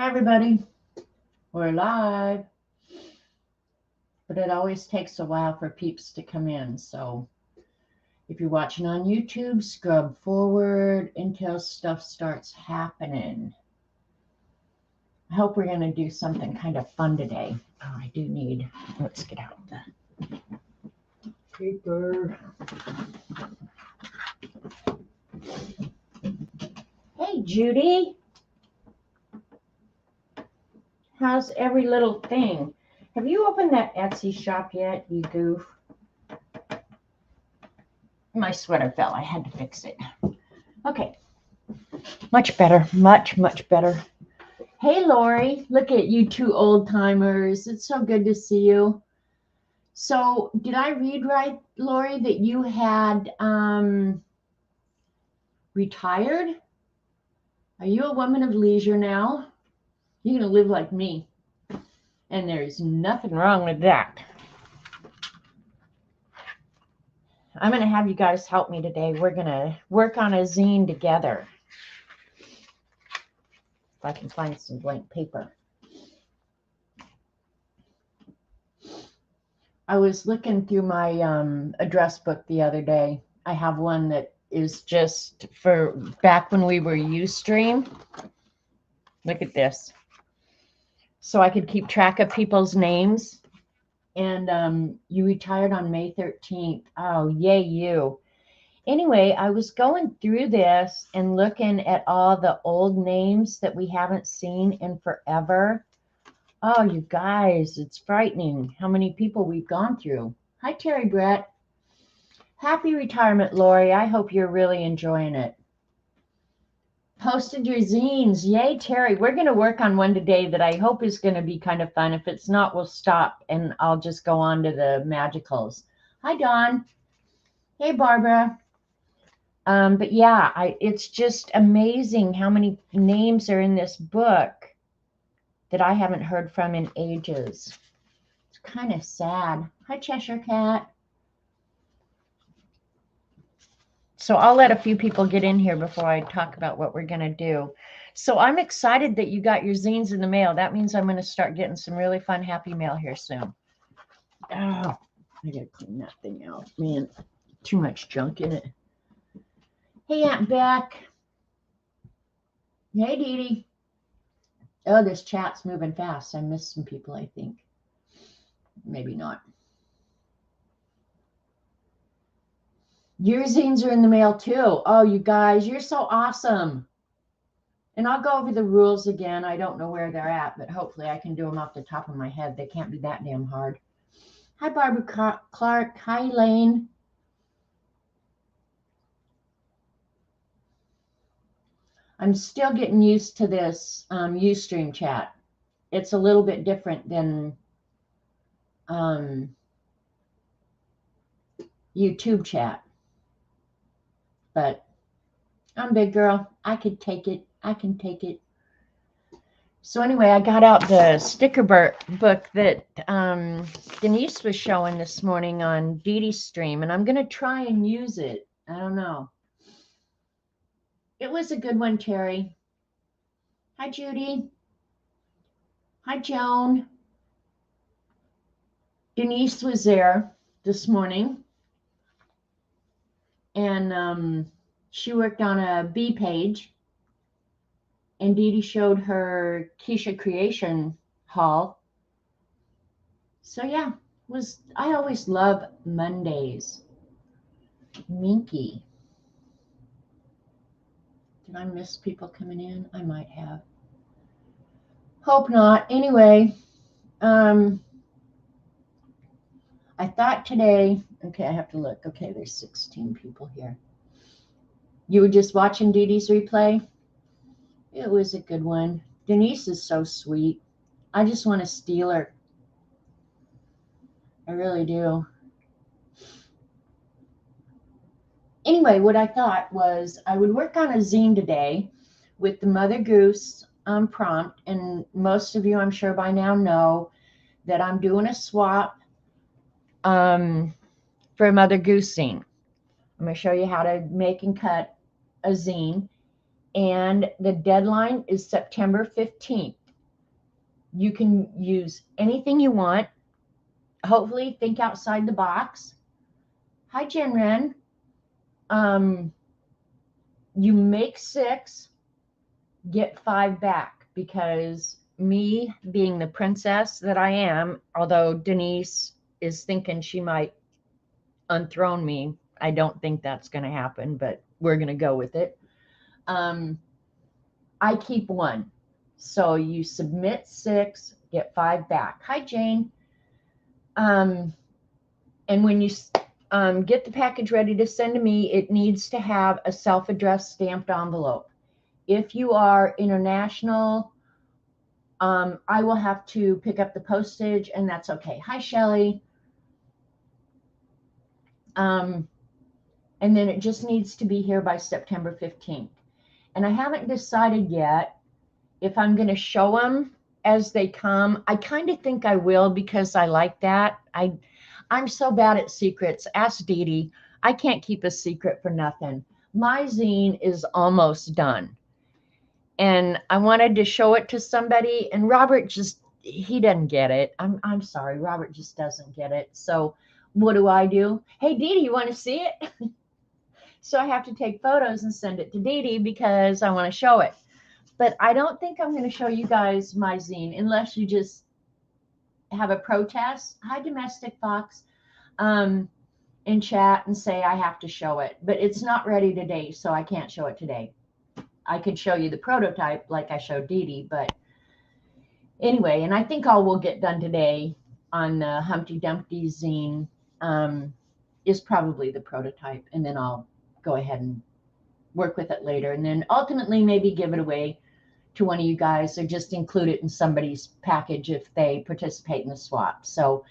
Hi, everybody. We're live, but it always takes a while for peeps to come in. So if you're watching on YouTube, scrub forward until stuff starts happening. I hope we're going to do something kind of fun today. Oh, I do need, let's get out the paper. Hey, Judy. How's every little thing? Have you opened that Etsy shop yet, you goof? My sweater fell. I had to fix it. Okay. Much better. Much, much better. Hey, Lori. Look at you two old timers. It's so good to see you. So did I read right, Lori, that you had retired? Are you a woman of leisure now? You're going to live like me. And there's nothing wrong with that. I'm going to have you guys help me today. We're going to work on a zine together. If I can find some blank paper. I was looking through my address book the other day. I have one that is just for back when we were Ustream. Look at this. So I could keep track of people's names. And you retired on May 13th. Oh, yay, you. Anyway, I was going through this and looking at all the old names that we haven't seen in forever. Oh, you guys, it's frightening how many people we've gone through. Hi, Terry Brett. Happy retirement, Lori. I hope you're really enjoying it. Posted your zines. Yay, Terry. We're going to work on one today that I hope is going to be kind of fun. If it's not, we'll stop and I'll just go on to the magicals. Hi, Dawn. Hey, Barbara. But yeah, it's just amazing how many names are in this book that I haven't heard from in ages. It's kind of sad. Hi, Cheshire Cat. So I'll let a few people get in here before I talk about what we're going to do. So I'm excited that you got your zines in the mail. That means I'm going to start getting some really fun, happy mail here soon. Oh, I got to clean that thing out. Man, too much junk in it. Hey, Aunt Beck. Hey, Dee Dee. Oh, this chat's moving fast. I missed some people, I think. Maybe not. Your zines are in the mail too. Oh, you guys, you're so awesome. And I'll go over the rules again. I don't know where they're at, but hopefully I can do them off the top of my head. They can't be that damn hard. Hi, Barbara Clark. Hi, Lane. I'm still getting used to this Ustream chat. It's a little bit different than YouTube chat. But I'm big girl. I could take it. I can take it. So anyway, I got out the sticker book that Denise was showing this morning on Dee Dee's stream, and I'm going to try and use it. I don't know. It was a good one, Terry. Hi, Judy. Hi, Joan. Denise was there this morning, and she worked on a B page, and Dee Dee showed her Keisha Creation haul. So yeah, I always love Mondays. Minky. Did I miss people coming in? I might have. Hope not. Anyway, I thought today, okay, I have to look. Okay, there's 16 people here. You were just watching Dee Dee's replay? It was a good one. Denise is so sweet. I just want to steal her. I really do. Anyway, what I thought was I would work on a zine today with the Mother Goose prompt. And most of you, I'm sure by now, know that I'm doing a swap for a Mother Goose zine. I'm going to show you how to make and cut a zine. And the deadline is September 15th. You can use anything you want. Hopefully, think outside the box. Hi, Jen Ren. You make 6, get 5 back, because me being the princess that I am, although Denise is thinking she might unthrone me, I don't think that's going to happen, but we're going to go with it. I keep 1. So you submit 6, get 5 back. Hi, Jane. And when you get the package ready to send to me, it needs to have a self-addressed stamped envelope. If you are international, I will have to pick up the postage, and that's okay. Hi, Shelly. And then it just needs to be here by September 15th. And I haven't decided yet if I'm going to show them as they come. I kind of think I will, because I like that. I'm so bad at secrets. Ask Dee Dee. I can't keep a secret for nothing. My zine is almost done. And I wanted to show it to somebody, and Robert he doesn't get it. I'm sorry, Robert just doesn't get it. So what do? Hey, Dee Dee, you want to see it? So I have to take photos and send it to Dee Dee because I want to show it. But I don't think I'm going to show you guys my zine unless you just have a protest. Hi, Domestic Fox, in chat and say I have to show it. But it's not ready today, so I can't show it today. I could show you the prototype like I showed Dee Dee, but anyway, and I think all we'll get done today on the Humpty Dumpty zine is probably the prototype, and then I'll go ahead and work with it later, and then ultimately maybe give it away to one of you guys, or just include it in somebody's package if they participate in the swap. So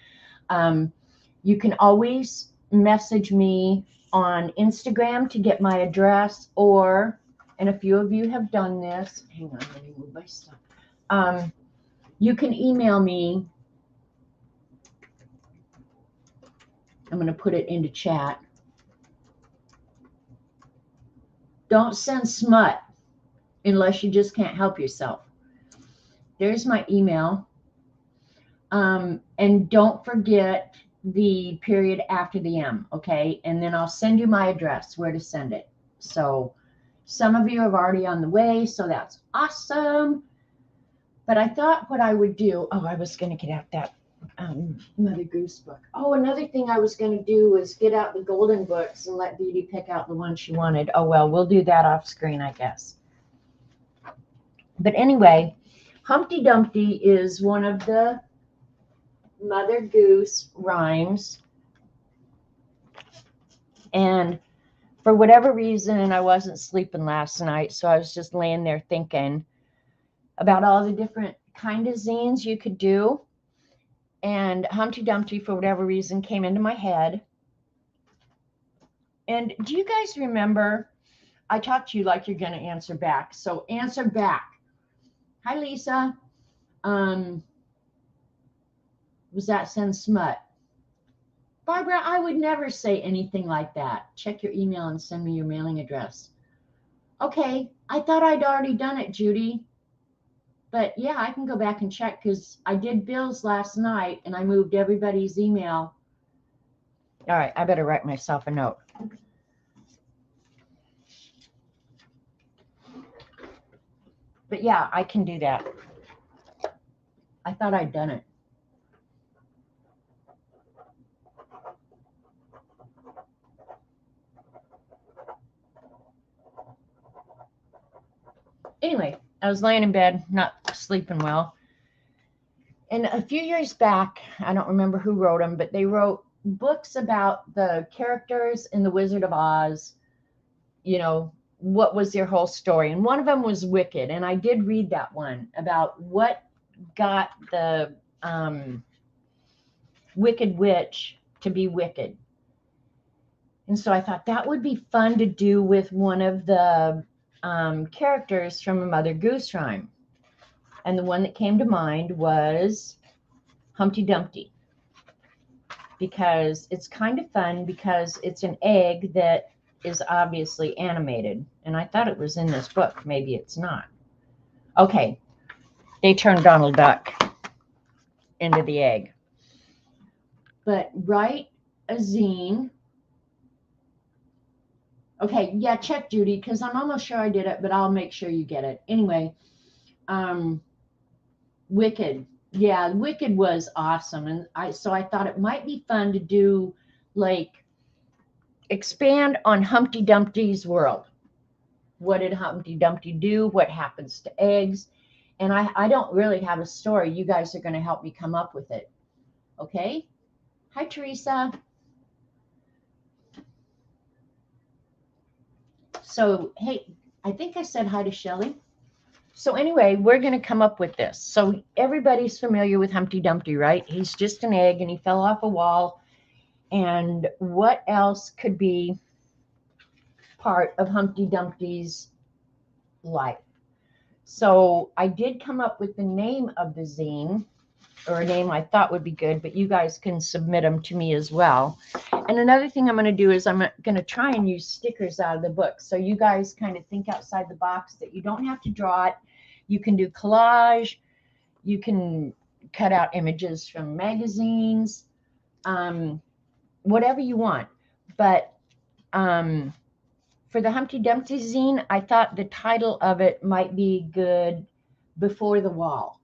you can always message me on Instagram to get my address, and a few of you have done this. Hang on, let me move my stuff. You can email me. I'm going to put it into chat. Don't send smut unless you just can't help yourself. There's my email. And don't forget the period after the M, okay? And then I'll send you my address, where to send it. So some of you are already on the way, so that's awesome. But I thought what I would do, I was going to get out that Mother Goose book. Oh, another thing I was going to do was get out the golden books and let Dee Dee pick out the one she wanted. Oh, well, we'll do that off screen, I guess. But anyway, Humpty Dumpty is one of the Mother Goose rhymes. And for whatever reason, I wasn't sleeping last night, so I was just laying there thinking about all the different kind of zines you could do. And Humpty Dumpty, for whatever reason, came into my head. And do you guys remember, I talked to you like you're going to answer back. So answer back. Hi, Lisa. Was that send smut? Barbara, I would never say anything like that. Check your email and send me your mailing address. Okay, I thought I'd already done it, Judy. But yeah, I can go back and check, because I did Bill's last night and I moved everybody's email. All right, I better write myself a note. But yeah, I can do that. I thought I'd done it. Anyway, I was laying in bed, not sleeping well. And a few years back, I don't remember who wrote them, but they wrote books about the characters in The Wizard of Oz. You know, what was their whole story? And one of them was Wicked. And I did read that one about what got the Wicked Witch to be wicked. And so I thought that would be fun to do with one of the characters from a Mother Goose rhyme. And the one that came to mind was Humpty Dumpty, because it's kind of fun, because it's an egg that is obviously animated. And I thought it was in this book. Maybe it's not. Okay, they turned Donald Duck. into the egg. But write a zine. Okay, yeah, check, Judy, because I'm almost sure I did it, but I'll make sure you get it. Anyway, Wicked. Yeah, Wicked was awesome. And I thought it might be fun to do, like, expand on Humpty Dumpty's world. What did Humpty Dumpty do? What happens to eggs? And I don't really have a story. You guys are going to help me come up with it. Okay? Hi, Teresa. So, hey, I think I said hi to Shelley. So anyway, we're going to come up with this. So everybody's familiar with Humpty Dumpty, right? He's just an egg and he fell off a wall. And what else could be part of Humpty Dumpty's life? So I did come up with the name of the zine, or a name I thought would be good, but you guys can submit them to me as well. And another thing I'm going to do is I'm going to try and use stickers out of the book. So you guys kind of think outside the box, that you don't have to draw it. You can do collage. You can cut out images from magazines, whatever you want. But for the Humpty Dumpty zine, I thought the title of it might be good, Before the Wall.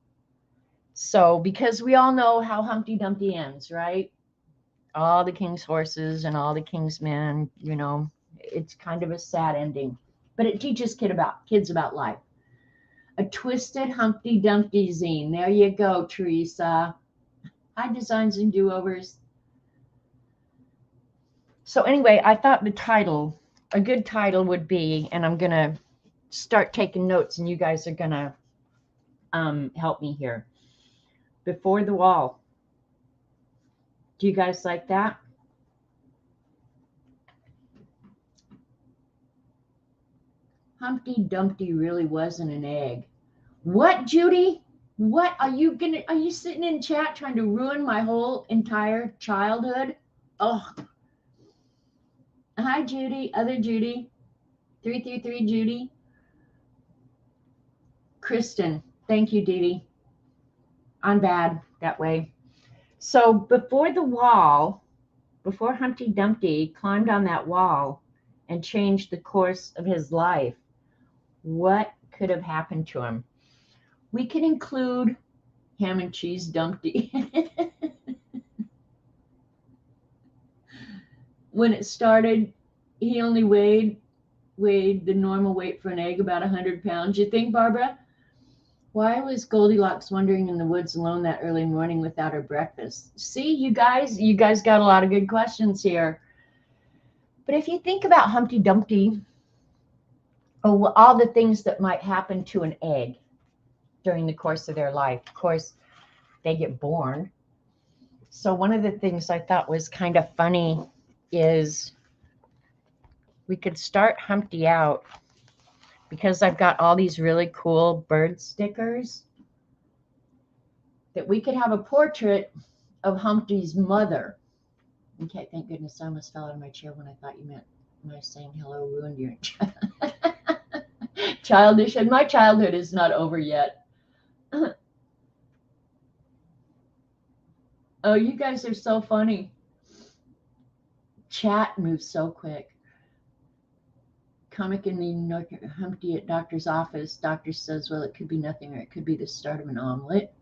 So, because we all know how Humpty Dumpty ends, right? All the king's horses and all the king's men, you know, it's kind of a sad ending. But it teaches kids about life. A twisted Humpty Dumpty zine. There you go, Teresa. Hi, Designs and Do-Overs. So anyway, I thought the title, a good title would be, and I'm going to start taking notes and you guys are going to help me here. Before the Wall. Do you guys like that? Humpty Dumpty really wasn't an egg. What, Judy? What are you sitting in chat trying to ruin my whole entire childhood? Oh. Hi, Judy. Other Judy. 333 Judy. Kristen. Thank you, Dee Dee. I'm bad that way. So before the wall, before Humpty Dumpty climbed on that wall and changed the course of his life, what could have happened to him? We can include ham and cheese Dumpty. When it started, he only weighed the normal weight for an egg, about 100 pounds. You think, Barbara? Why was Goldilocks wandering in the woods alone that early morning without her breakfast? See, you guys got a lot of good questions here. But if you think about Humpty Dumpty, all the things that might happen to an egg during the course of their life, of course, they get born. So one of the things I thought was kind of funny is we could start Humpty out, because I've got all these really cool bird stickers, that we could have a portrait of Humpty's mother. Okay, thank goodness I almost fell out of my chair when I thought you meant my saying hello ruined your childish, and my childhood is not over yet. Oh, you guys are so funny. Chat moves so quick. Comic in the Humpty at doctor's office. Doctor says, well, it could be nothing, or it could be the start of an omelet.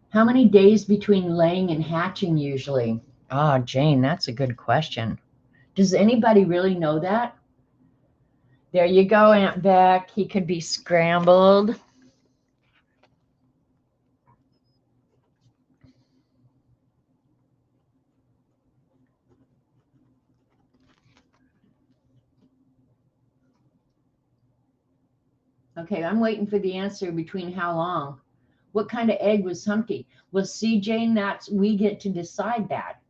How many days between laying and hatching usually? Ah, Jane, that's a good question. Does anybody really know that? There you go, Aunt Beck. He could be scrambled. Okay, I'm waiting for the answer. Between how long? What kind of egg was Humpty? Well, see, Jane, we get to decide that.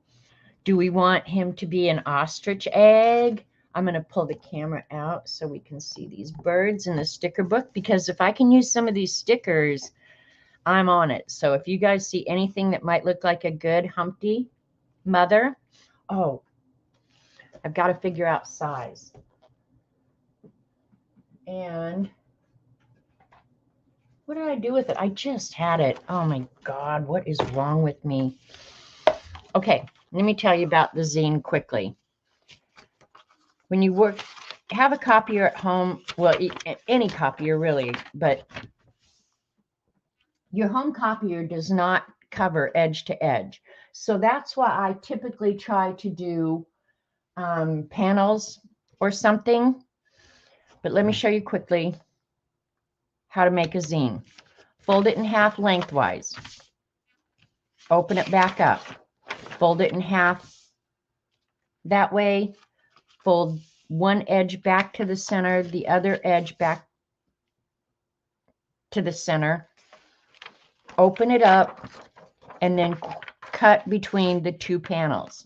Do we want him to be an ostrich egg? I'm going to pull the camera out so we can see these birds in the sticker book, because if I can use some of these stickers, I'm on it. So if you guys see anything that might look like a good Humpty mother, oh, I've got to figure out size. And What did I do with it? I just had it. Oh my God, what is wrong with me? Okay, let me tell you about the zine quickly. When you have a copier at home, well, any copier really, but your home copier does not cover edge to edge. So that's why I typically try to do panels or something. But let me show you quickly how to make a zine. Fold it in half lengthwise. Open it back up. Fold it in half that way. Fold one edge back to the center, the other edge back to the center. Open it up and then cut between the two panels.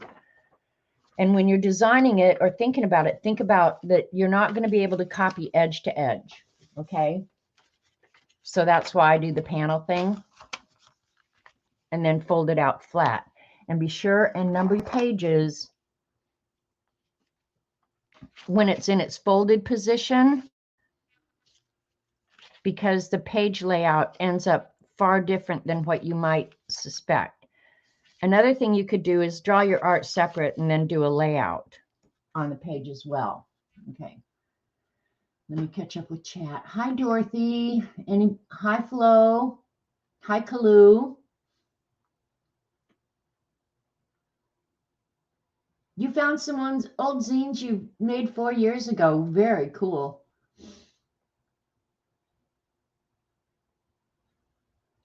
And when you're designing it or thinking about it, think about that you're not going to be able to copy edge to edge. Okay. So that's why I do the panel thing and then fold it out flat. And be sure and number your pages when it's in its folded position, because the page layout ends up far different than what you might suspect. Another thing you could do is draw your art separate and then do a layout on the page as well. Okay. Let me catch up with chat. Hi, Dorothy. Hi, Flo. Hi, Kalu. You found someone's old zines you made 4 years ago. Very cool.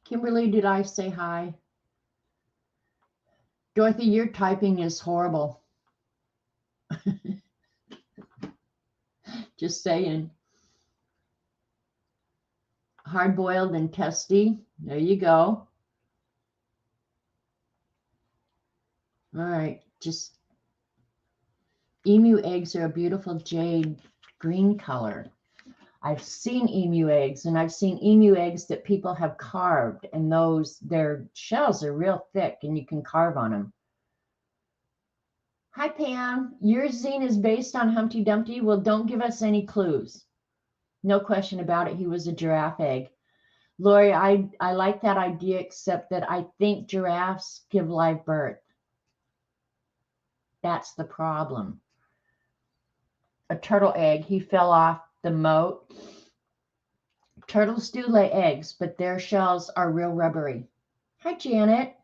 Kimberly, did I say hi? Dorothy, your typing is horrible. Just saying. Hard-boiled and testy. There you go. All right. Just emu eggs are a beautiful jade green color. I've seen emu eggs, and I've seen emu eggs that people have carved, and their shells are real thick, and you can carve on them. Hi, Pam. Your zine is based on Humpty Dumpty. Well, don't give us any clues. No question about it. He was a giraffe egg. Lori, I like that idea, except that I think giraffes give live birth. That's the problem. A turtle egg. He fell off the moat. Turtles do lay eggs, but their shells are real rubbery. Hi, Janet.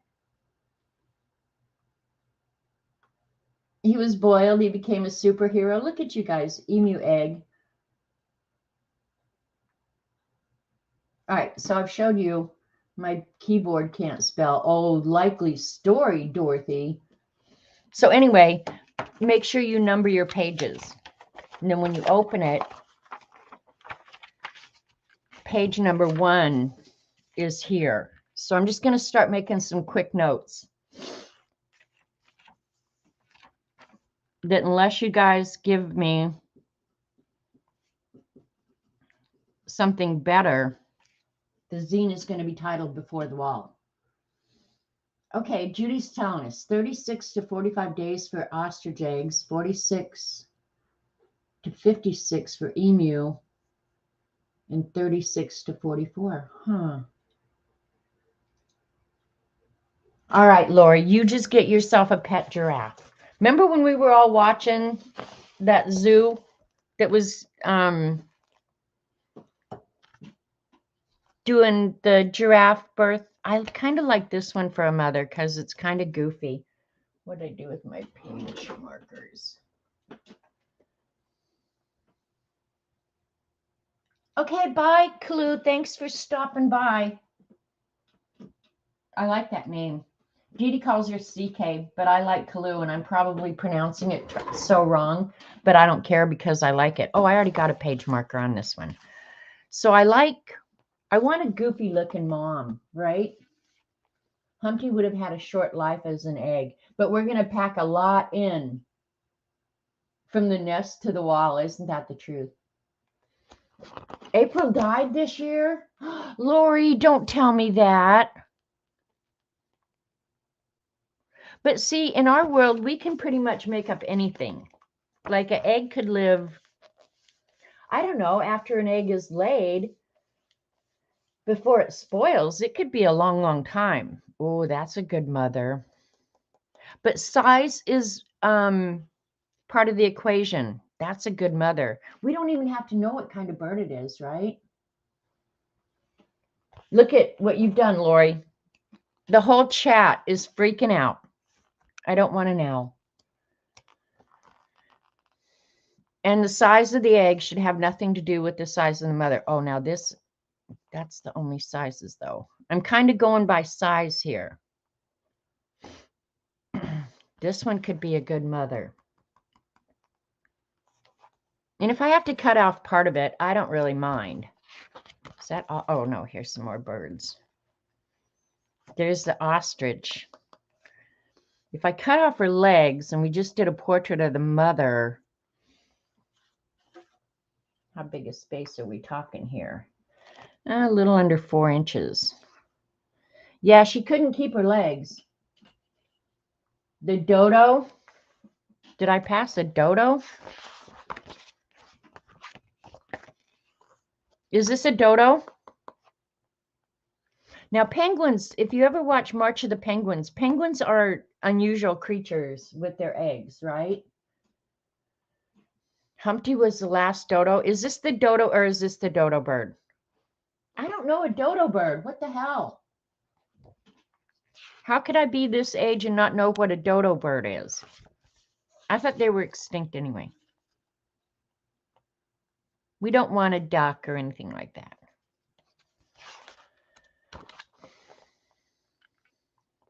He was boiled. He became a superhero. Look at you guys. Emu egg. All right, so I've showed you my keyboard can't spell. Oh, likely story, Dorothy. So anyway, make sure you number your pages. And then when you open it, page number 1 is here. So I'm just going to start making some quick notes. That unless you guys give me something better, the zine is going to be titled Before the Wall. Okay, Judy's telling us 36 to 45 days for ostrich eggs, 46 to 56 for emu, and 36 to 44. Huh. All right, Lori, you just get yourself a pet giraffe. Remember when we were all watching that zoo that was doing the giraffe birth? I kind of like this one for a mother because it's kind of goofy. What did I do with my page markers? Okay, bye, Clue. Thanks for stopping by. I like that name. Dee Dee calls her CK, but I like Kalu, and I'm probably pronouncing it so wrong, but I don't care because I like it. Oh, I already got a page marker on this one. So I want a goofy looking mom, right? Humpty would have had a short life as an egg, but we're going to pack a lot in from the nest to the wall. Isn't that the truth? April died this year? Lori, don't tell me that. But see, in our world, we can pretty much make up anything. Like an egg could live, I don't know, after an egg is laid. before it spoils. It could be a long, long time. Oh, that's a good mother. But size is part of the equation. That's a good mother. We don't even have to know what kind of bird it is, right? Look at what you've done, Lori. The whole chat is freaking out. I don't want an owl. And the size of the egg should have nothing to do with the size of the mother. Oh, now that's the only sizes, though. I'm kind of going by size here. This one could be a good mother. And if I have to cut off part of it, I don't really mind. Is that all? Oh, no, here's some more birds. There's the ostrich. If I cut off her legs and we just did a portrait of the mother, how big a space are we talking here? A little under 4 inches. Yeah, she couldn't keep her legs. The dodo. Did I pass a dodo? Is this a dodo? Now, penguins, if you ever watch March of the Penguins, penguins are unusual creatures with their eggs, right? Humpty was the last dodo. Is this the dodo or is this the dodo bird? I don't know a dodo bird. What the hell? How could I be this age and not know what a dodo bird is? I thought they were extinct anyway. We don't want a duck or anything like that.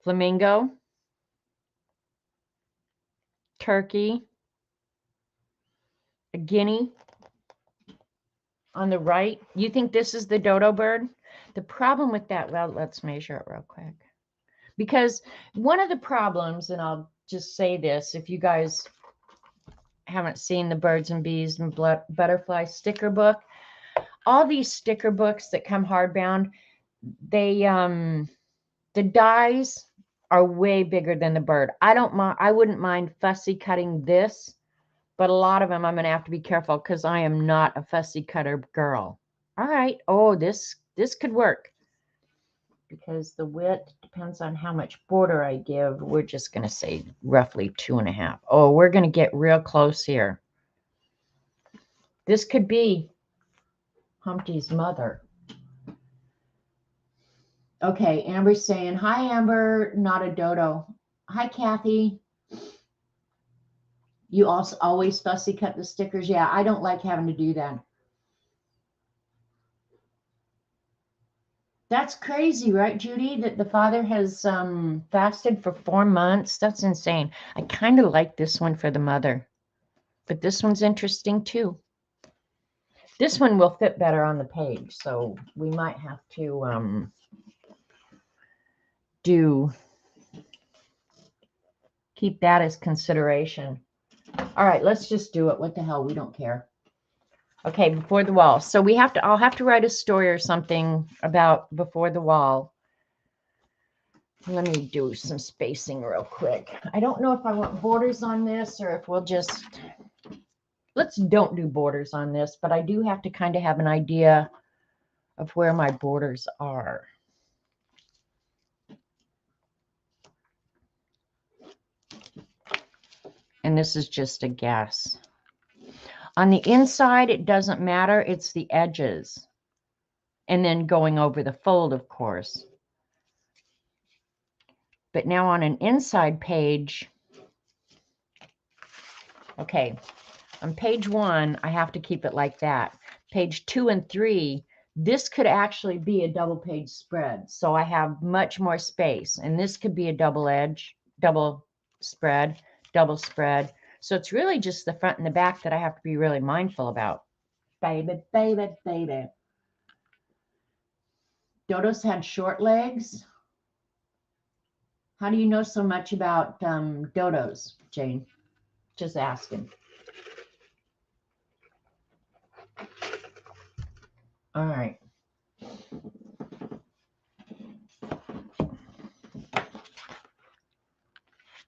Flamingo. Turkey. A guinea. On the right. You think this is the dodo bird? The problem with that, well, let's measure it real quick. Because one of the problems, and I'll just say this, if you guys haven't seen the Birds and Bees and Butterfly sticker book, all these sticker books that come hardbound, they the dies are way bigger than the bird. I wouldn't mind fussy cutting this, but a lot of them I'm going to have to be careful because I am not a fussy cutter girl. All right. Oh, this could work because the width depends on how much border I give. We're just going to say roughly 2.5. Oh, we're going to get real close here. This could be Humpty's mother. Okay, Amber's saying, hi, Amber, not a dodo. Hi, Kathy. You also always fussy cut the stickers. Yeah, I don't like having to do that. That's crazy, right, Judy? That the father has fasted for 4 months. That's insane. I kind of like this one for the mother, but this one's interesting too. This one will fit better on the page, so we might have to keep that as consideration. All right, let's just do it. What the hell? We don't care. Okay, Before the Wall. So I'll have to write a story or something about Before the Wall. Let me do some spacing real quick. I don't know if I want borders on this or if we'll just, let's don't do borders on this, but I do have to kind of have an idea of where my borders are. And this is just a guess. On the inside, it doesn't matter. It's the edges. And then going over the fold, of course. But now on an inside page, okay, on page 1, I have to keep it like that. Page 2 and 3, this could actually be a double page spread. So I have much more space. And this could be a double edge, double spread. So it's really just the front and the back that I have to be really mindful about. Baby, baby, baby. Dodos had short legs. How do you know so much about dodos, Jane? Just asking. All right.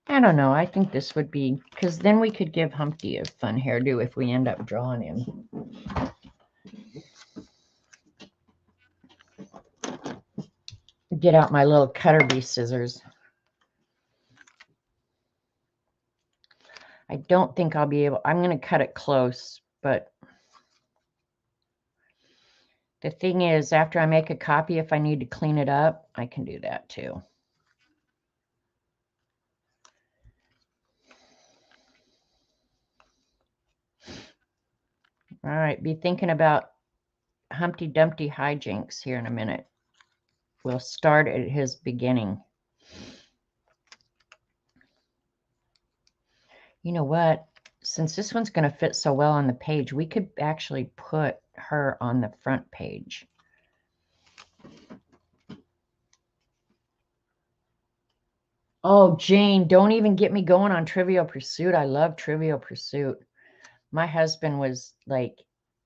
I don't know. I think this would be, because then we could give Humpty a fun hairdo if we end up drawing him. get out my little cutter bee scissors. I don't think I'll be able, I'm going to cut it close, but the thing is, after I make a copy, if I need to clean it up, I can do that too. All right, be thinking about Humpty Dumpty hijinks here in a minute. We'll start at his beginning. You know what? Since this one's going to fit so well on the page, we could actually put her on the front page. Oh, Jane, don't even get me going on Trivial Pursuit. I love Trivial Pursuit. My husband was like,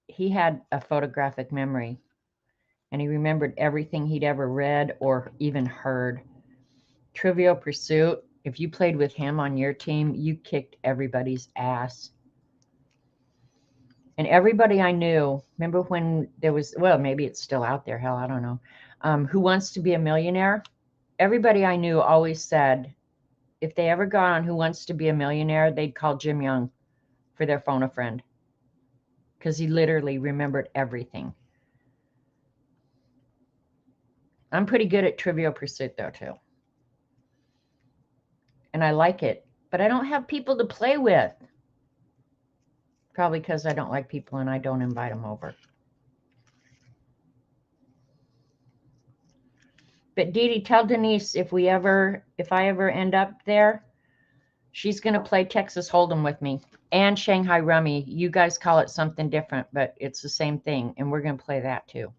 he had a photographic memory, and he remembered everything he'd ever read or even heard. Trivial Pursuit, if you played with him on your team, you kicked everybody's ass. And everybody I knew, remember when there was, well, maybe it's still out there, hell, I don't know, Who Wants to Be a Millionaire? Everybody I knew always said, if they ever got on Who Wants to Be a Millionaire, they'd call Jim Young for their phone a friend, because he literally remembered everything. I'm pretty good at Trivial Pursuit, though, too. And I like it, but I don't have people to play with. Probably because I don't like people and I don't invite them over. But Dee Dee, tell Denise if I ever end up there, she's going to play Texas Hold'em with me and Shanghai Rummy. You guys call it something different, but it's the same thing, and we're going to play that too.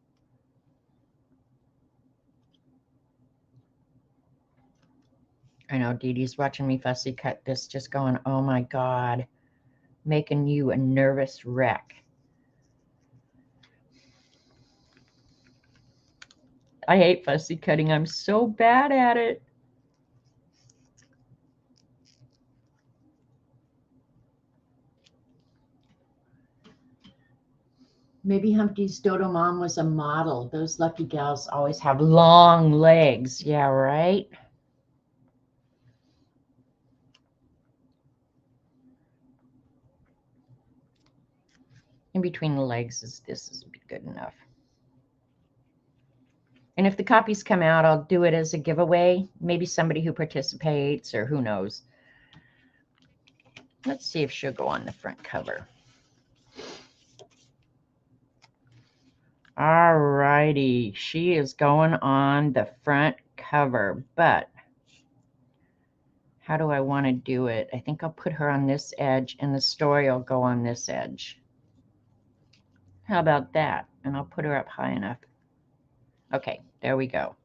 I know Dee Dee's watching me fussy cut this, just going, oh my God, making you a nervous wreck. I hate fussy cutting. I'm so bad at it. Maybe Humpty's dodo mom was a model. Those lucky gals always have long legs. Yeah, right? In between the legs this is good enough. And if the copies come out, I'll do it as a giveaway. Maybe somebody who participates, or who knows. Let's see if she'll go on the front cover. All righty. She is going on the front cover, but how do I want to do it? I think I'll put her on this edge, and the story will go on this edge. How about that? And I'll put her up high enough. Okay, there we go.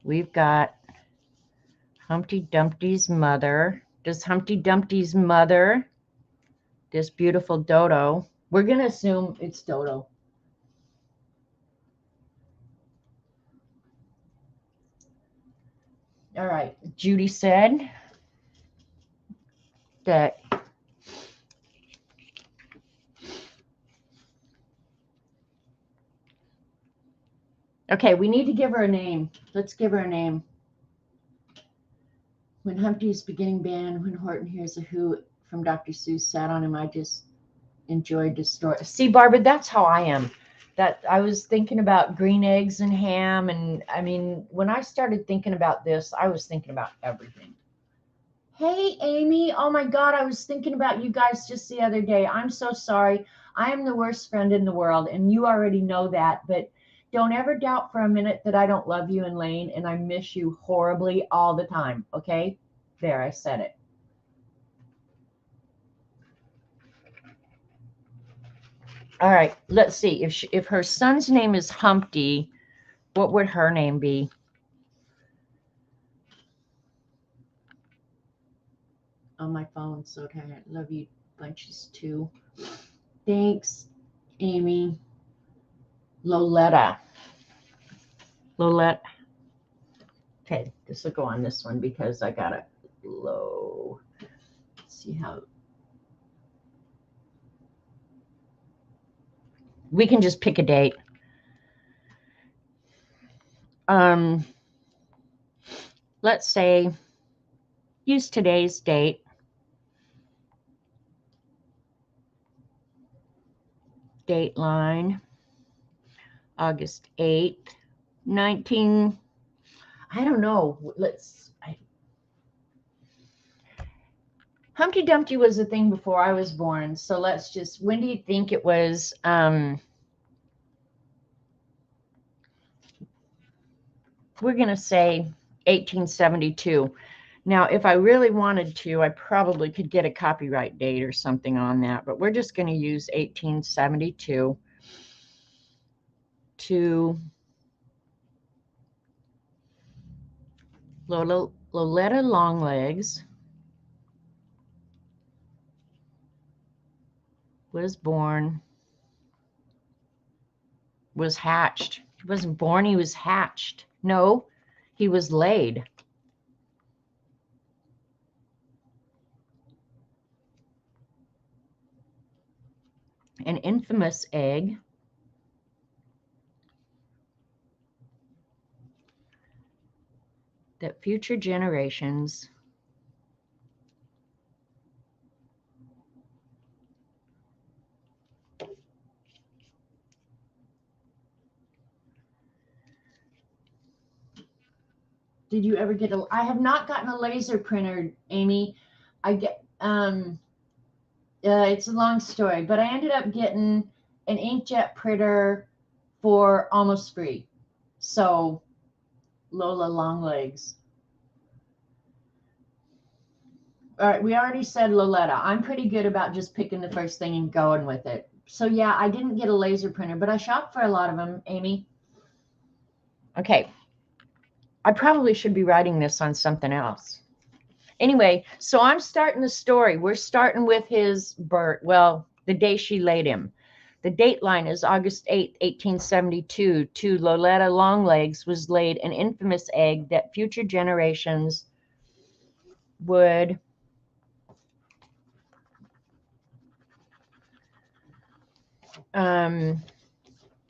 We've got Humpty Dumpty's mother. Does Humpty Dumpty's mother, this beautiful dodo, we're going to assume it's Dodo. All right, Judy said that okay, we need to give her a name. Let's give her a name. When Humpty's beginning band, when Horton hears a hoot from Dr. Seuss sat on him, I just enjoyed the story. See, Barbara, that's how I am. That I was thinking about green eggs and ham, and I mean, when I started thinking about this, I was thinking about everything. Hey, Amy. Oh my God, I was thinking about you guys just the other day. I'm so sorry. I am the worst friend in the world, and you already know that, but don't ever doubt for a minute that I don't love you and Lane, and I miss you horribly all the time, okay? There, I said it. All right, let's see. If her son's name is Humpty, what would her name be? On my phone, so tired. Love you bunches too. Thanks, Amy. Loletta. Lolette. Okay, this will go on this one because I got it low. Let's see how. We can just pick a date. let's say, use today's date. Dateline, August 8th, 19, I don't know. Humpty Dumpty was a thing before I was born. So let's just, when do you think it was? We're going to say 1872. Now, if I really wanted to, I probably could get a copyright date or something on that, but we're just going to use 1872 to Loletta Longlegs was born, was hatched. He wasn't born, he was hatched. No, he was laid. An infamous egg that future generations Did you ever get I have not gotten a laser printer, Amy. I get it's a long story, but I ended up getting an inkjet printer for almost free. So Lola Longlegs. All right, we already said Loletta. I'm pretty good about just picking the first thing and going with it. So yeah, I didn't get a laser printer, but I shopped for a lot of them, Amy. Okay. I probably should be writing this on something else. Anyway, so I'm starting the story. We're starting with his birth. Well, the day she laid him. The dateline is August 8th, 1872. To Loletta Longlegs was laid an infamous egg that future generations would I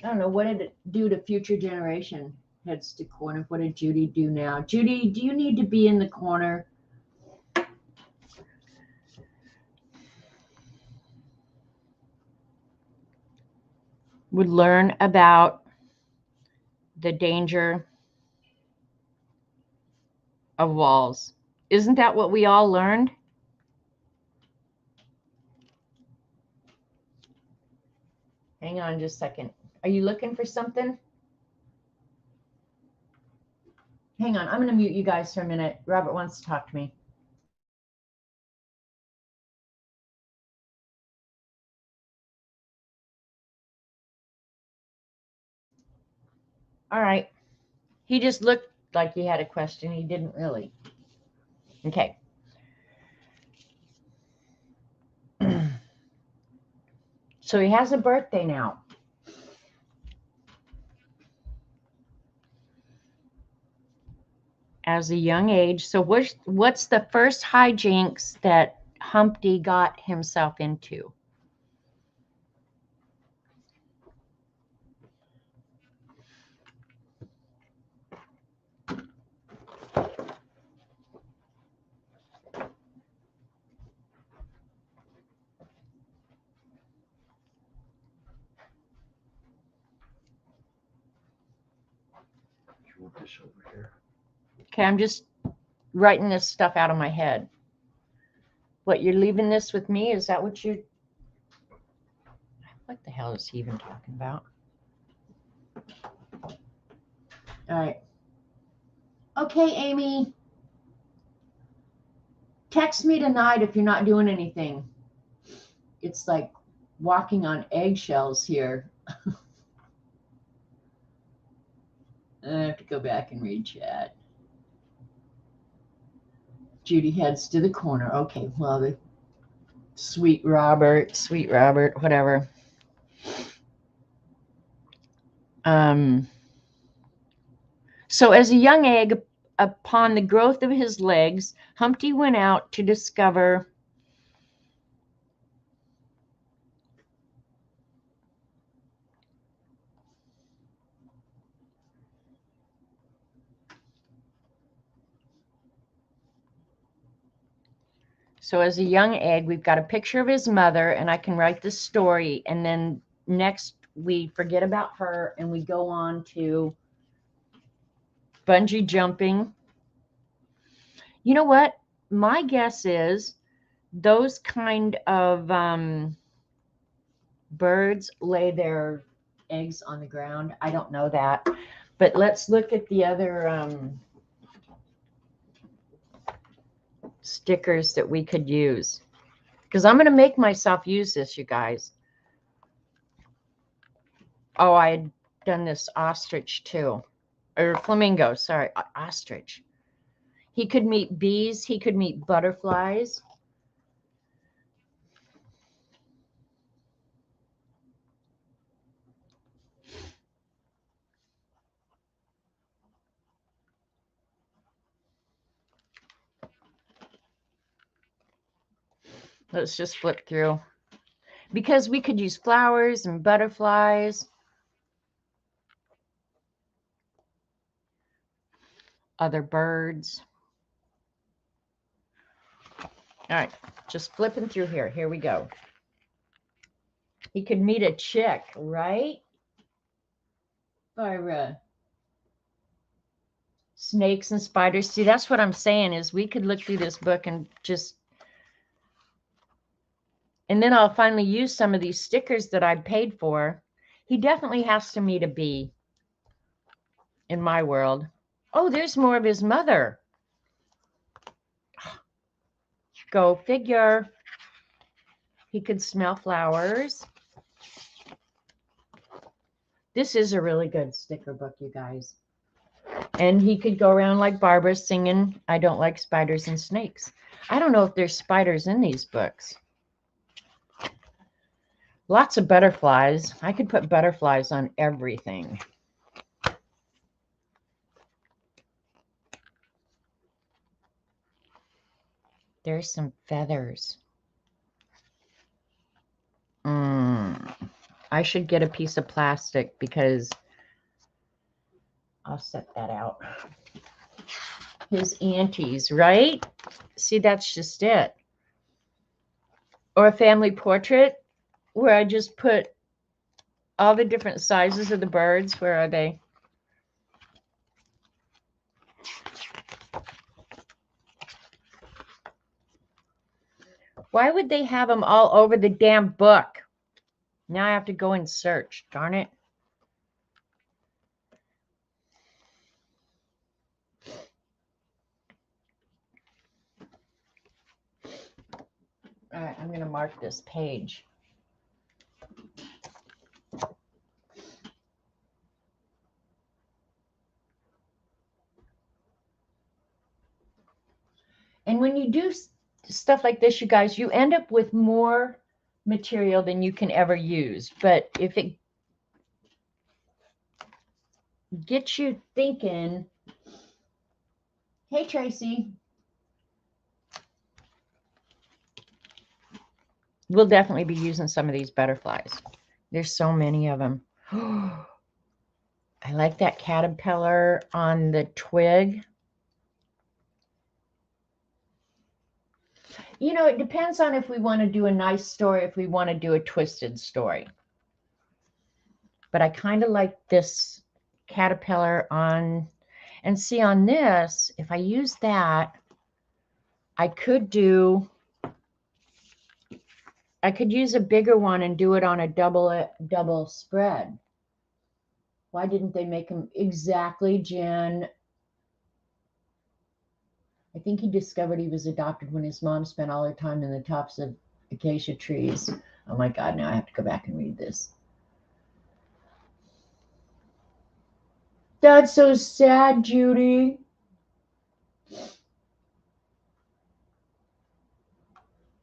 don't know, what did it do to future generation? Heads to corner. What did Judy do now? Judy, do you need to be in the corner? Would learn about the danger of walls. Isn't that what we all learned? Hang on just a second. Are you looking for something? Hang on. I'm going to mute you guys for a minute. Robert wants to talk to me. All right. He just looked like he had a question. He didn't really. Okay. So he has a birthday now. As a young age. So what's the first hijinks that Humpty got himself into? You want this over here? Okay, I'm just writing this stuff out of my head. What, you're leaving this with me? Is that what you're... What the hell is he even talking about? All right. Okay, Amy. Text me tonight if you're not doing anything. It's like walking on eggshells here. I have to go back and read chat. Judy heads to the corner. Okay, well, the sweet Robert, whatever. So as a young egg, upon the growth of his legs, Humpty went out to discover So as a young egg, we've got a picture of his mother, and I can write the story. And then next we forget about her and we go on to bungee jumping. You know what? My guess is those kind of birds lay their eggs on the ground. I don't know that. But let's look at the other stickers that we could use. Because I'm going to make myself use this, you guys. Oh, I had done this ostrich too. Or flamingo, sorry, ostrich. He could meet bees. He could meet butterflies. Let's just flip through. Because we could use flowers and butterflies. Other birds. All right, just flipping through here. Here we go. He could meet a chick, right? Or snakes and spiders. See, that's what I'm saying is we could look through this book and just, and then I'll finally use some of these stickers that I paid for. He definitely has to meet a bee in my world. Oh, there's more of his mother. Go figure. He could smell flowers. This is a really good sticker book, you guys. And he could go around like Barbara singing, I don't like spiders and snakes. I don't know if there's spiders in these books. Lots of butterflies. I could put butterflies on everything. There's some feathers. I should get a piece of plastic because I'll set that out. His aunties, right? See, that's just it. Or a family portrait where I just put all the different sizes of the birds. Where are they? Why would they have them all over the damn book? Now I have to go and search. Darn it. All right, I'm going to mark this page. And when you do stuff like this, you guys, you end up with more material than you can ever use. But if it gets you thinking, hey, Tracy, we'll definitely be using some of these butterflies. There's so many of them. I like that caterpillar on the twig. You know, it depends on if we want to do a nice story, if we want to do a twisted story. But I kind of like this caterpillar on, and see on this, if I use that, I could use a bigger one and do it on a double spread. Why didn't they make them exactly, Jen? I think he discovered he was adopted when his mom spent all her time in the tops of acacia trees. Oh my God, now I have to go back and read this. That's so sad, Judy.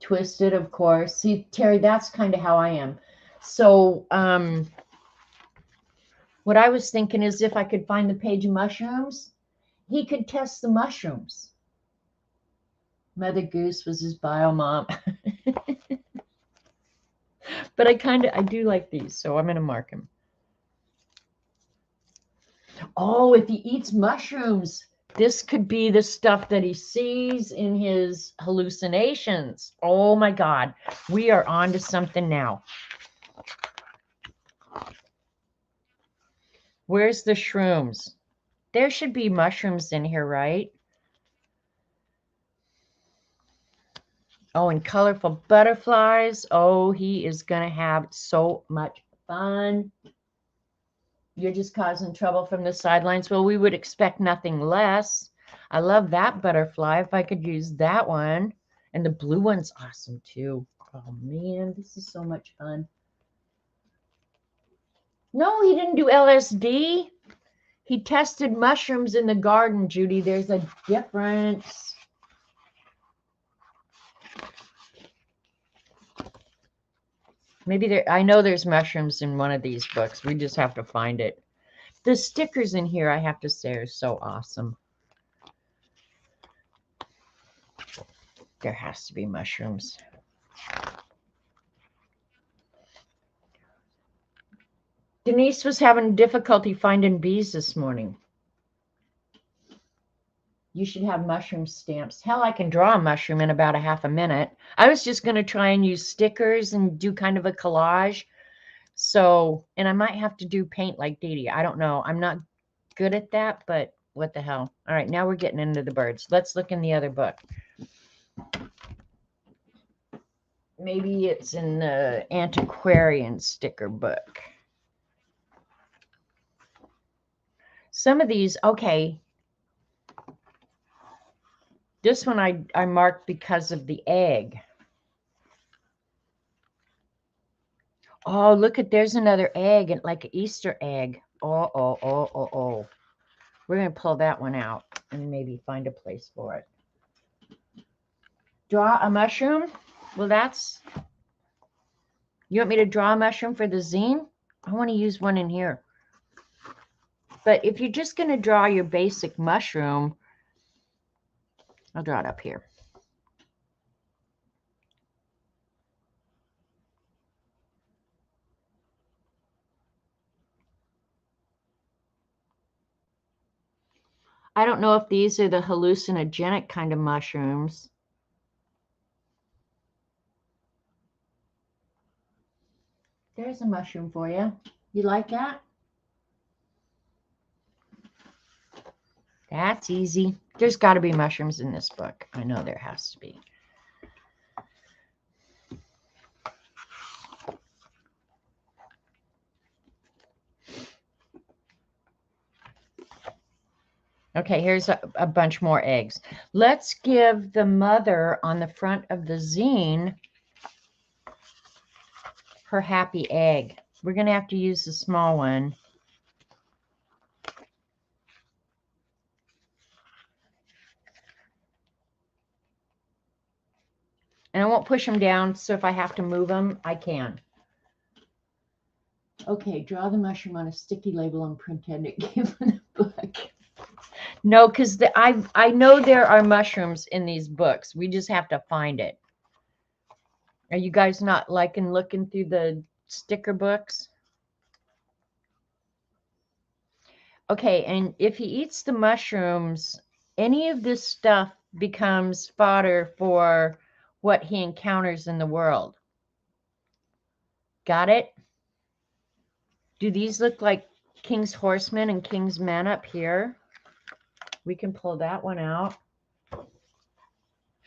Twisted, of course. See, Terry, that's kind of how I am. So, what I was thinking is if I could find the page of mushrooms, he could test the mushrooms. Mother Goose was his bio mom. But I do like these, so I'm going to mark him. Oh, if he eats mushrooms, This could be the stuff that he sees in his hallucinations. Oh my God. We are on to something now. Where's the shrooms? There should be mushrooms in here, right? Oh, and colorful butterflies. Oh, he is going to have so much fun. You're just causing trouble from the sidelines. Well, we would expect nothing less. I love that butterfly. If I could use that one. And the blue one's awesome too. Oh man, this is so much fun. No, he didn't do LSD. He tested mushrooms in the garden, Judy. There's a difference. Maybe there, I know there's mushrooms in one of these books. We just have to find it. The stickers in here, I have to say, are so awesome. There has to be mushrooms. Denise was having difficulty finding bees this morning. You should have mushroom stamps. Hell, I can draw a mushroom in about a half a minute. I was just going to try and use stickers and do kind of a collage. So, and I might have to do paint like Dee Dee. I don't know. I'm not good at that, but what the hell. All right, now we're getting into the birds. Let's look in the other book. Maybe it's in the antiquarian sticker book. Some of these, okay. This one I marked because of the egg. Oh, look at, there's another egg, and like an Easter egg. Oh. We're going to pull that one out and maybe find a place for it. Draw a mushroom. Well, that's, you want me to draw a mushroom for the zine? I want to use one in here. But if you're just going to draw your basic mushroom, I'll draw it up here. I don't know if these are the hallucinogenic kind of mushrooms. There's a mushroom for you. You like that? That's easy. There's got to be mushrooms in this book. I know there has to be. Okay, here's a bunch more eggs. Let's give the mother on the front of the zine her happy egg. We're going to have to use the small one. And I won't push them down, so if I have to move them, I can. Okay, draw the mushroom on a sticky label and pretend it came in a book. No, because I know there are mushrooms in these books. We just have to find it. Are you guys not liking looking through the sticker books? Okay, and if he eats the mushrooms, any of this stuff becomes fodder for what he encounters in the world. Got it? Do these look like King's Horsemen and King's Men up here? We can pull that one out.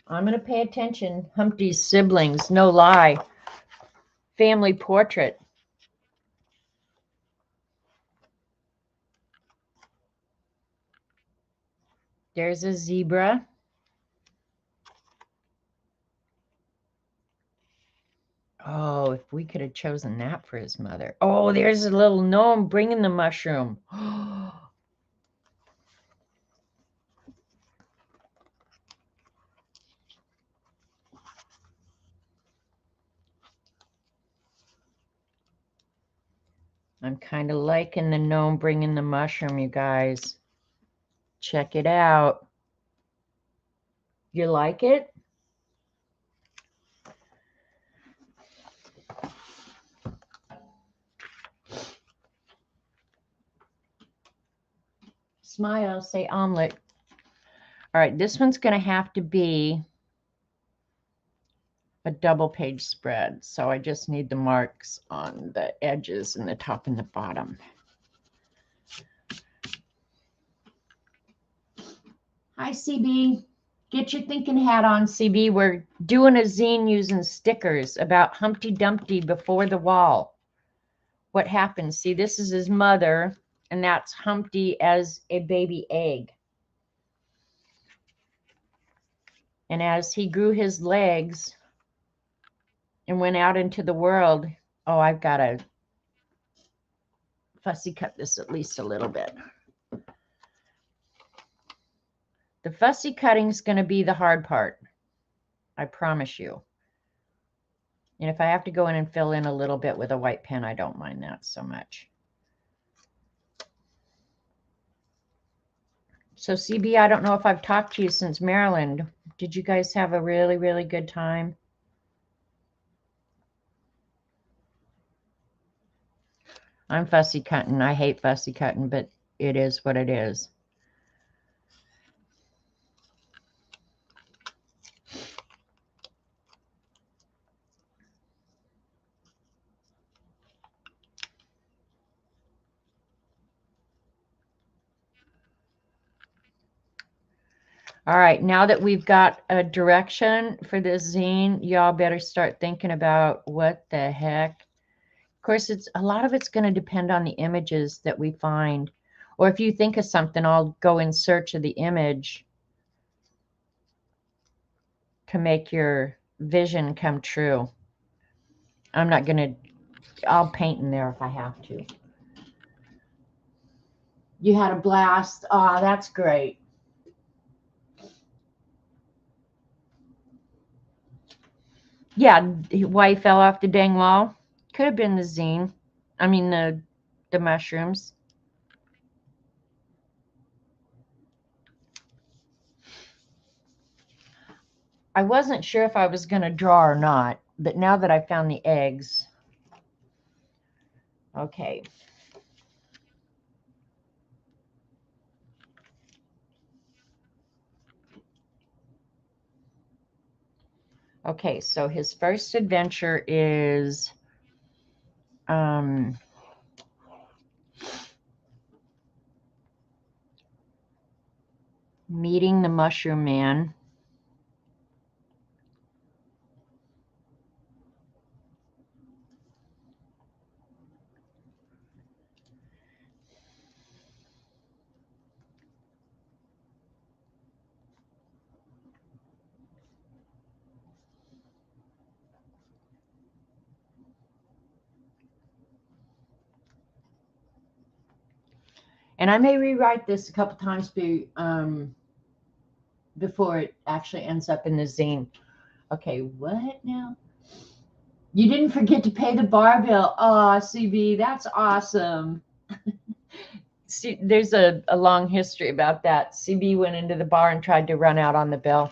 I'm going to pay attention. Humpty's siblings, no lie. Family portrait. There's a zebra. Oh, if we could have chosen that for his mother. Oh, there's a little gnome bringing the mushroom. I'm kind of liking the gnome bringing the mushroom, you guys. Check it out. You like it? Smile, say omelet. All right, this one's going to have to be a double page spread. So I just need the marks on the edges and the top and the bottom. Hi, CB. Get your thinking hat on, CB. We're doing a zine using stickers about Humpty Dumpty before the wall. What happens? See, this is his mother, and that's Humpty as a baby egg. And as he grew his legs and went out into the world, oh, I've got to fussy cut this at least a little bit. The fussy cutting is going to be the hard part. I promise you. And if I have to go in and fill in a little bit with a white pen, I don't mind that so much. So CB, I don't know if I've talked to you since Maryland. Did you guys have a really, really good time? I'm fussy cutting. I hate fussy cutting, but it is what it is. All right, now that we've got a direction for this zine, y'all better start thinking about what the heck. Of course, a lot of it's going to depend on the images that we find. Or if you think of something, I'll go in search of the image to make your vision come true. I'm not going to, I'll paint in there if I have to. You had a blast. Oh, that's great. Yeah, why he fell off the dang wall. Could have been the zine. I mean, the mushrooms. I wasn't sure if I was going to draw or not, but now that I found the eggs. Okay. Okay, so his first adventure is meeting the Mushroom Man. And I may rewrite this a couple times before it actually ends up in the zine. Okay, what now? You didn't forget to pay the bar bill. Oh, CB, that's awesome. See, there's a long history about that. CB went into the bar and tried to run out on the bill.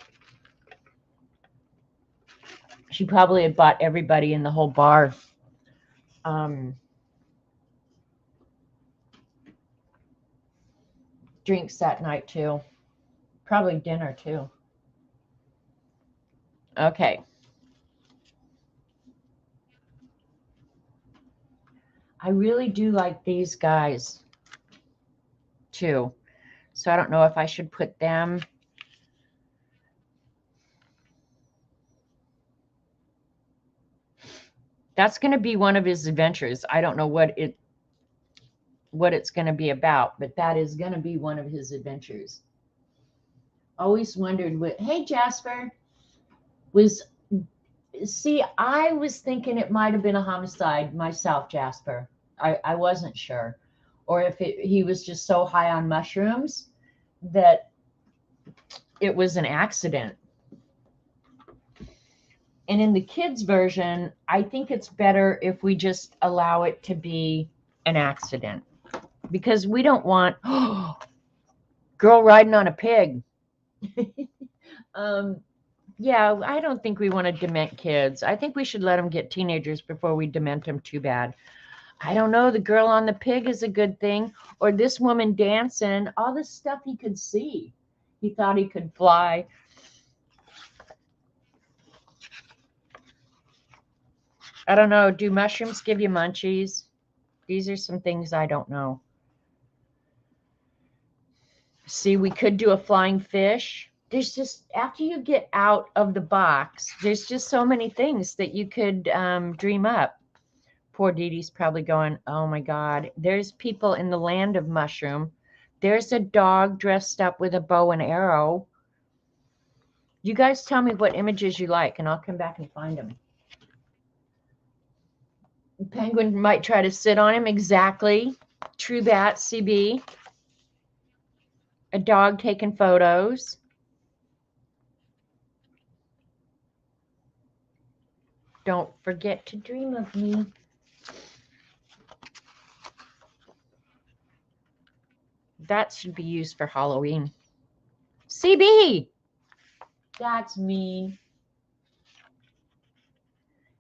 She probably had bought everybody in the whole bar drinks that night too. Probably dinner too. Okay. I really do like these guys too. So I don't know if I should put them. That's going to be one of his adventures. I don't know what it's going to be about, but that is going to be one of his adventures. Always wondered what, hey Jasper, see, I was thinking it might have been a homicide myself, Jasper. I wasn't sure. Or if he was just so high on mushrooms that it was an accident. And in the kids' version, I think it's better if we just allow it to be an accident. Because we don't want, girl riding on a pig. Yeah, I don't think we want to dement kids. I think we should let them get teenagers before we dement them too bad. I don't know. The girl on the pig is a good thing. Or this woman dancing, all this stuff he could see. He thought he could fly. I don't know. Do mushrooms give you munchies? These are some things I don't know. See, we could do a flying fish. There's just, after you get out of the box, there's just so many things that you could dream up. Poor Dee Dee's probably going, oh my God, there's people in the land of mushroom. There's a dog dressed up with a bow and arrow. You guys tell me what images you like, and I'll come back and find them. Penguin might try to sit on him. Exactly. True Bat, CB. A dog taking photos. Don't forget to dream of me. That should be used for Halloween. CB! That's me.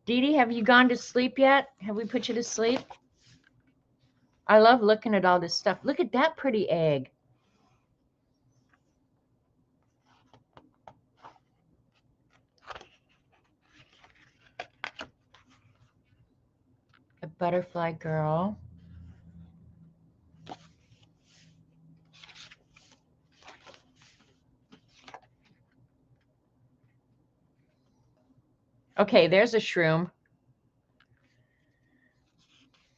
Dee Dee, have you gone to sleep yet? Have we put you to sleep? I love looking at all this stuff. Look at that pretty egg. A butterfly girl. Okay, there's a shroom.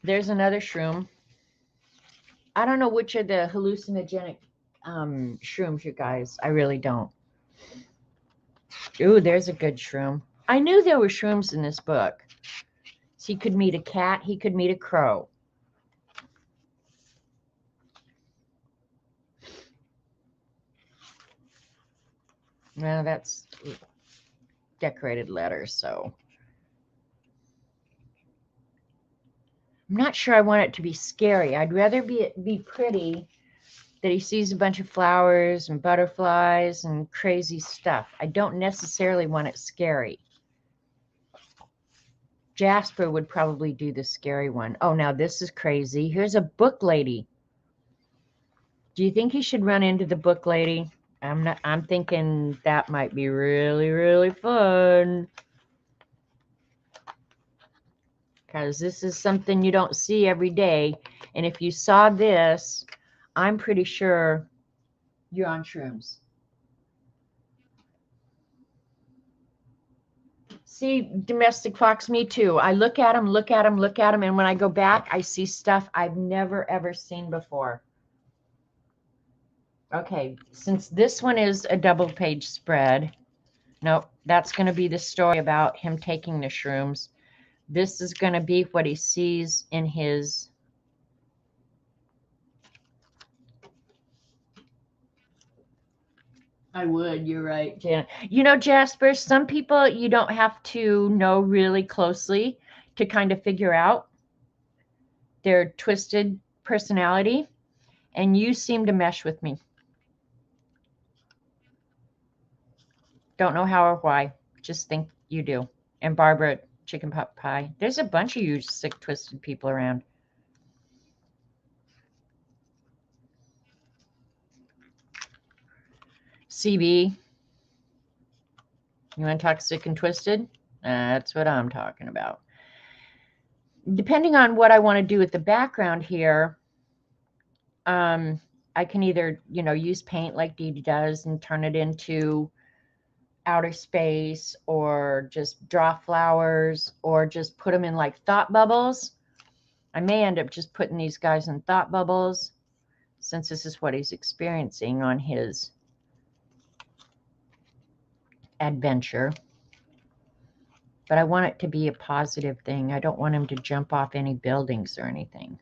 There's another shroom. I don't know which are the hallucinogenic shrooms, you guys. I really don't. Ooh, there's a good shroom. I knew there were shrooms in this book. So he could meet a cat. He could meet a crow. Well, that's decorated letters, so. I'm not sure I want it to be scary. I'd rather be pretty, that he sees a bunch of flowers and butterflies and crazy stuff. I don't necessarily want it scary. Jasper would probably do the scary one. Oh, now this is crazy. Here's a book lady. Do you think he should run into the book lady? I'm thinking that might be really, really fun. Because this is something you don't see every day. And if you saw this, I'm pretty sure you're on shrooms. See, domestic fox, me too. I look at them, look at them, look at them, and when I go back, I see stuff I've never, ever seen before. Okay, since this one is a double-page spread, nope, that's going to be the story about him taking the shrooms. This is going to be what he sees in his... I would, you're right, Janet. You know, Jasper, some people you don't have to know really closely to kind of figure out their twisted personality, and you seem to mesh with me. Don't know how or why, just think you do. And Barbara, chicken pot pie. There's a bunch of you sick, twisted people around. CB, you want to talk sick and twisted? That's what I'm talking about. Depending on what I want to do with the background here, I can either, use paint like Dee Dee does and turn it into outer space, or just draw flowers, or just put them in like thought bubbles. I may end up just putting these guys in thought bubbles, since this is what he's experiencing on his adventure. But I want it to be a positive thing. I don't want him to jump off any buildings or anything.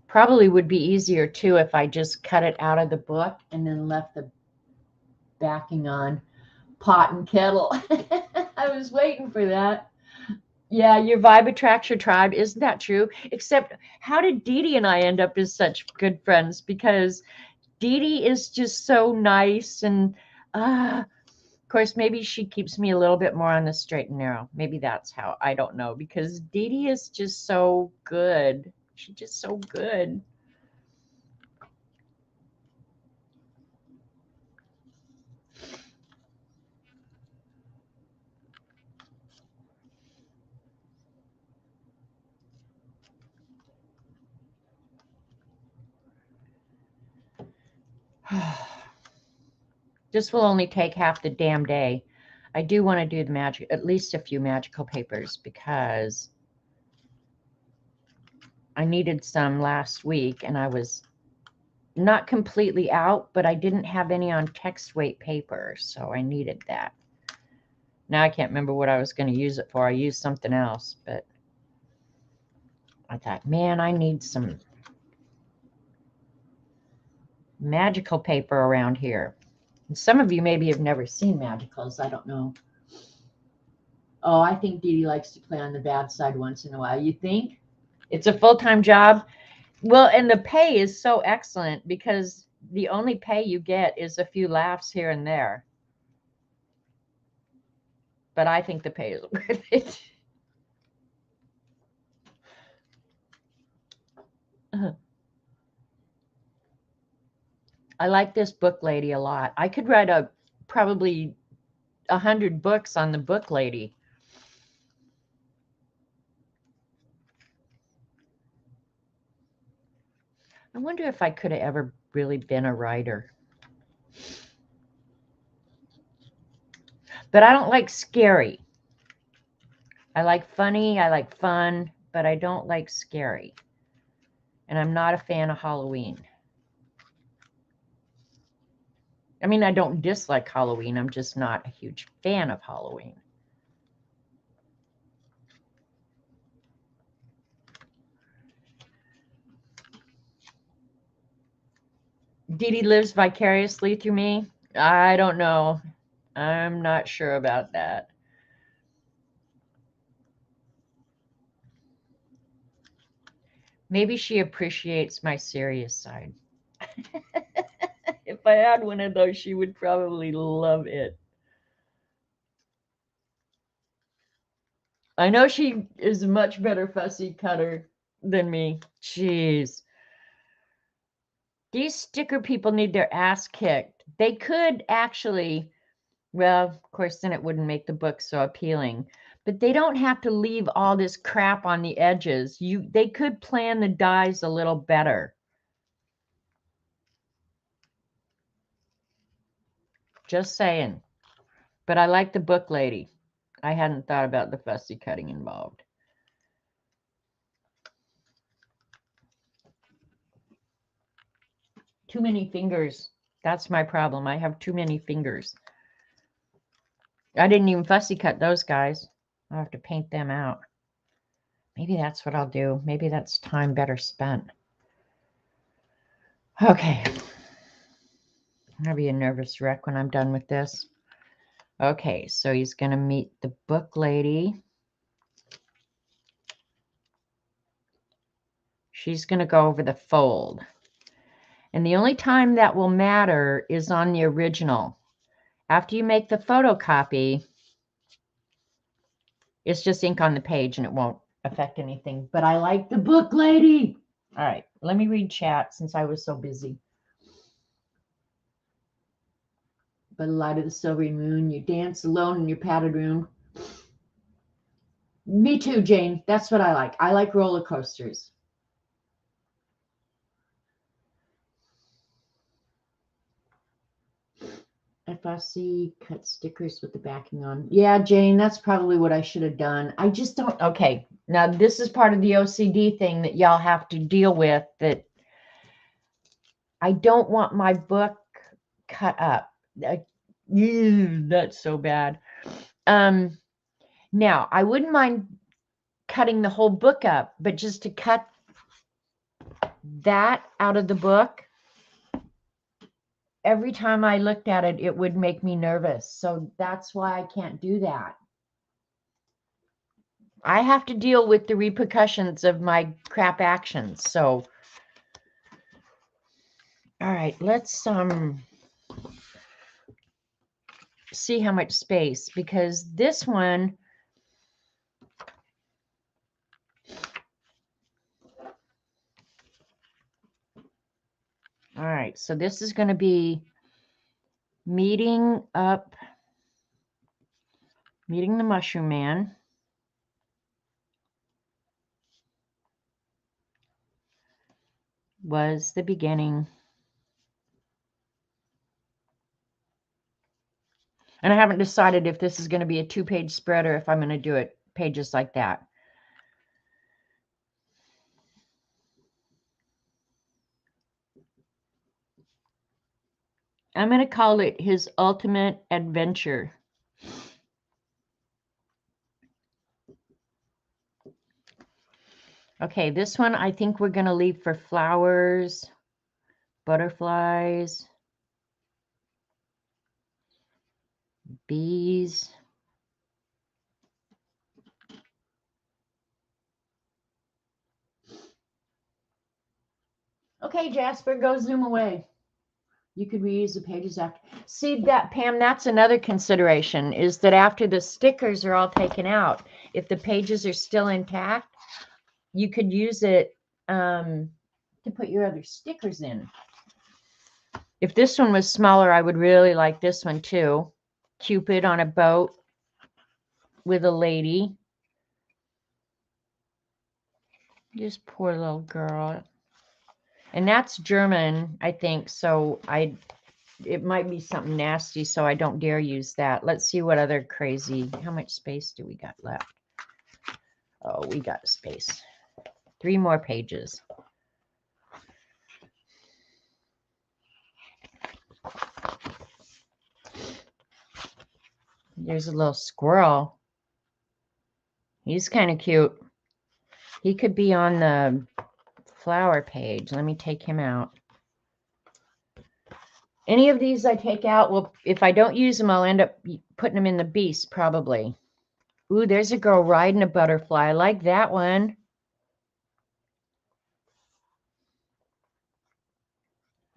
Probably would be easier too if I just cut it out of the book and then left the backing on pot and kettle. I was waiting for that. Yeah, your vibe attracts your tribe. Isn't that true? Except, how did Dee Dee and I end up as such good friends? Because Dee Dee is just so nice, and Of course, maybe she keeps me a little bit more on the straight and narrow. Maybe that's how. I don't know, because Dee Dee is just so good. She's just so good. This will only take half the damn day. I do want to do the magic, at least a few magical papers, because I needed some last week and I was not completely out, but I didn't have any on text weight paper, so I needed that. Now I can't remember what I was going to use it for. I used something else, but I thought, man, I need some magical paper around here. And some of you maybe have never seen magicals. I don't know. Oh, I think Dee Dee likes to play on the bad side once in a while. You think? It's a full-time job? Well, and the pay is so excellent because the only pay you get is a few laughs here and there. But I think the pay is worth it. I like this book lady a lot. I could write probably 100 books on the book lady. I wonder if I could have ever really been a writer. But I don't like scary. I like funny, I like fun, but I don't like scary. And I'm not a fan of Halloween. I mean, I don't dislike Halloween. I'm just not a huge fan of Halloween. Dee Dee lives vicariously through me? I don't know. I'm not sure about that. Maybe she appreciates my serious side. If I had one of those, she would probably love it. I know she is a much better fussy cutter than me. Jeez. These sticker people need their ass kicked. They could actually, well, of course, then it wouldn't make the book so appealing. But they don't have to leave all this crap on the edges. They could plan the dies a little better. Just saying. But I like the book lady. I hadn't thought about the fussy cutting involved. Too many fingers. That's my problem. I have too many fingers. I didn't even fussy cut those guys. I'll have to paint them out. Maybe that's what I'll do. Maybe that's time better spent. Okay. I'll be a nervous wreck when I'm done with this. Okay, so he's going to meet the book lady. She's going to go over the fold. And the only time that will matter is on the original. After you make the photocopy, it's just ink on the page and it won't affect anything. But I like the book lady. All right, let me read chat since I was so busy. By the light of the silvery moon, you dance alone in your padded room. Me too, Jane. That's what I like. I like roller coasters. FSC cut stickers with the backing on. Yeah, Jane, that's probably what I should have done. I just don't. Okay, now this is part of the OCD thing that y'all have to deal with, that I don't want my book cut up. That's so bad. Now, I wouldn't mind cutting the whole book up, but just to cut that out of the book, every time I looked at it, it would make me nervous. So that's why I can't do that. I have to deal with the repercussions of my crap actions. So, all right, let's see how much space, because this one, all right, so this is going to be meeting the Mushroom Man. Was the beginning. And I haven't decided if this is going to be a 2-page spread or if I'm going to do it pages like that. I'm going to call it His Ultimate Adventure. Okay, this one I think we're going to leave for flowers, butterflies, bees. Okay, Jasper, go zoom away. You could reuse the pages after. See that, Pam, that's another consideration, is that after the stickers are all taken out, if the pages are still intact, you could use it to put your other stickers in. If this one was smaller, I would really like this one too. Cupid on a boat with a lady. Just poor little girl. And that's German, I think, so it might be something nasty, so I don't dare use that. Let's see what other crazy, how much space do we got left? Oh, we got space. 3 more pages. There's a little squirrel. He's kind of cute. He could be on the flower page. Let me take him out. Any of these I take out, well, if I don't use them, I'll end up putting them in the beast, probably. Ooh, there's a girl riding a butterfly. I like that one.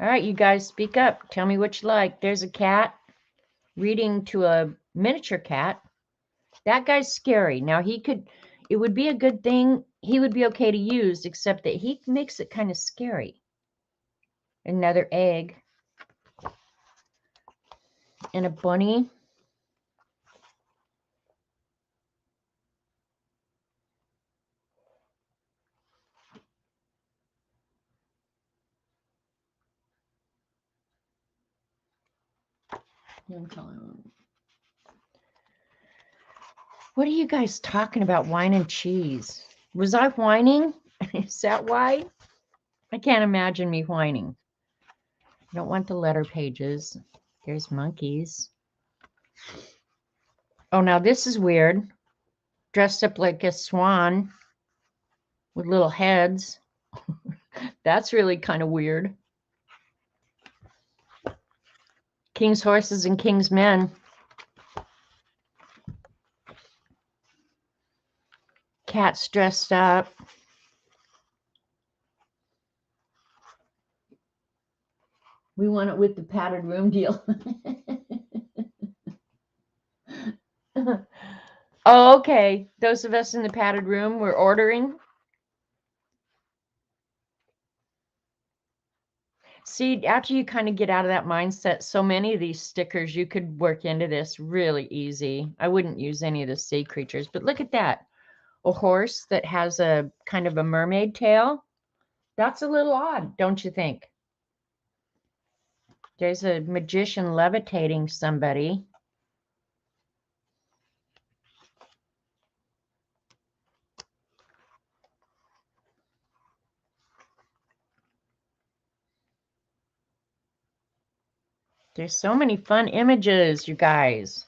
All right, you guys, speak up. Tell me what you like. There's a cat reading to a miniature cat. That guy's scary. Now, it would be a good thing. He would be okay to use, except that he makes it kind of scary. Another egg. And a bunny. What are you guys talking about, wine and cheese? Was I whining? Is that why? I can't imagine me whining. I don't want the letter pages. There's monkeys. Oh, now this is weird. Dressed up like a swan with little heads. That's really kind of weird. King's horses and king's men. Cats dressed up. We want it with the padded room deal. Oh, okay. Those of us in the padded room, we're ordering. See, after you kind of get out of that mindset, so many of these stickers you could work into this really easy. I wouldn't use any of the sea creatures, but look at that. A horse that has a kind of a mermaid tail. That's a little odd, don't you think? There's a magician levitating somebody. There's so many fun images, you guys.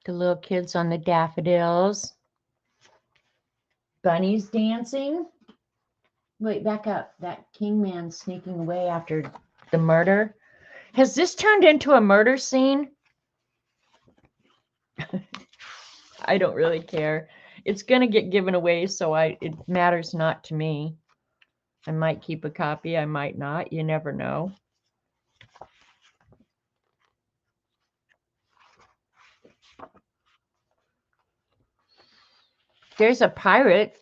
The little kids on the daffodils. Bunnies dancing. Wait, back up. That king man sneaking away after the murder. Has this turned into a murder scene? I don't really care. It's going to get given away, so it matters not to me. I might keep a copy. I might not. You never know. There's a pirate.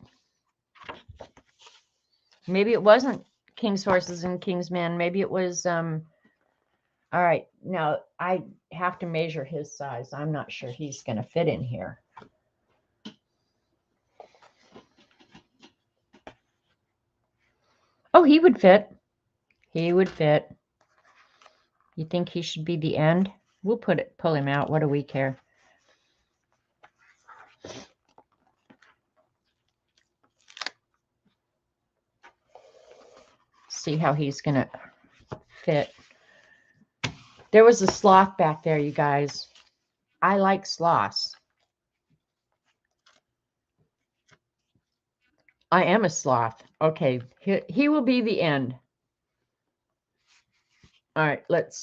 Maybe it wasn't King's Horses and King's Men. Maybe it was, all right. Now I have to measure his size. I'm not sure he's going to fit in here. Oh, he would fit. He would fit. You think he should be the end? We'll pull him out. What do we care? See how he's going to fit. There was a sloth back there, you guys. I like sloths. I am a sloth. Okay, he will be the end. All right, let's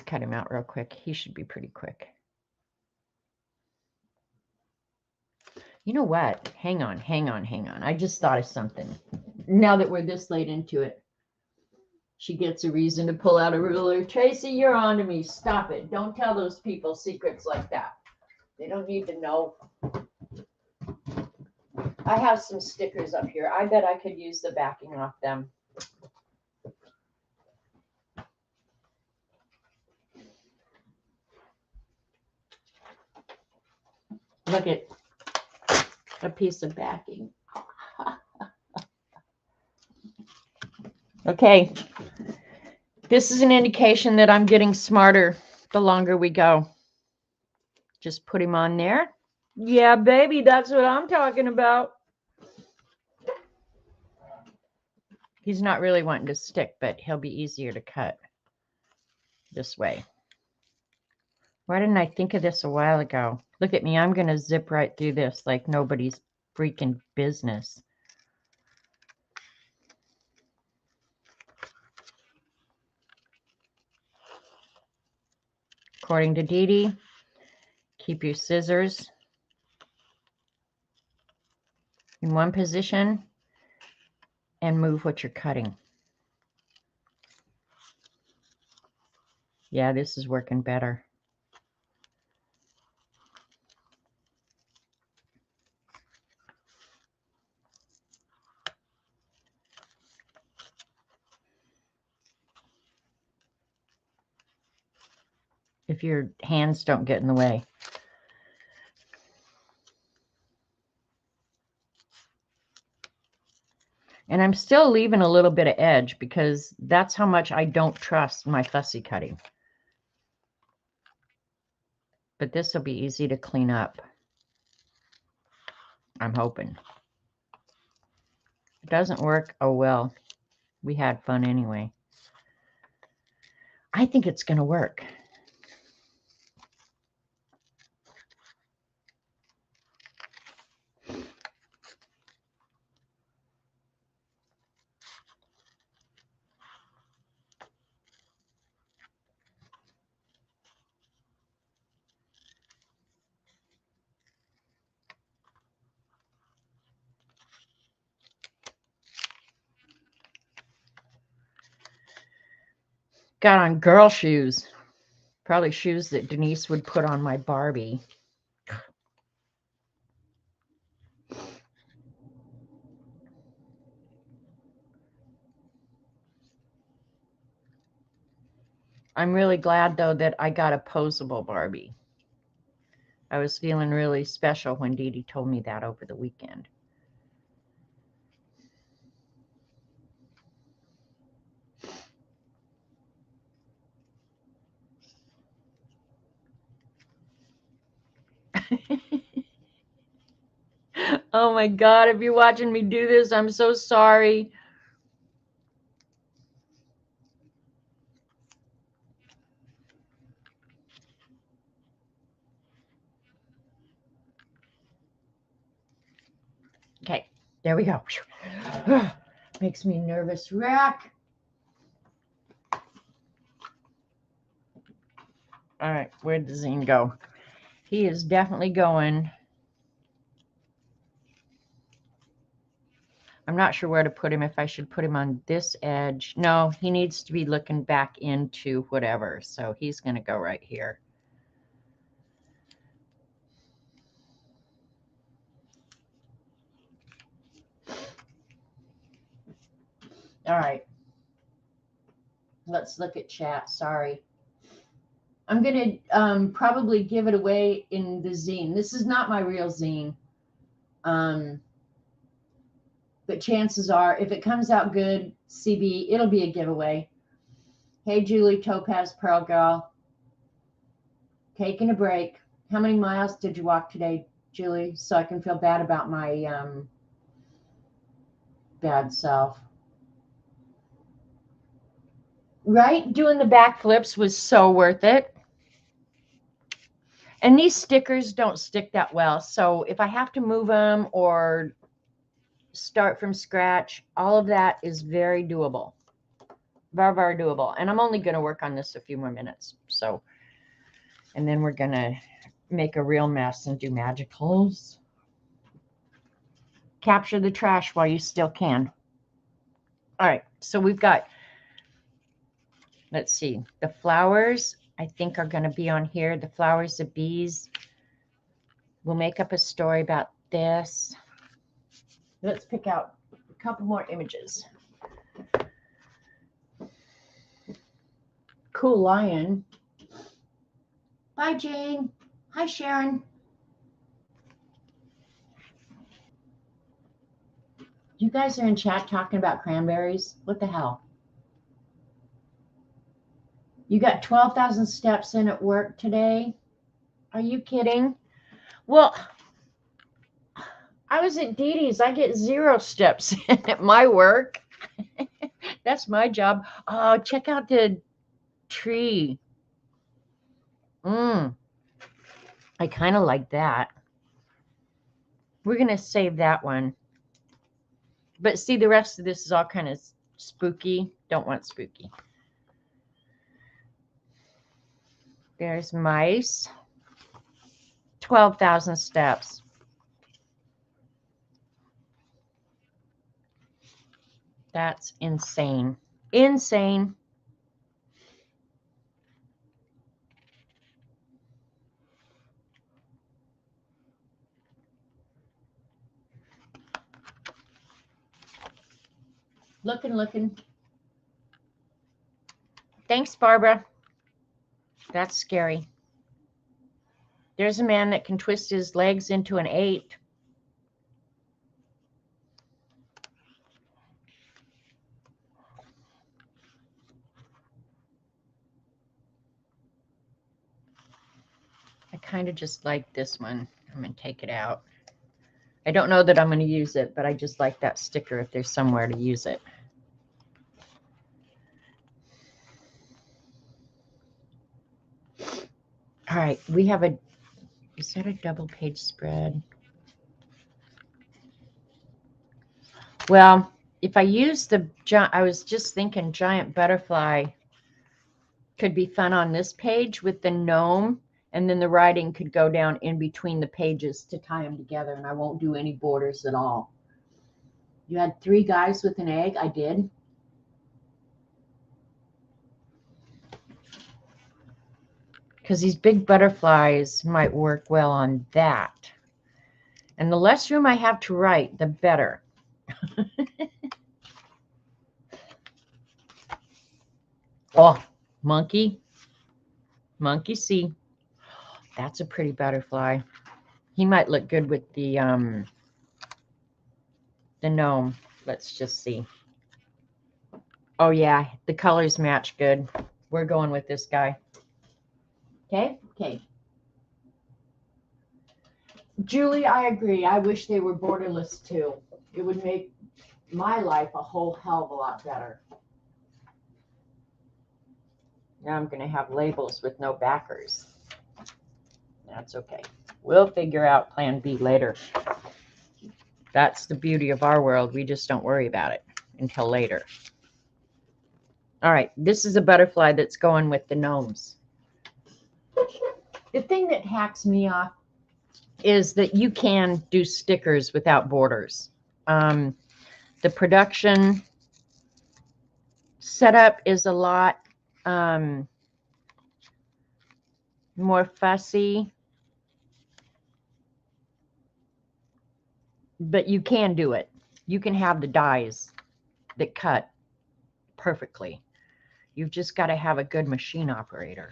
cut him out real quick. He should be pretty quick. You know what? Hang on. I just thought of something. Now that we're this late into it, she gets a reason to pull out a ruler. Tracy, you're on to me. Stop it. Don't tell those people secrets like that. They don't need to know. I have some stickers up here. I bet I could use the backing off them. Look at a piece of backing. Okay. This is an indication that I'm getting smarter the longer we go. Just put him on there. Yeah, baby, that's what I'm talking about. He's not really wanting to stick, but he'll be easier to cut this way. Why didn't I think of this a while ago? Look at me. I'm going to zip right through this like nobody's freaking business. According to Dee Dee, keep your scissors in one position and move what you're cutting. Yeah, this is working better. If your hands don't get in the way. And I'm still leaving a little bit of edge because that's how much I don't trust my fussy cutting. But this will be easy to clean up. I'm hoping. If it doesn't work, oh well. We had fun anyway. I think it's going to work. Got on girl shoes. Probably shoes that Denise would put on my Barbie. I'm really glad, though, that I got a posable Barbie. I was feeling really special when Dee Dee told me that over the weekend. Oh my God, if you're watching me do this, I'm so sorry. Okay, there we go. Makes me nervous wreck. All right, where'd the zine go? He is definitely going I'm not sure where to put him, if I should put him on this edge. No, he needs to be looking back into whatever. So he's going to go right here. All right. Let's look at chat. Sorry. I'm going to probably give it away in the zine. This is not my real zine. But chances are, if it comes out good, CB, it'll be a giveaway. Hey, Julie, Topaz, Pearl Girl. Taking a break. How many miles did you walk today, Julie? So I can feel bad about my bad self. Right? Doing the backflips was so worth it. And these stickers don't stick that well. So if I have to move them or start from scratch, all of that is very doable. Very, very doable. And I'm only going to work on this a few more minutes. So, and then we're going to make a real mess and do magicals. Capture the trash while you still can. All right. So we've got, let's see, the flowers, I think, are going to be on here. The flowers, the bees. We'll make up a story about this. Let's pick out a couple more images. Cool lion. Bye, Jane. Hi, Sharon. You guys are in chat talking about cranberries? What the hell? You got 12,000 steps in at work today? Are you kidding? Well, I was at Dee Dee's. I get 0 steps in at my work. That's my job. Oh, check out the tree. I kind of like that. We're going to save that one. But see, the rest of this is all kind of spooky. Don't want spooky. There's mice. 12,000 steps. That's insane. Insane. Looking. Thanks, Barbara. That's scary. There's a man that can twist his legs into an 8. I kind of just like this one. I'm going to take it out. I don't know that I'm going to use it, but I just like that sticker if there's somewhere to use it. All right, we have a, is that a double page spread? Well, if I use the, I was just thinking giant butterfly could be fun on this page with the gnome, and then the writing could go down in between the pages to tie them together, and I won't do any borders at all. You had 3 guys with an egg? I did. Because these big butterflies might work well on that. And the less room I have to write, the better. Oh, monkey see. That's a pretty butterfly. He might look good with the gnome. Let's just see. Oh yeah, the colors match good. We're going with this guy. Okay. Julie, I agree. I wish they were borderless too. It would make my life a whole hell of a lot better. Now I'm going to have labels with no backers. That's okay. We'll figure out plan B later. That's the beauty of our world. We just don't worry about it until later. All right, this is a butterfly that's going with the gnomes. The thing that hacks me off is that you can do stickers without borders. The production setup is a lot more fussy, but you can do it. You can have the dies that cut perfectly. You've just got to have a good machine operator.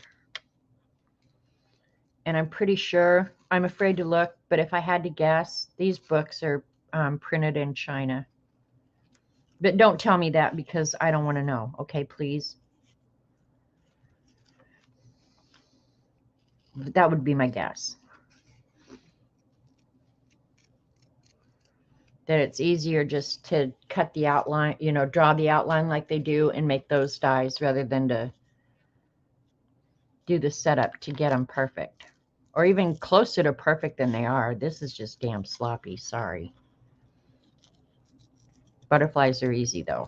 And I'm pretty sure, I'm afraid to look, but if I had to guess, these books are printed in China. But don't tell me that because I don't want to know. Okay, please. That would be my guess. That it's easier just to cut the outline, you know, draw the outline like they do and make those dies rather than to do the setup to get them perfect. Or even closer to perfect than they are. This is just damn sloppy. Sorry. Butterflies are easy though.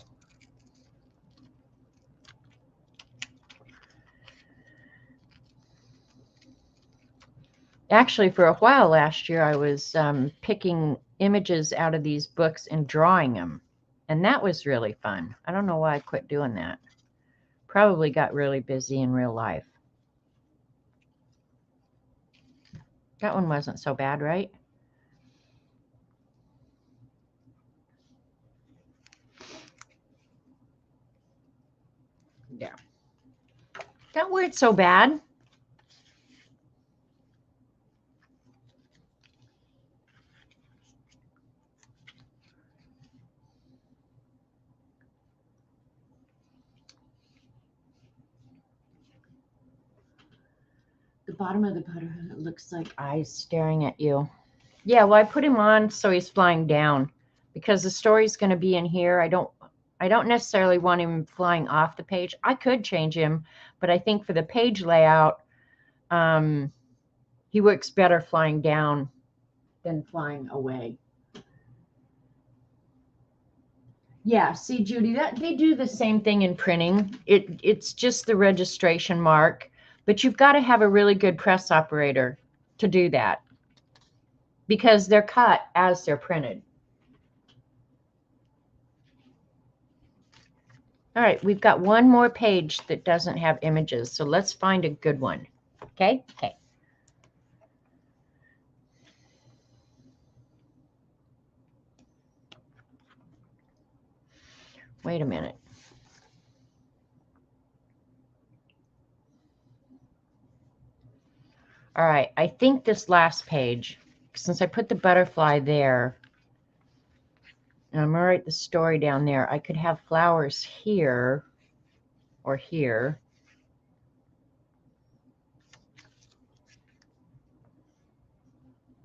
Actually, for a while last year, I was picking images out of these books and drawing them. And that was really fun. I don't know why I quit doing that. Probably got really busy in real life. That one wasn't so bad, right? Yeah. That weren't so bad. The bottom of the butter looks like eyes staring at you. Yeah, well, I put him on so he's flying down because the story's going to be in here. I don't necessarily want him flying off the page. I could change him, but I think for the page layout, he works better flying down than flying away. Yeah, see, Judy, that they do the same thing in printing. It's just the registration mark, but you've got to have a really good press operator to do that because they're cut as they're printed. All right, we've got one more page that doesn't have images, so let's find a good one. Okay? Okay. Wait a minute. All right, I think this last page, since I put the butterfly there, and I'm going to write the story down there, I could have flowers here or here.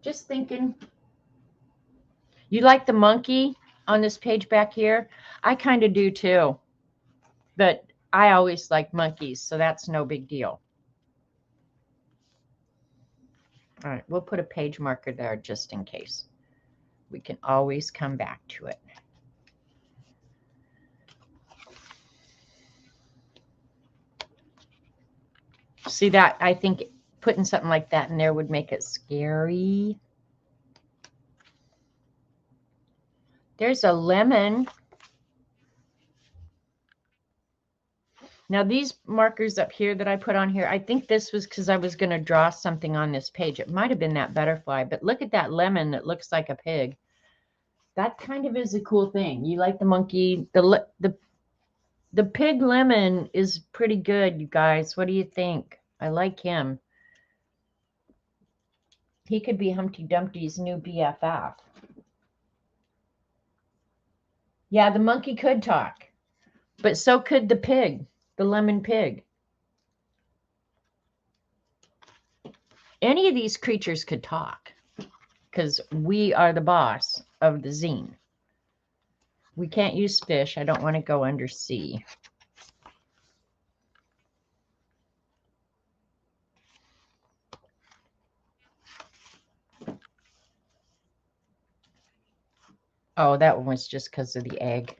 Just thinking. You like the monkey on this page back here? I kind of do too. But I always like monkeys, so that's no big deal. All right, we'll put a page marker there just in case. We can always come back to it. See that? I think putting something like that in there would make it scary. There's a lemon. Now these markers up here that I put on here, I think this was because I was going to draw something on this page. It might have been that butterfly, but look at that lemon that looks like a pig. That kind of is a cool thing. You like the monkey. The pig lemon is pretty good, you guys. What do you think? I like him. He could be Humpty Dumpty's new BFF. Yeah, the monkey could talk, but so could the pig, the lemon pig. Any of these creatures could talk because we are the boss of the zine. We can't use fish. I don't want to go undersea. Oh, that one was just because of the egg.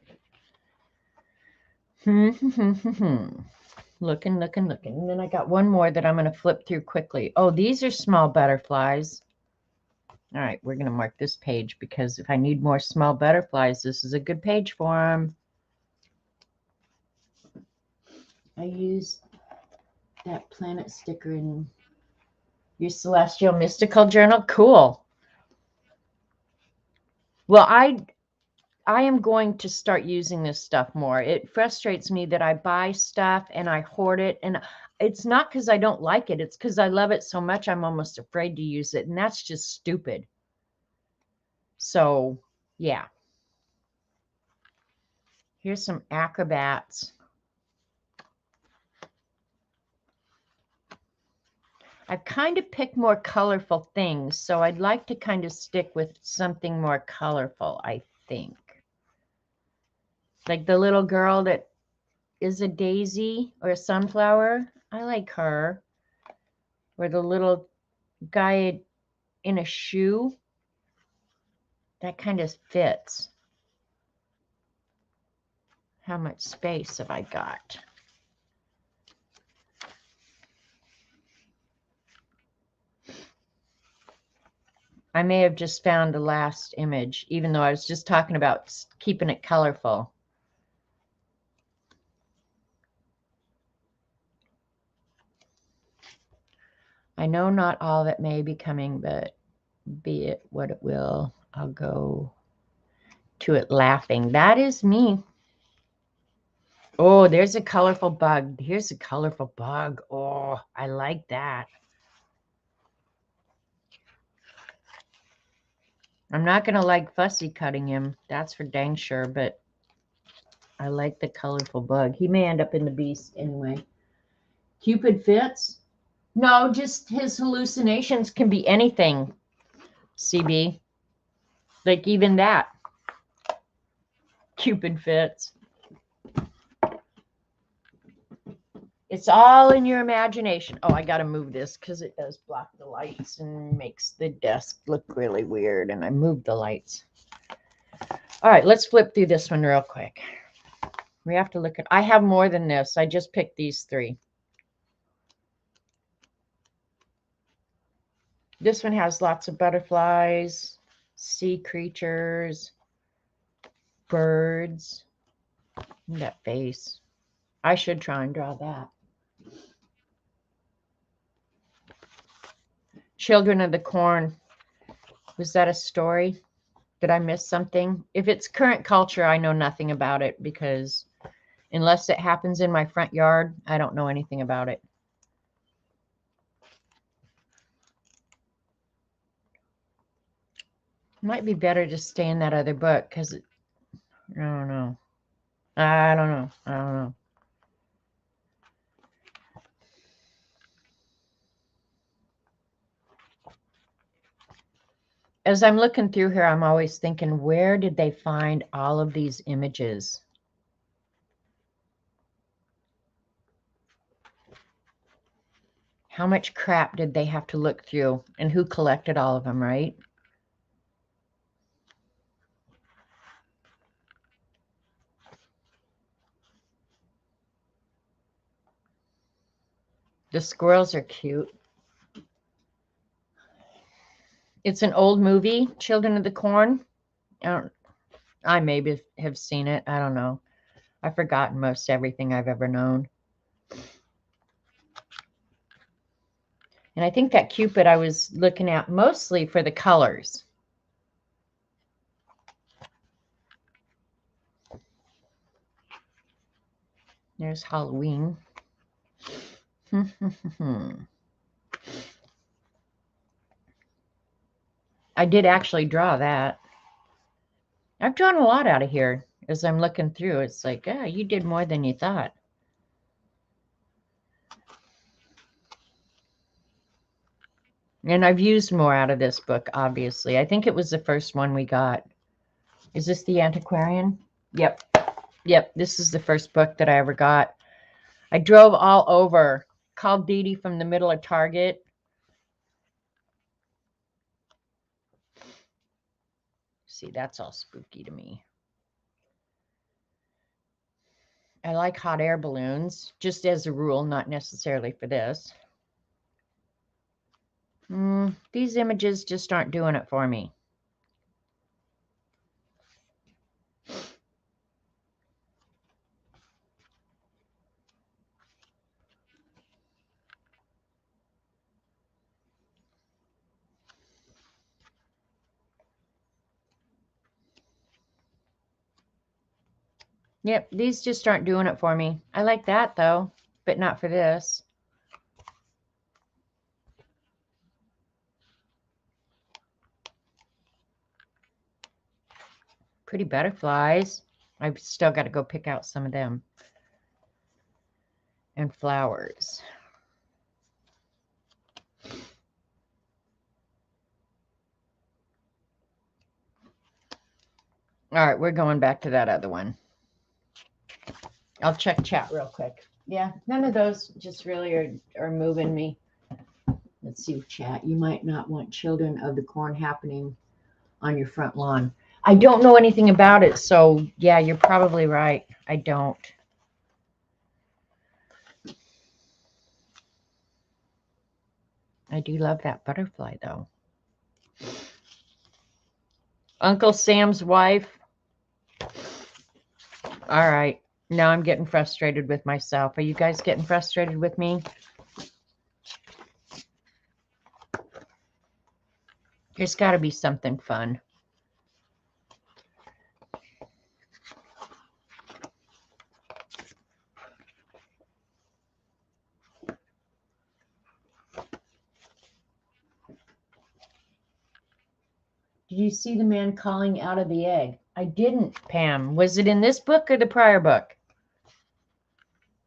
Looking. And then I got one more that I'm going to flip through quickly. Oh, these are small butterflies. All right, we're going to mark this page because if I need more small butterflies, this is a good page for them. I use that planet sticker in your Celestial Mystical Journal. Cool. Well, I am going to start using this stuff more. It frustrates me that I buy stuff and I hoard it. And it's not because I don't like it. It's because I love it so much I'm almost afraid to use it. And that's just stupid. So, yeah. Here's some acrobats. I've kind of picked more colorful things. So I'd like to kind of stick with something more colorful, I think. Like the little girl that is a daisy or a sunflower. I like her. Or the little guy in a shoe. That kind of fits. How much space have I got? I may have just found the last image, even though I was just talking about keeping it colorful. I know not all that may be coming, but be it what it will, I'll go to it laughing. That is me. Oh, there's a colorful bug. Here's a colorful bug. Oh, I like that. I'm not going to like fussy cutting him. That's for dang sure, but I like the colorful bug. He may end up in the beast anyway. Cupid fits? No, just his hallucinations can be anything, CB. Like even that. Cupid fits. It's all in your imagination. Oh, I got to move this because it does block the lights and makes the desk look really weird. And I moved the lights. All right, let's flip through this one real quick. We have to look at, I have more than this. I just picked these three. This one has lots of butterflies, sea creatures, birds. That face. I should try and draw that. Children of the Corn. Was that a story? Did I miss something? If it's current culture, I know nothing about it because unless it happens in my front yard, I don't know anything about it. Might be better to stay in that other book because I don't know. I don't know. I don't know. As I'm looking through here, I'm always thinking, where did they find all of these images? How much crap did they have to look through? And who collected all of them, right? The squirrels are cute. It's an old movie, Children of the Corn. I maybe have seen it. I don't know. I've forgotten most everything I've ever known. And I think that Cupid I was looking at mostly for the colors. There's Halloween. I did actually draw that. I've drawn a lot out of here as I'm looking through. It's like, oh, you did more than you thought. And I've used more out of this book, obviously. I think it was the first one we got. Is this the Antiquarian? Yep. Yep, this is the first book that I ever got. I drove all over, called Dee Dee from the middle of Target. See, that's all spooky to me. I like hot air balloons, just as a rule, not necessarily for this. These images just aren't doing it for me. Yep, these just aren't doing it for me. I like that though, but not for this. Pretty butterflies. I've still got to go pick out some of them. And flowers. All right, we're going back to that other one. I'll check chat real quick. Yeah, none of those just really are moving me. Let's see, chat. You might not want children of the corn happening on your front lawn. I don't know anything about it, so yeah, you're probably right. I don't. I do love that butterfly, though. Uncle Sam's wife. All right. Now I'm getting frustrated with myself. Are you guys getting frustrated with me? There's got to be something fun. Did you see the man calling out of the egg? I didn't, Pam. Was it in this book or the prior book?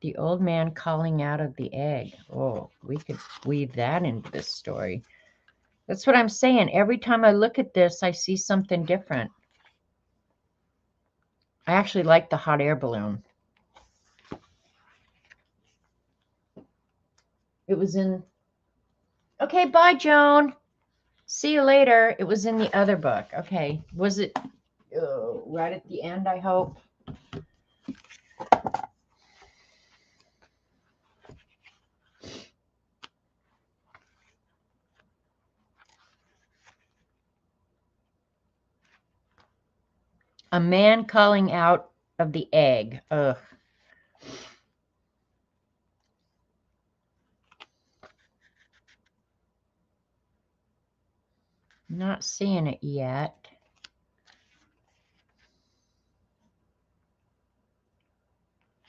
The old man calling out of the egg. Oh, we could weave that into this story. That's what I'm saying. Every time I look at this, I see something different. I actually like the hot air balloon. It was in... Okay, bye, Joan. See you later. It was in the other book. Okay. Was it right at the end, I hope? A man calling out of the egg. Ugh. Not seeing it yet.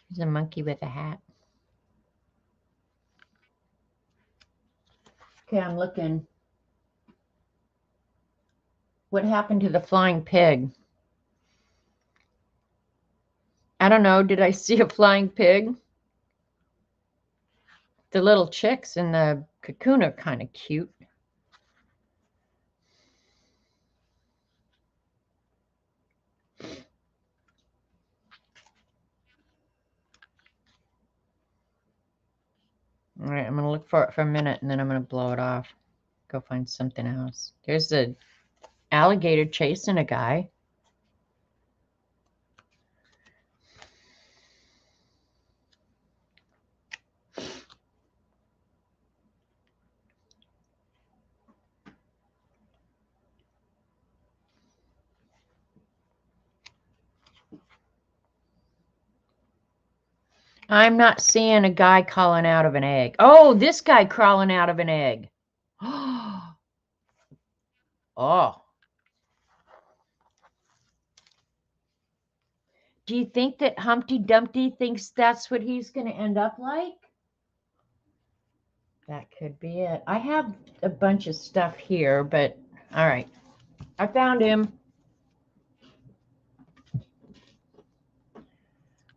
There's a monkey with a hat. Okay, I'm looking. What happened to the flying pig? I don't know. Did I see a flying pig? The little chicks in the cocoon are kind of cute. All right, I'm going to look for it for a minute, and then I'm going to blow it off. Go find something else. There's the alligator chasing a guy. I'm not seeing a guy crawling out of an egg. Oh, this guy crawling out of an egg. Oh. Do you think that Humpty Dumpty thinks that's what he's going to end up like? That could be it. I have a bunch of stuff here, but all right. I found him.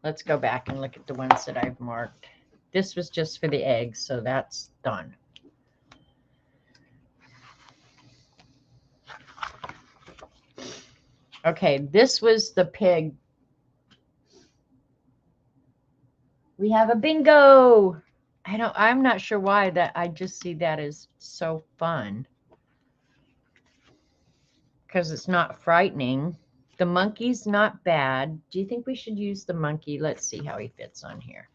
Let's go back and look at the ones that I've marked. This was just for the eggs, so that's done. Okay, this was the pig. We have a bingo. I'm not sure why that I just see that as so fun. Because it's not frightening. The monkey's not bad. Do you think we should use the monkey? Let's see how he fits on here.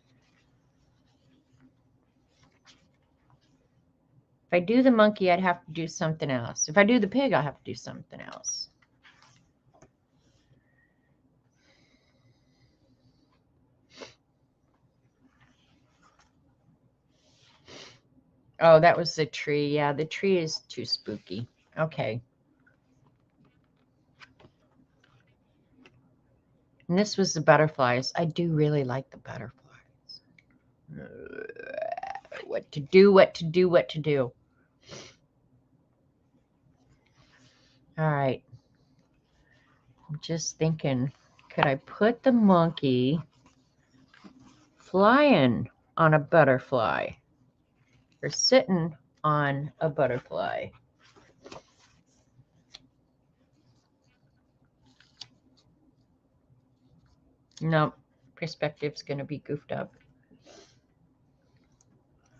I do the monkey, I'd have to do something else. If I do the pig, I'll have to do something else. Oh, that was the tree. Yeah, the tree is too spooky. Okay. And this was the butterflies. I do really like the butterflies. What to do, what to do, what to do. All right. I'm just thinking, could I put the monkey flying on a butterfly or sitting on a butterfly? Nope. Perspective's going to be goofed up.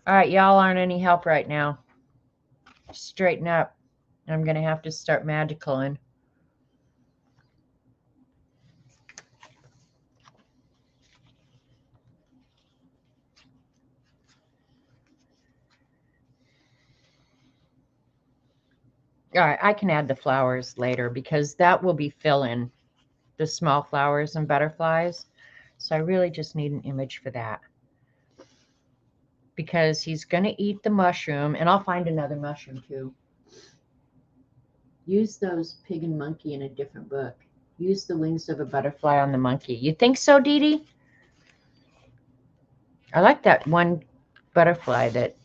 All right, y'all aren't any help right now. Straighten up. I'm going to have to start magicaling. All right, I can add the flowers later because that will be fill-in, the small flowers and butterflies. So I really just need an image for that. Because he's going to eat the mushroom, and I'll find another mushroom too. Use those pig and monkey in a different book. Use the wings of a butterfly on the monkey. You think so, Dee Dee? I like that one butterfly that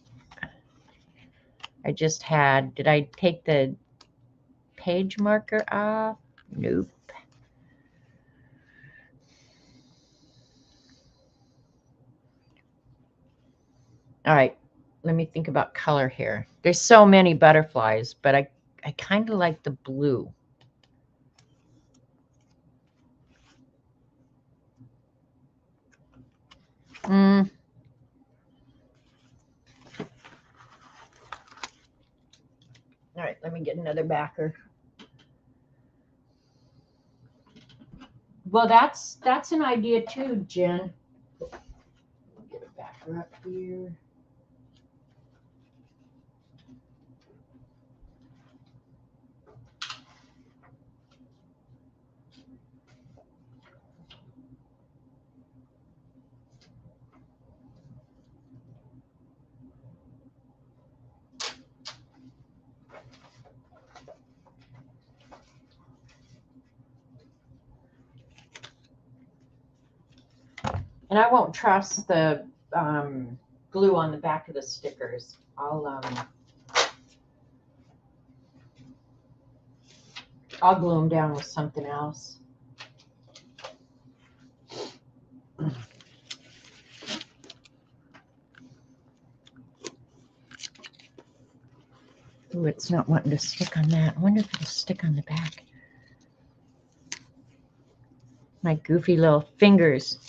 I just had. Did I take the page marker off? Nope. All right, let me think about color here. There's so many butterflies, but I kind of like the blue. All right, let me get another backer. Well, that's an idea too, Jen. Get a backer up here. And I won't trust the glue on the back of the stickers. I'll glue them down with something else. Ooh, it's not wanting to stick on that. I wonder if it'll stick on the back. My goofy little fingers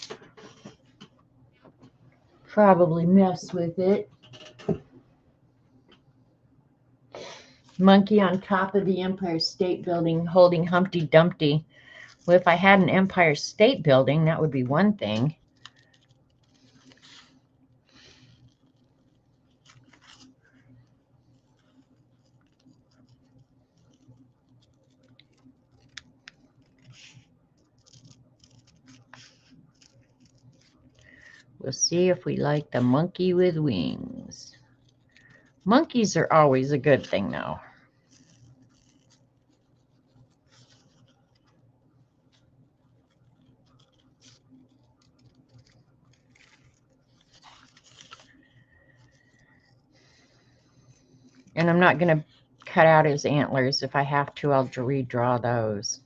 probably mess with it. Monkey on top of the Empire State Building holding Humpty Dumpty. Well, if I had an Empire State Building, that would be one thing. We'll see if we like the monkey with wings. Monkeys are always a good thing, though. And I'm not going to cut out his antlers. If I have to, I'll redraw those.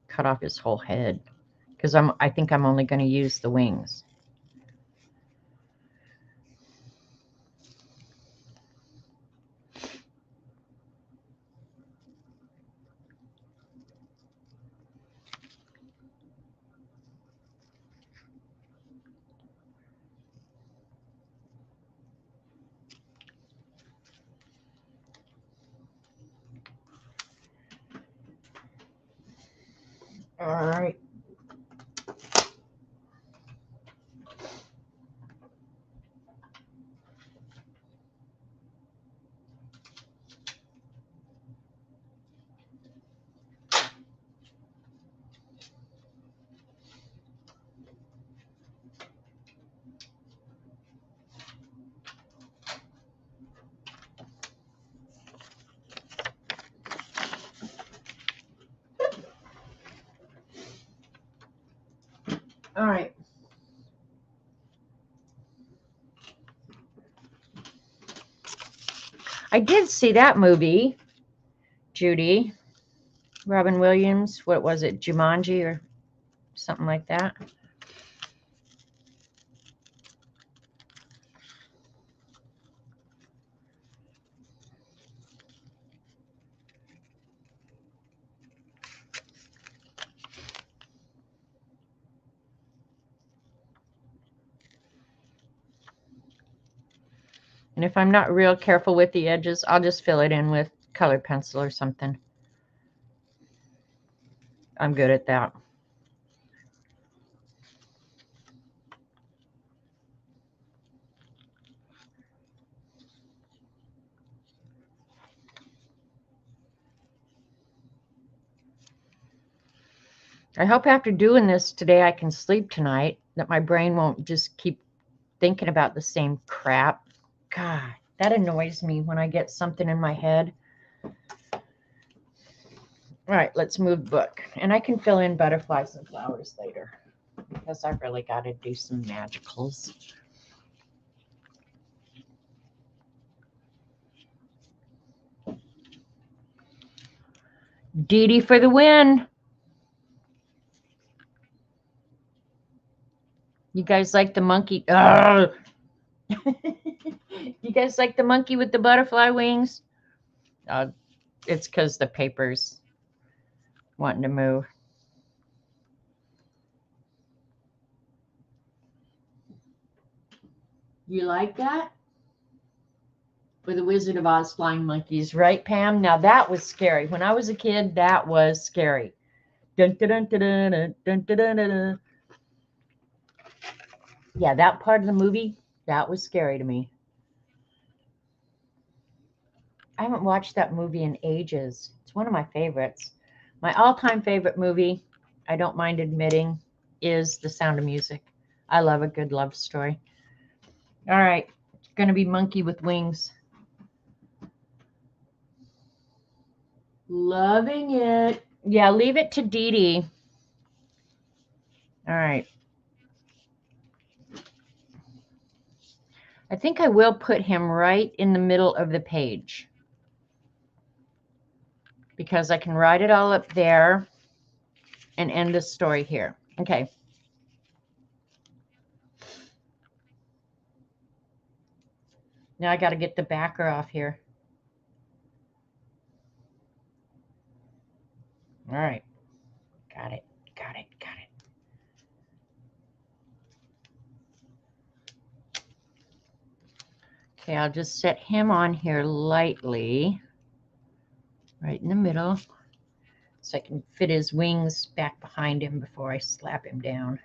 Cut off his whole head. Because I think I'm only going to use the wings. All right. All right. I did see that movie, Judy. Robin Williams. What was it? Jumanji or something like that. And if I'm not real careful with the edges, I'll just fill it in with colored pencil or something. I'm good at that. I hope after doing this today I can sleep tonight, that my brain won't just keep thinking about the same crap. God, that annoys me when I get something in my head. All right, let's move the book. And I can fill in butterflies and flowers later because I've really got to do some magicals. Dee Dee for the win. You guys like the monkey? You guys like the monkey with the butterfly wings? It's because the paper's wanting to move. You like that? For the Wizard of Oz flying monkeys, right, Pam? Now that was scary. When I was a kid, that was scary. Dun, dun, dun, dun, dun, dun, dun, dun, dun. Yeah, that part of the movie, that was scary to me. I haven't watched that movie in ages. It's one of my favorites. My all-time favorite movie, I don't mind admitting, is The Sound of Music. I love a good love story. All right, it's going to be monkey with wings. Loving it. Yeah, leave it to Dee Dee. All right. I think I will put him right in the middle of the page because I can write it all up there and end the story here. Okay. Now I got to get the backer off here. All right. Got it. Got it. Got it. Okay, I'll just set him on here lightly, right in the middle, so I can fit his wings back behind him before I slap him down.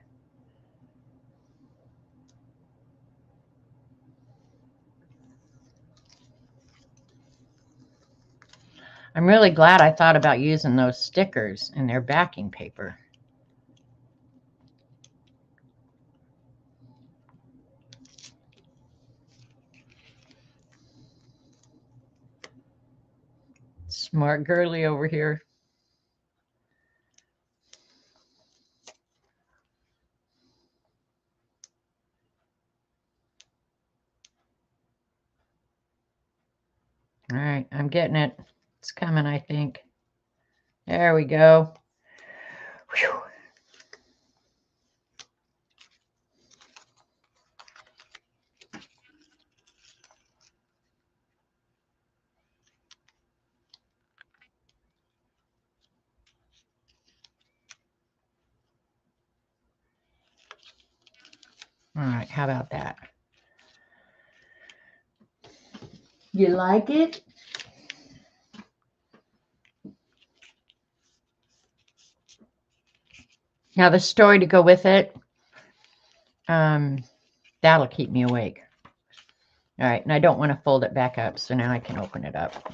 I'm really glad I thought about using those stickers in their backing paper. Smart girly over here. All right, I'm getting it. It's coming, I think. There we go. Whew. All right, how about that? You like it? Now the story to go with it, that'll keep me awake. All right, and I don't want to fold it back up, so now I can open it up.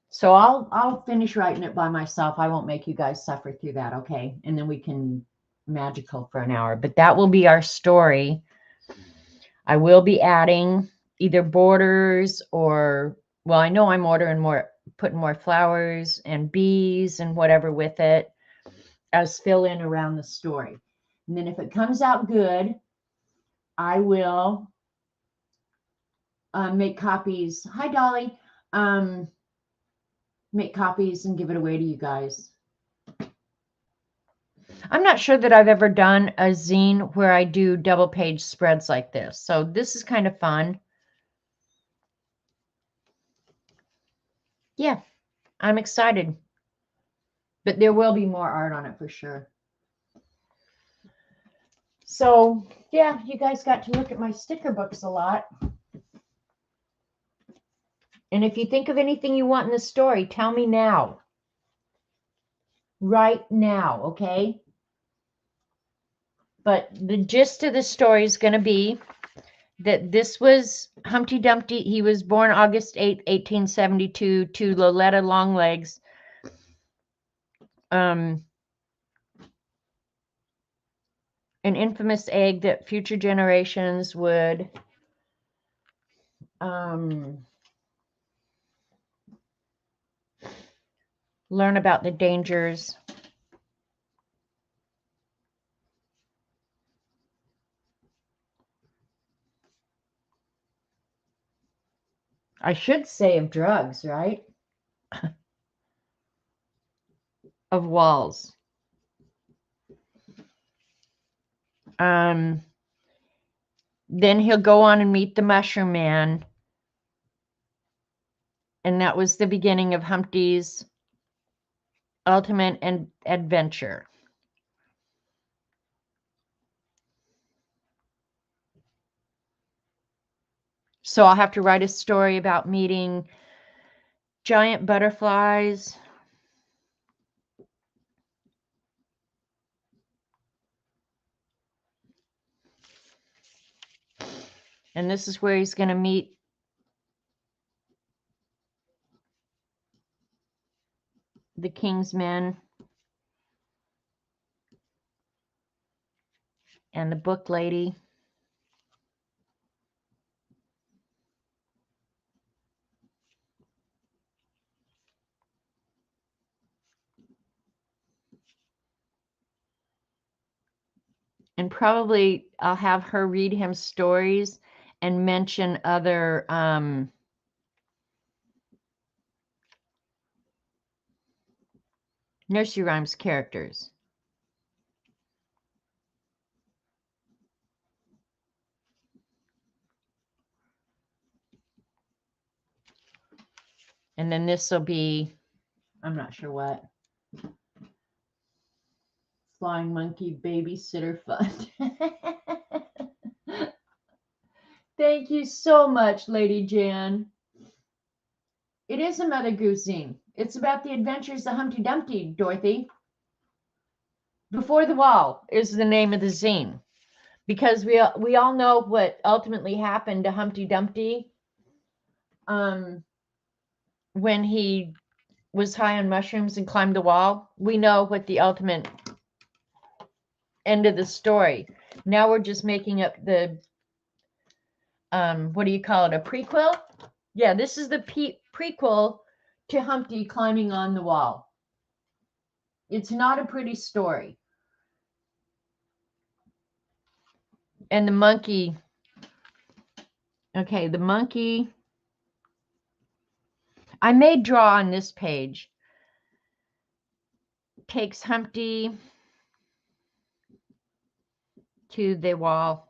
So I'll finish writing it by myself. I won't make you guys suffer through that, okay? And then we can magical for an hour. But that will be our story. I will be adding either borders or, well, I know I'm ordering more, putting more flowers and bees and whatever with it. as fill in around the story. And then if it comes out good, I will make copies. Hi, Dolly. Make copies and give it away to you guys. I'm not sure that I've ever done a zine where I do double page spreads like this. So this is kind of fun. Yeah, I'm excited. But there will be more art on it for sure. So, yeah, you guys got to look at my sticker books a lot. And if you think of anything you want in the story, tell me now. Right now, okay? But the gist of the story is going to be that this was Humpty Dumpty. He was born August 8th, 1872 to Loletta Longlegs. An infamous egg that future generations would learn about the dangers. I should say of drugs, right? Of walls. Then he'll go on and meet the Mushroom Man. And that was the beginning of Humpty's ultimate adventure. So I'll have to write a story about meeting giant butterflies. And this is where he's going to meet the King's Men and the book lady. And probably I'll have her read him stories and mention other nursery rhymes characters. And then this will be, I'm not sure what. Flying Monkey Babysitter Fund. Thank you so much, Lady Jan. It is a Mother Goose zine. It's about the adventures of Humpty Dumpty, Dorothy. Before the Wall is the name of the zine. Because we all know what ultimately happened to Humpty Dumpty when he was high on mushrooms and climbed the wall. We know what the ultimate end of the story. Now we're just making up the what do you call it, a prequel? Yeah, this is the prequel to Humpty climbing on the wall. It's not a pretty story. And the monkey, okay, the monkey, I may draw on this page, takes Humpty to the wall.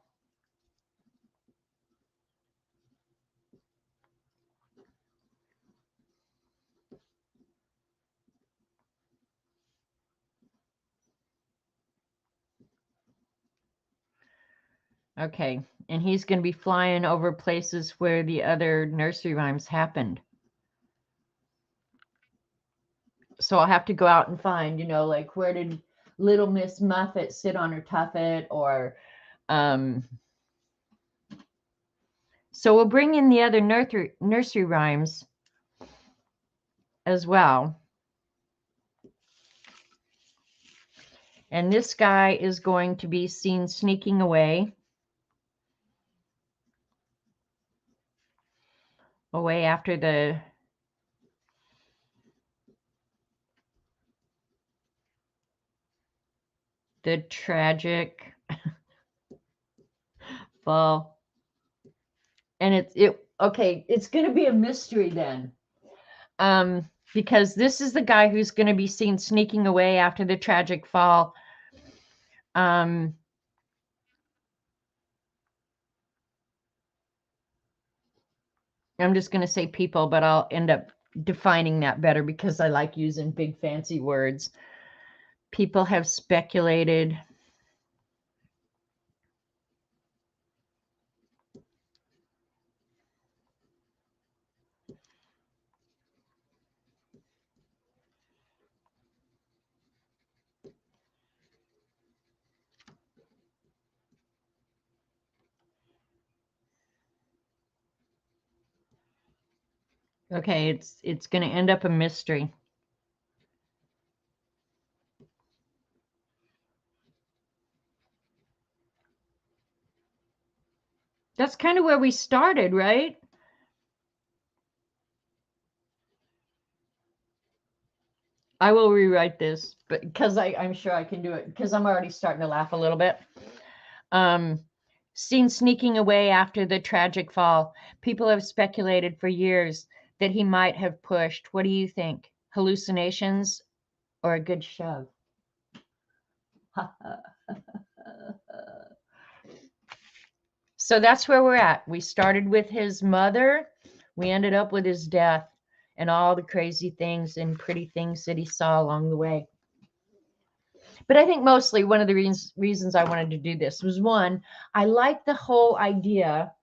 Okay, and he's going to be flying over places where the other nursery rhymes happened. So I'll have to go out and find, like where did Little Miss Muffet sit on her tuffet, or so we'll bring in the other nursery rhymes as well. And this guy is going to be seen sneaking away after the the tragic fall. And okay, it's going to be a mystery then. Because this is the guy who's going to be seen sneaking away after the tragic fall. I'm just going to say people, but I'll end up defining that better because I like using big fancy words. People have speculated. Okay, it's going to end up a mystery. That's kind of where we started, right? I will rewrite this, but because I'm sure I can do it because I'm already starting to laugh a little bit. Seen sneaking away after the tragic fall. People have speculated for years that he might have pushed. What do you think? Hallucinations or a good shove? So that's where we're at. We started with his mother. We ended up with his death and all the crazy things and pretty things that he saw along the way. But I think mostly one of the reasons I wanted to do this was, one, I like the whole idea,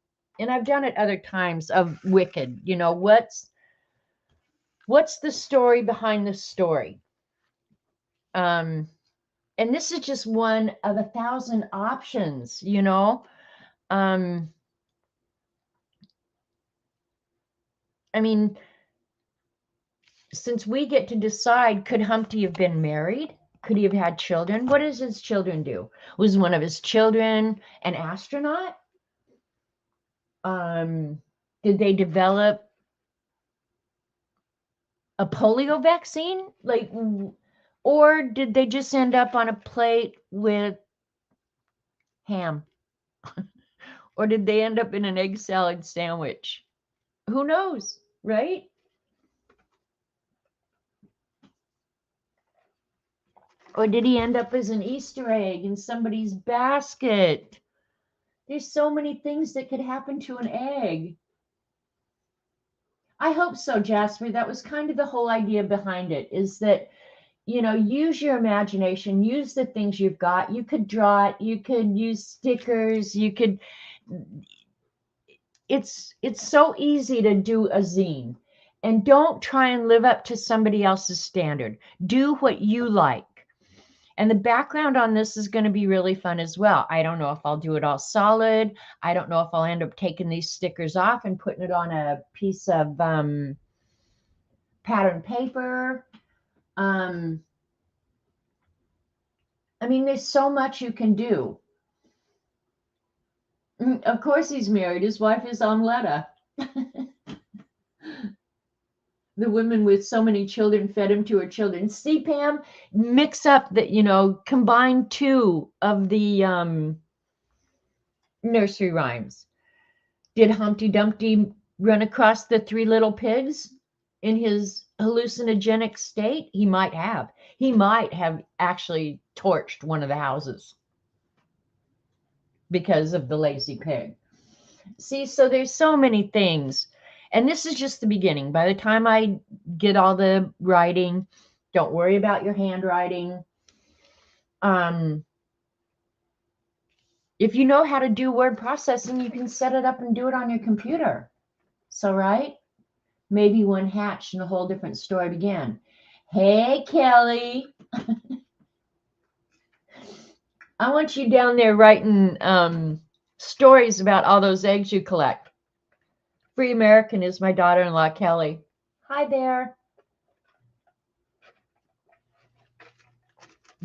and I've done it other times, of Wicked. You know, what's the story behind the story? And this is just one of 1,000 options, you know. I mean, since we get to decide, could Humpty have been married? Could he have had children? What does his children do? Was one of his children an astronaut? Did they develop a polio vaccine? Like, or did they just end up on a plate with ham? Or did they end up in an egg salad sandwich? Who knows, right? Or did he end up as an Easter egg in somebody's basket? There's so many things that could happen to an egg. I hope so, Jasper. That was kind of the whole idea behind it, is that, you know, use your imagination, use the things you've got. You could draw it, you could use stickers, you could, it's so easy to do a zine. And don't try and live up to somebody else's standard. Do what you like. And the background on this is going to be really fun as well. I don't know if I'll do it all solid. I don't know if I'll end up taking these stickers off and putting it on a piece of pattern paper. I mean, there's so much you can do. Of course he's married. His wife is Omeletta. The woman with so many children fed him to her children. See, Pam, mix up that, you know, combine two of the nursery rhymes. Did Humpty Dumpty run across the three little pigs in his hallucinogenic state? He might have. He might have actually torched one of the houses because of the lazy pig. See, so there's so many things. And this is just the beginning. By the time I get all the writing, don't worry about your handwriting. If you know how to do word processing, you can set it up and do it on your computer. So, right? Maybe one hatched and a whole different story began. Hey, Kelly. I want you down there writing stories about all those eggs you collect. Free American is my daughter-in-law, Kelly. Hi there.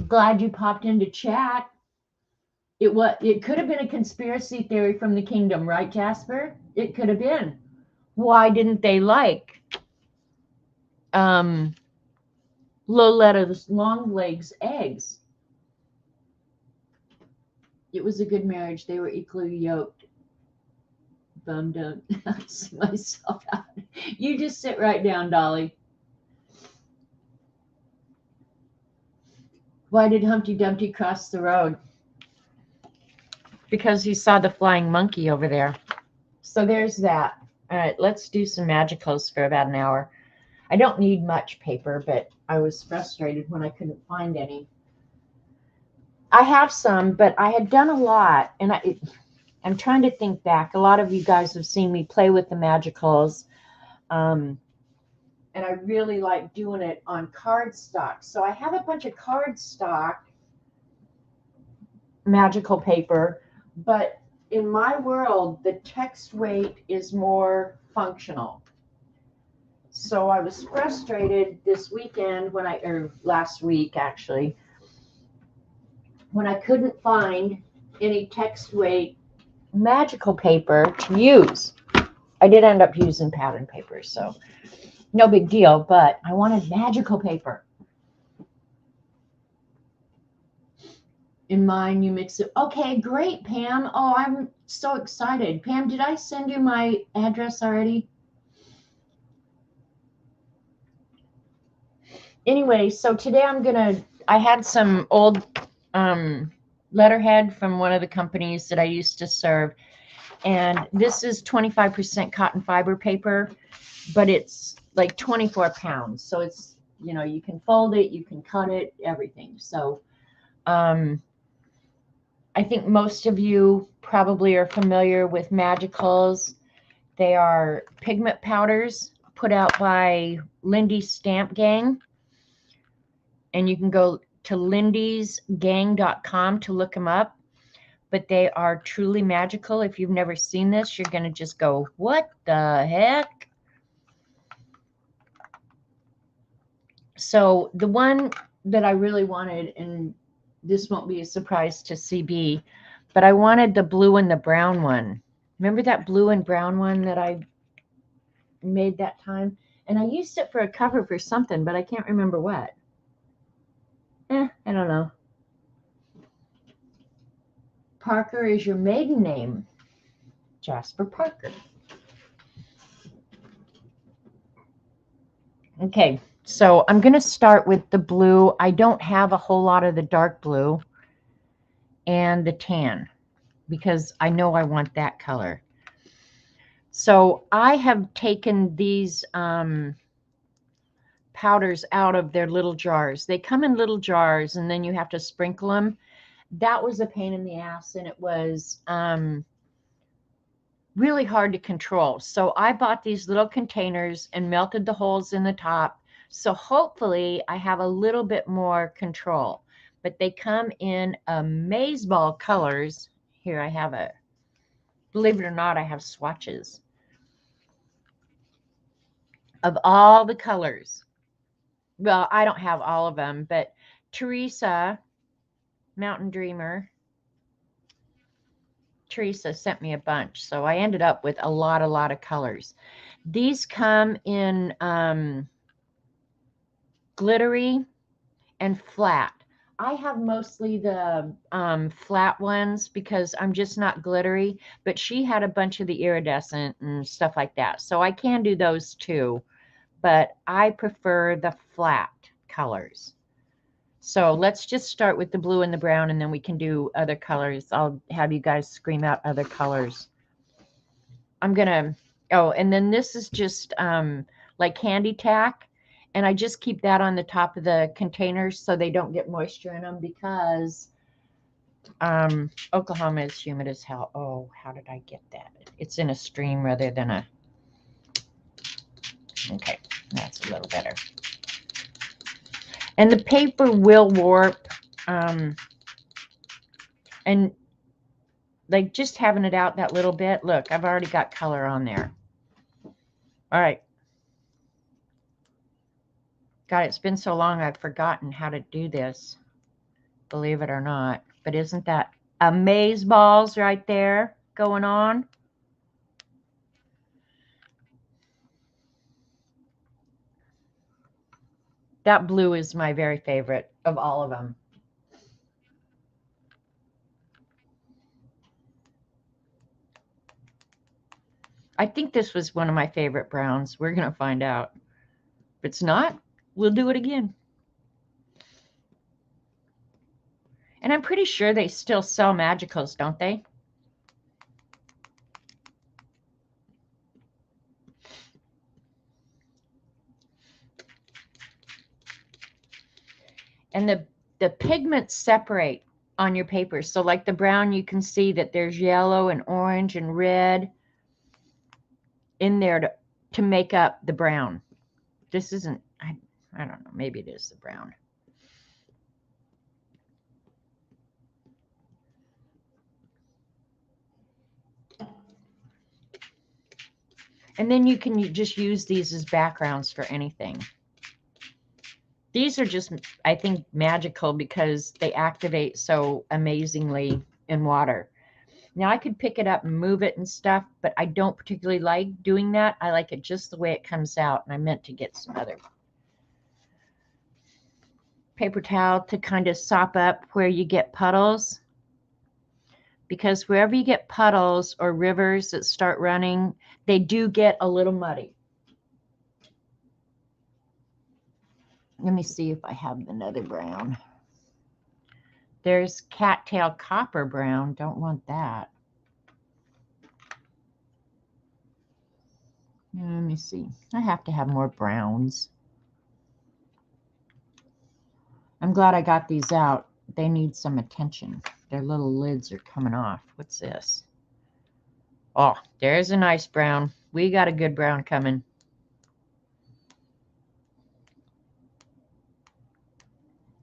Glad you popped into chat. It could have been a conspiracy theory from the kingdom, right, Jasper? It could have been. Why didn't they like Loletta's long legs eggs? It was a good marriage. They were equally yoked. Bummed out. I see myself out. You just sit right down, Dolly. Why did Humpty Dumpty cross the road? Because he saw the flying monkey over there. So there's that. All right, let's do some magicals for about an hour. I don't need much paper, but I was frustrated when I couldn't find any. I have some, but I had done a lot, and I'm trying to think back. A lot of you guys have seen me play with the magicals, and I really like doing it on cardstock. So I have a bunch of cardstock magical paper, but in my world, the text weight is more functional. So I was frustrated this weekend or last week actually, when I couldn't find any text weight magical paper to use. I did end up using pattern paper, so no big deal, but I wanted magical paper. In mine, you mix it. Okay, great, Pam. Oh, I'm so excited. Pam, did I send you my address already? Anyway, so today I had some old letterhead from one of the companies that I used to serve. And this is 25% cotton fiber paper, but it's like 24 pounds. So it's, you can fold it, you can cut it, everything. So I think most of you probably are familiar with Magicals. They are pigment powders put out by Lindy's Stamp Gang. And you can go to lindysgang.com to look them up. But they are truly magical. If you've never seen this, you're going to just go, what the heck? So the one that I really wanted, and this won't be a surprise to CB, but I wanted the blue and the brown one. Remember that blue and brown one that I made that time? And I used it for a cover for something, but I can't remember what. I don't know. Parker is your maiden name. Jasper Parker. Okay, so I'm going to start with the blue. I don't have a whole lot of the dark blue and the tan because I know I want that color. So I have taken these powders out of their little jars. They come in little jars and then you have to sprinkle them. That was a pain in the ass, and it was really hard to control. So I bought these little containers and melted the holes in the top. So hopefully I have a little bit more control, but they come in amazeball colors. Here I have believe it or not, I have swatches of all the colors. Well, I don't have all of them, but Teresa, Mountain Dreamer, Teresa sent me a bunch. So I ended up with a lot of colors. These come in glittery and flat. I have mostly the flat ones because I'm just not glittery, but she had a bunch of the iridescent and stuff like that. So I can do those too, but I prefer the flat colors. So let's just start with the blue and the brown, and then we can do other colors. I'll have you guys scream out other colors. I'm going to, oh, and then this is just like candy tack. And I just keep that on the top of the containers so they don't get moisture in them because Oklahoma is humid as hell. Oh, how did I get that? It's in a stream rather than a, okay, that's a little better. And the paper will warp. And like just having it out that little bit, look, I've already got color on there. All right. God, it's been so long I've forgotten how to do this, believe it or not. But isn't that amazeballs right there going on? That blue is my very favorite of all of them. I think this was one of my favorite browns. We're going to find out. If it's not, we'll do it again. And I'm pretty sure they still sell Magicals, don't they? And the pigments separate on your paper. So like the brown, you can see that there's yellow and orange and red in there to make up the brown. This isn't, I don't know, maybe it is the brown. And then you can just use these as backgrounds for anything. These are just, I think, magical because they activate so amazingly in water. Now I could pick it up and move it and stuff, but I don't particularly like doing that. I like it just the way it comes out, and I meant to get some other paper towel to kind of sop up where you get puddles, because wherever you get puddles or rivers that start running, they do get a little muddy. Let me see if I have another brown. There's cattail copper brown. Don't want that. Let me see. I have to have more browns. I'm glad I got these out. They need some attention. Their little lids are coming off. What's this? Oh, there's a nice brown. We got a good brown coming.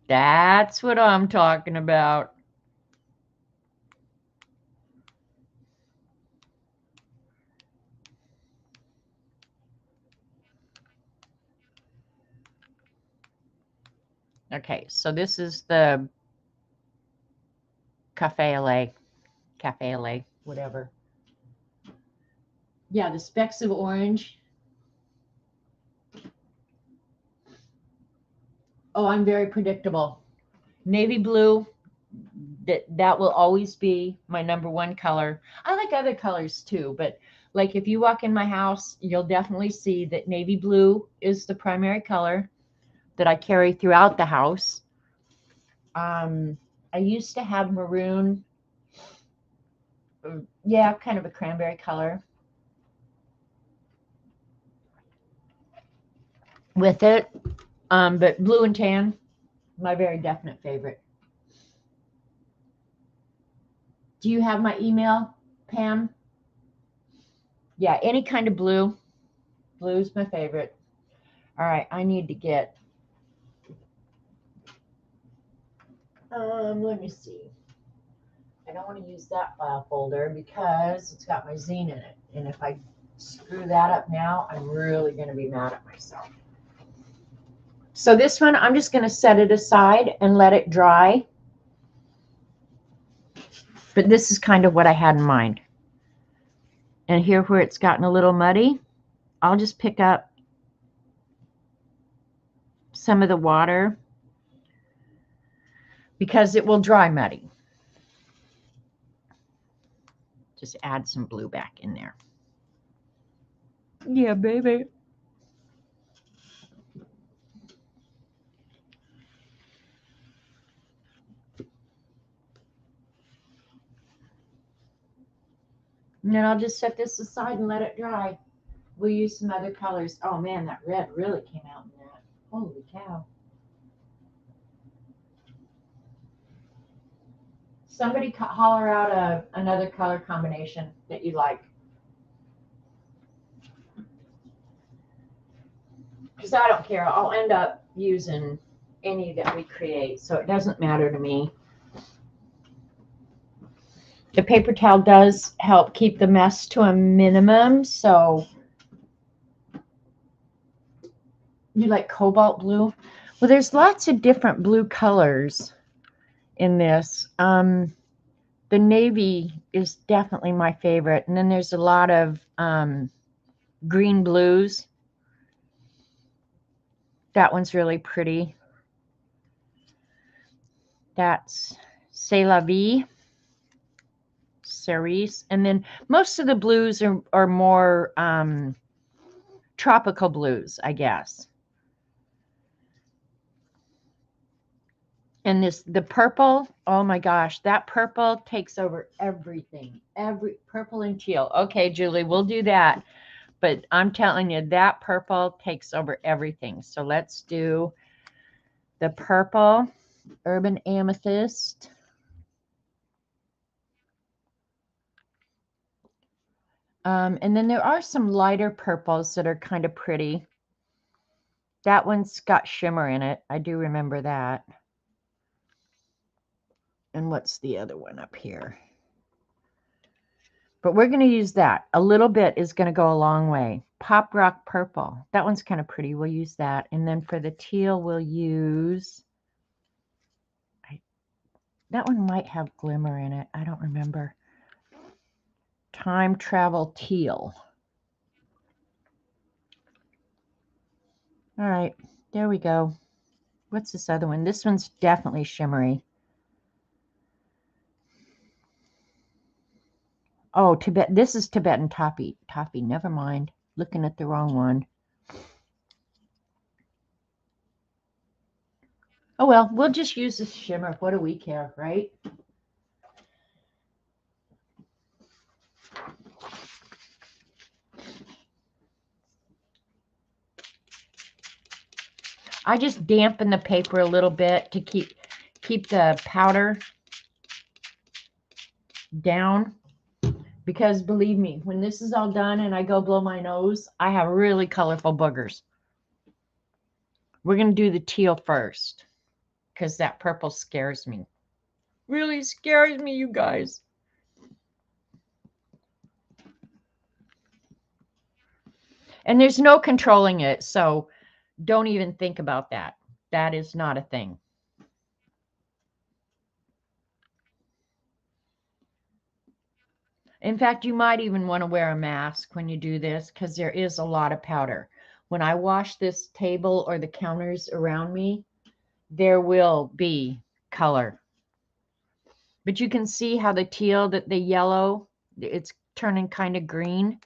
That's what I'm talking about. Okay, so this is the cafe au lait, whatever. Yeah, the specks of orange. Oh, I'm very predictable. Navy blue, that will always be my number one color. I like other colors too, but like if you walk in my house, you'll definitely see that navy blue is the primary color that I carry throughout the house. I used to have maroon, yeah, kind of a cranberry color with it, but blue and tan, my very definite favorite. Do you have my email, Pam? Yeah, any kind of blue. Blue's my favorite. All right, I need to get, let me see. I don't want to use that file folder because it's got my zine in it. And if I screw that up now, I'm really going to be mad at myself. So this one, I'm just going to set it aside and let it dry. But this is kind of what I had in mind. And here where it's gotten a little muddy, I'll just pick up some of the water because it will dry muddy. Just add some blue back in there. Yeah, baby. And then I'll just set this aside and let it dry. We'll use some other colors. Oh man, that red really came out in that. Holy cow. Somebody holler out another color combination that you like. Because I don't care. I'll end up using any that we create, so it doesn't matter to me. The paper towel does help keep the mess to a minimum, so you like cobalt blue? Well, there's lots of different blue colors in this. The navy is definitely my favorite, and then there's a lot of green blues. That one's really pretty. That's C'est la vie. cerise. And then most of the blues are more tropical blues, I guess. And the purple, oh my gosh, that purple takes over everything. Every purple and teal. Okay, Julie, we'll do that. But I'm telling you, that purple takes over everything. So let's do the purple urban amethyst. And then there are some lighter purples that are kind of pretty. That one's got shimmer in it. I do remember that. And what's the other one up here? But we're going to use that. A little bit is going to go a long way. Pop Rock Purple. That one's kind of pretty. We'll use that. And then for the teal, we'll use... that one might have glimmer in it. I don't remember. Time Travel Teal. All right. There we go. What's this other one? This one's definitely shimmery. Oh, Tibet. This is Tibetan Toffee. Toffee. Never mind. Looking at the wrong one. Oh, well, we'll just use this shimmer. What do we care, right? I just dampen the paper a little bit to keep the powder down. Because believe me, when this is all done and I go blow my nose, I have really colorful boogers. We're going to do the teal first because that purple scares me. Really scares me, you guys. And there's no controlling it, so don't even think about that. That is not a thing. In fact, you might even want to wear a mask when you do this because there is a lot of powder. When I wash this table or the counters around me, there will be color. But you can see how the teal, the yellow, it's turning kind of green.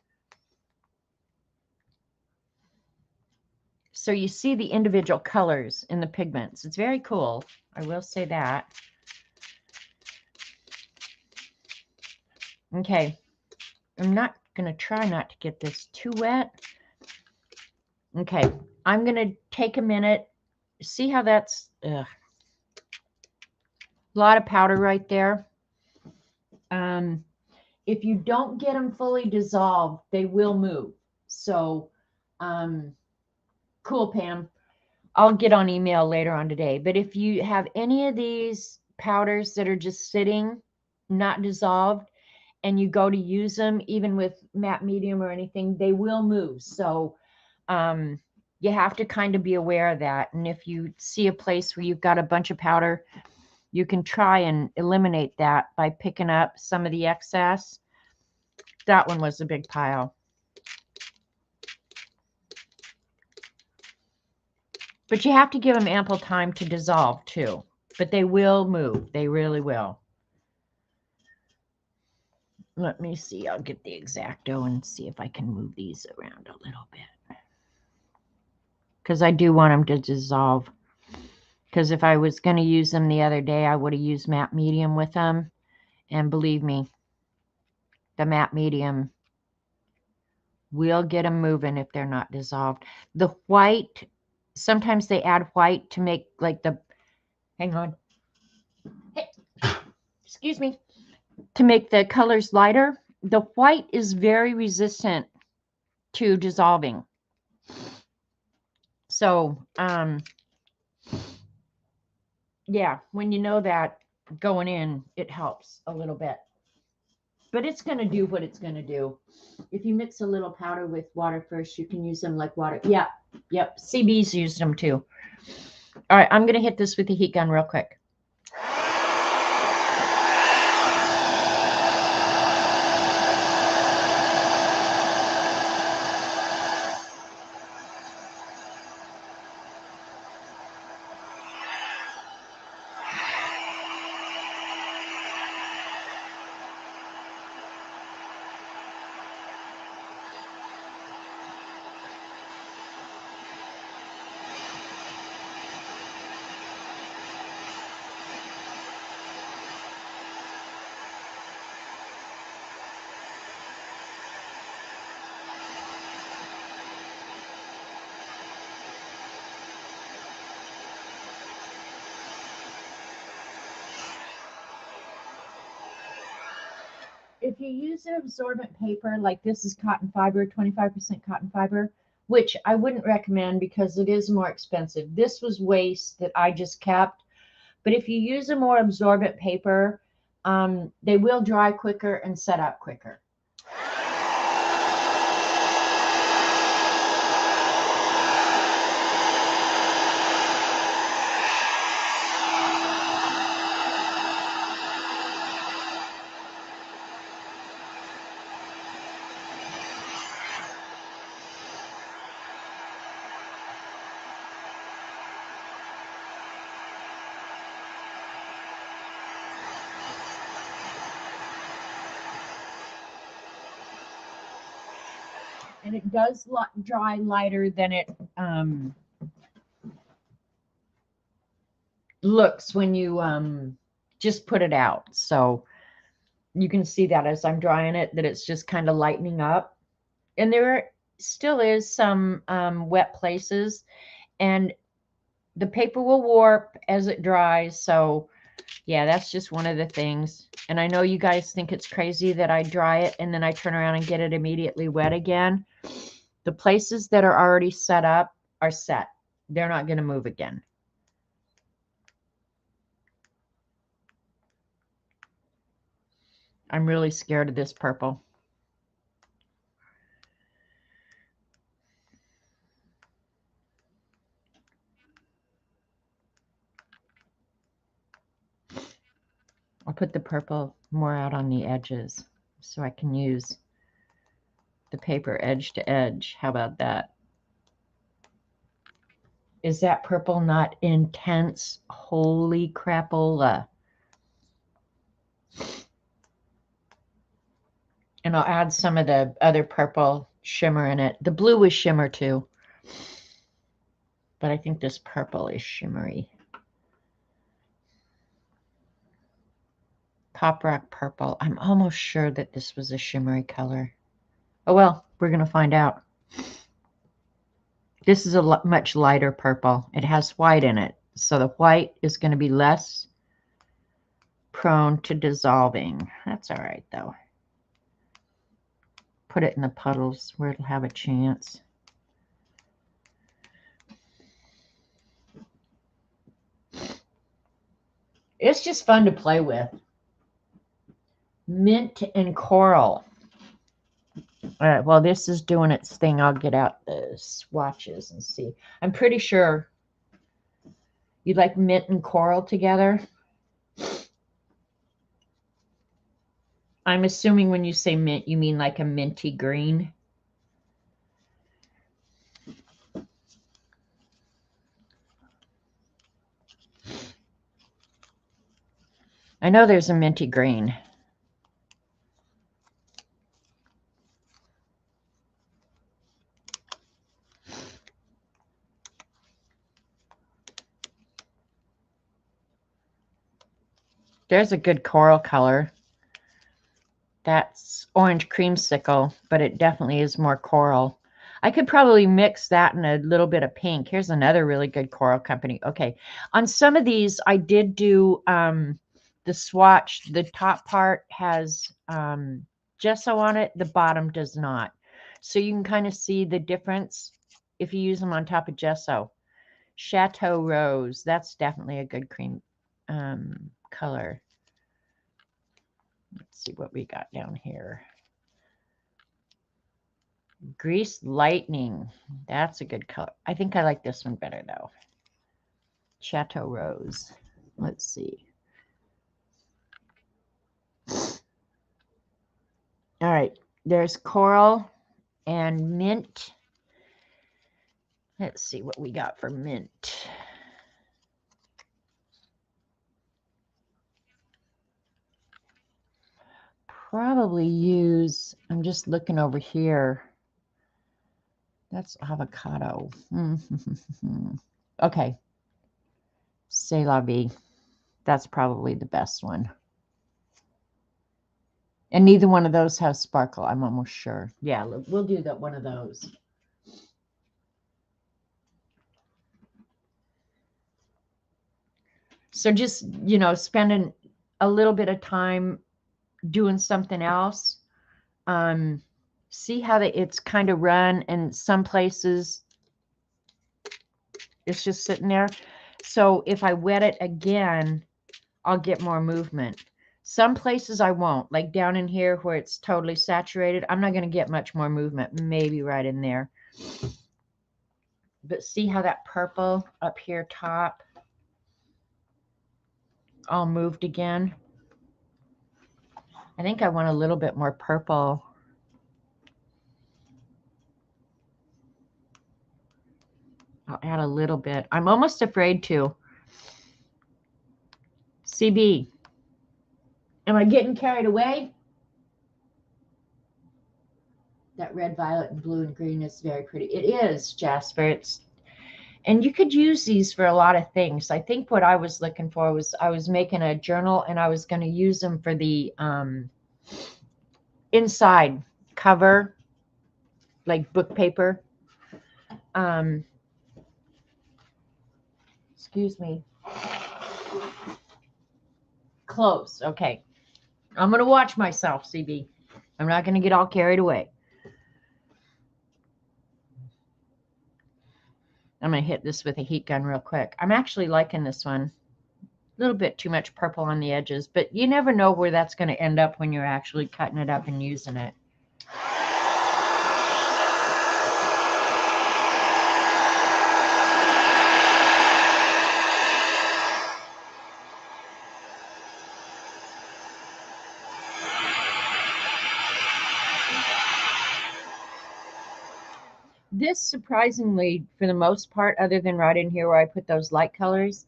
So you see the individual colors in the pigments. It's very cool. I will say that. Okay. I'm not going to try not to get this too wet. Okay. I'm going to take a minute. See how that's a lot of powder right there. If you don't get them fully dissolved, they will move. So, cool, Pam. I'll get on email later on today. But if you have any of these powders that are just sitting, not dissolved, and you go to use them, even with matte medium or anything, they will move. So you have to kind of be aware of that. And if you see a place where you've got a bunch of powder, you can try and eliminate that by picking up some of the excess. That one was a big pile. But you have to give them ample time to dissolve too. But they will move. They really will. Let me see. I'll get the X-Acto and see if I can move these around a little bit. Because I do want them to dissolve. Because if I was going to use them the other day, I would have used matte medium with them. And believe me, the matte medium will get them moving if they're not dissolved. The white, sometimes they add white to make like the, hang on. Hey, excuse me. To make the colors lighter. The white is very resistant to dissolving. So, yeah, when you know that going in, it helps a little bit. But it's going to do what it's going to do. If you mix a little powder with water first, you can use them like water. Yeah, yep. CB's used them too. All right, I'm going to hit this with the heat gun real quick. if you use an absorbent paper, like this is cotton fiber, 25% cotton fiber, which I wouldn't recommend because it is more expensive. This was waste that I just kept. But if you use a more absorbent paper, they will dry quicker and set up quicker. And it does dry lighter than it looks when you just put it out. So you can see that as I'm drying it, that it's just kind of lightening up. And there still is some wet places, and the paper will warp as it dries. So yeah, that's just one of the things. And I know you guys think it's crazy that I dry it and then I turn around and get it immediately wet again. The places that are already set up are set. They're not going to move again. I'm really scared of this purple. I'll put the purple more out on the edges so I can use the paper edge to edge. How about that? Is that purple not intense? Holy crapola. And I'll add some of the other purple shimmer in it. The blue is shimmer too, but I think this purple is shimmery. Pop Rock Purple. I'm almost sure that this was a shimmery color. Oh well, we're going to find out. This is a much lighter purple. It has white in it, so the white is going to be less prone to dissolving. That's all right though. Put it in the puddles where it'll have a chance. It's just fun to play with. Mint and coral. All right, while this is doing its thing, I'll get out the swatches and see. I'm pretty sure you'd like mint and coral together. I'm assuming when you say mint, you mean like a minty green. I know there's a minty green. There's a good coral color. That's orange creamsicle, but it definitely is more coral. I could probably mix that and a little bit of pink. Here's another really good coral company. Okay, on some of these, I did do the swatch. The top part has gesso on it. The bottom does not. So you can kind of see the difference if you use them on top of gesso. Chateau Rose. That's definitely a good cream color. Let's see what we got down here. Grease Lightning. That's a good color. I think I like this one better though. Chateau Rose. Let's see. All right. There's coral and mint. Let's see what we got for mint. Probably use, I'm just looking over here. That's avocado. Okay. C'est la vie. That's probably the best one. And neither one of those has sparkle, I'm almost sure. Yeah, we'll do that one of those. So just, spending a little bit of time doing something else. See how it's kind of run, and some places it's just sitting there. So if I wet it again, I'll get more movement. Some places I won't, like down in here where it's totally saturated, I'm not going to get much more movement, maybe right in there. But see how that purple up here top all moved again? I think I want a little bit more purple. I'll add a little bit. I'm almost afraid to. CB, am I getting carried away? That red, violet, and blue and green is very pretty. It is, Jasper. And you could use these for a lot of things. I think what I was looking for was I was making a journal, and I was going to use them for the inside cover, like book paper. Excuse me. Close. Okay. I'm going to watch myself, CB. I'm not going to get all carried away. I'm going to hit this with a heat gun real quick. I'm actually liking this one. A little bit too much purple on the edges, but you never know where that's going to end up when you're actually cutting it up and using it. This, surprisingly, for the most part, other than right in here where I put those light colors,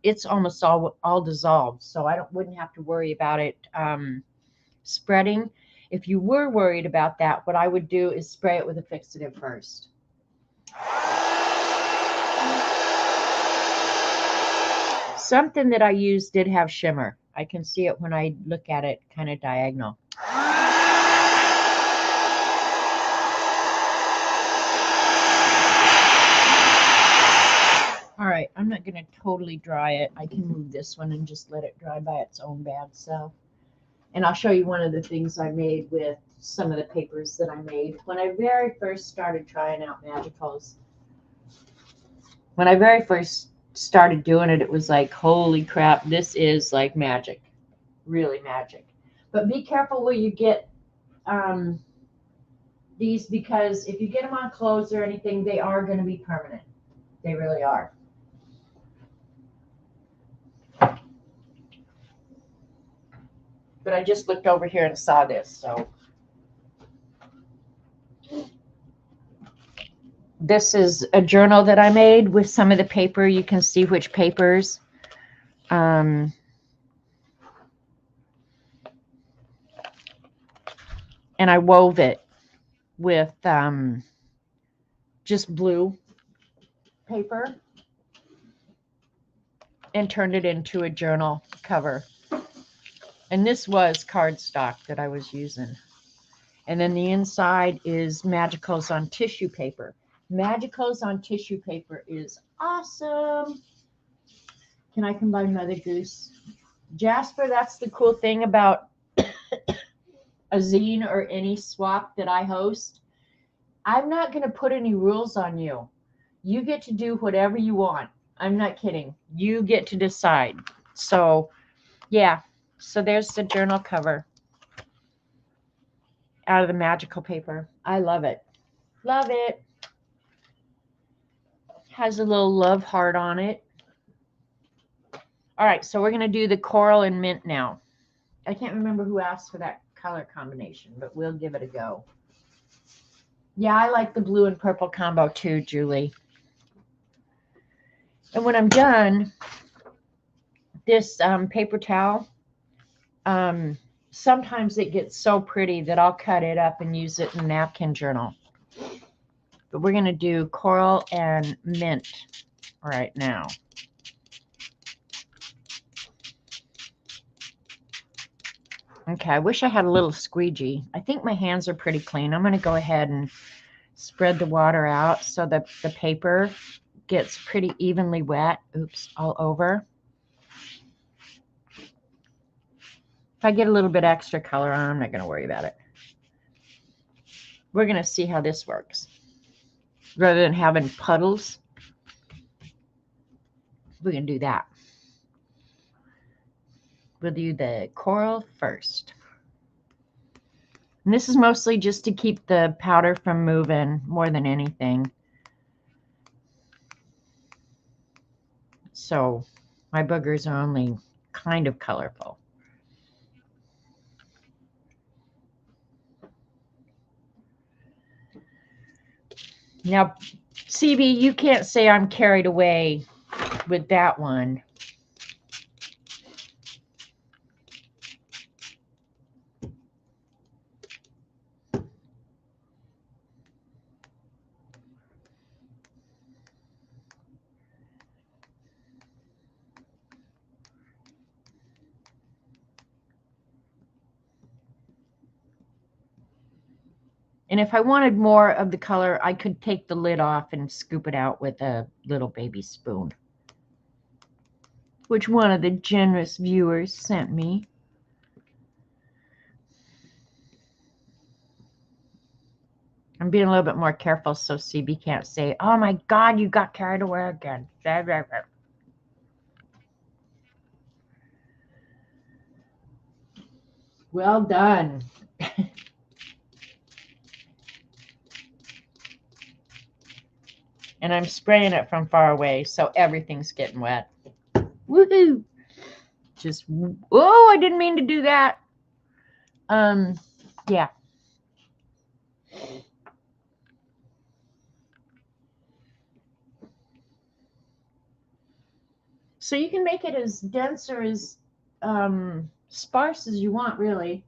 it's almost all dissolved, so I wouldn't have to worry about it spreading. If you were worried about that, what I would do is spray it with a fixative first. Something that I used did have shimmer. I can see it when I look at it kind of diagonal. All right, I'm not going to totally dry it. I can move this one and just let it dry by its own bad self. And I'll show you one of the things I made with some of the papers that I made when I very first started trying out Magicals. When I very first started doing it, it was like, holy crap, this is like magic. Really magic. But be careful where you get these, because if you get them on clothes or anything, they are going to be permanent. They really are. But I just looked over here and saw this, so. This is a journal that I made with some of the paper. You can see which papers. And I wove it with just blue paper and turned it into a journal cover. And this was cardstock that I was using. And then the inside is Magicals on tissue paper. Magicals on tissue paper is awesome. Can I combine Mother Goose? Jasper, that's the cool thing about a zine or any swap that I host. I'm not going to put any rules on you. You get to do whatever you want. I'm not kidding. You get to decide. So, yeah. So there's the journal cover out of the magical paper. I love it. Love it. Has a little love heart on it. All right, so we're going to do the coral and mint now. I can't remember who asked for that color combination, but we'll give it a go. Yeah, I like the blue and purple combo too, Julie. And when I'm done, this paper towel, sometimes it gets so pretty that I'll cut it up and use it in a napkin journal. But we're going to do coral and mint right now. Okay, I wish I had a little squeegee. I think my hands are pretty clean. I'm going to go ahead and spread the water out so that the paper gets pretty evenly wet. Oops, all over. If I get a little bit extra color on, I'm not going to worry about it. We're going to see how this works. Rather than having puddles, we're going to do that. We'll do the coral first. And this is mostly just to keep the powder from moving more than anything. So my boogers are only kind of colorful. Now, CB, you can't say I'm carried away with that one. And if I wanted more of the color, I could take the lid off and scoop it out with a little baby spoon, which one of the generous viewers sent me. I'm being a little bit more careful so CB can't say, oh my God, you got carried away again. Well done. And I'm spraying it from far away, so everything's getting wet. Woohoo! Just, oh, I didn't mean to do that. Yeah. So you can make it as dense or as sparse as you want, really.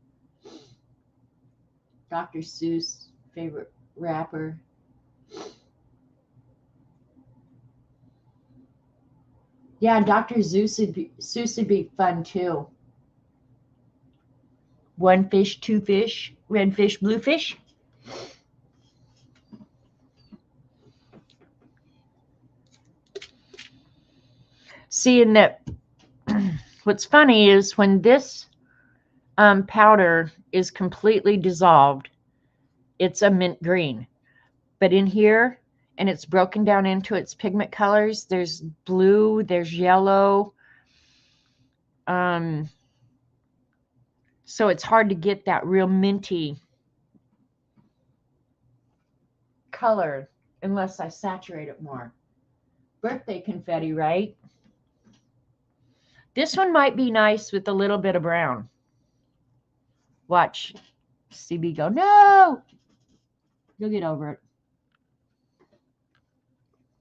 Dr. Seuss, favorite rapper. Yeah, Dr. Seuss would be fun too. One fish, two fish, red fish, blue fish. Seeing that, what's funny is when this powder is completely dissolved, it's a mint green. But in here, and it's broken down into its pigment colors, there's blue, there's yellow. So it's hard to get that real minty color unless I saturate it more. Birthday confetti, right? This one might be nice with a little bit of brown. Watch CB go, no! You'll get over it.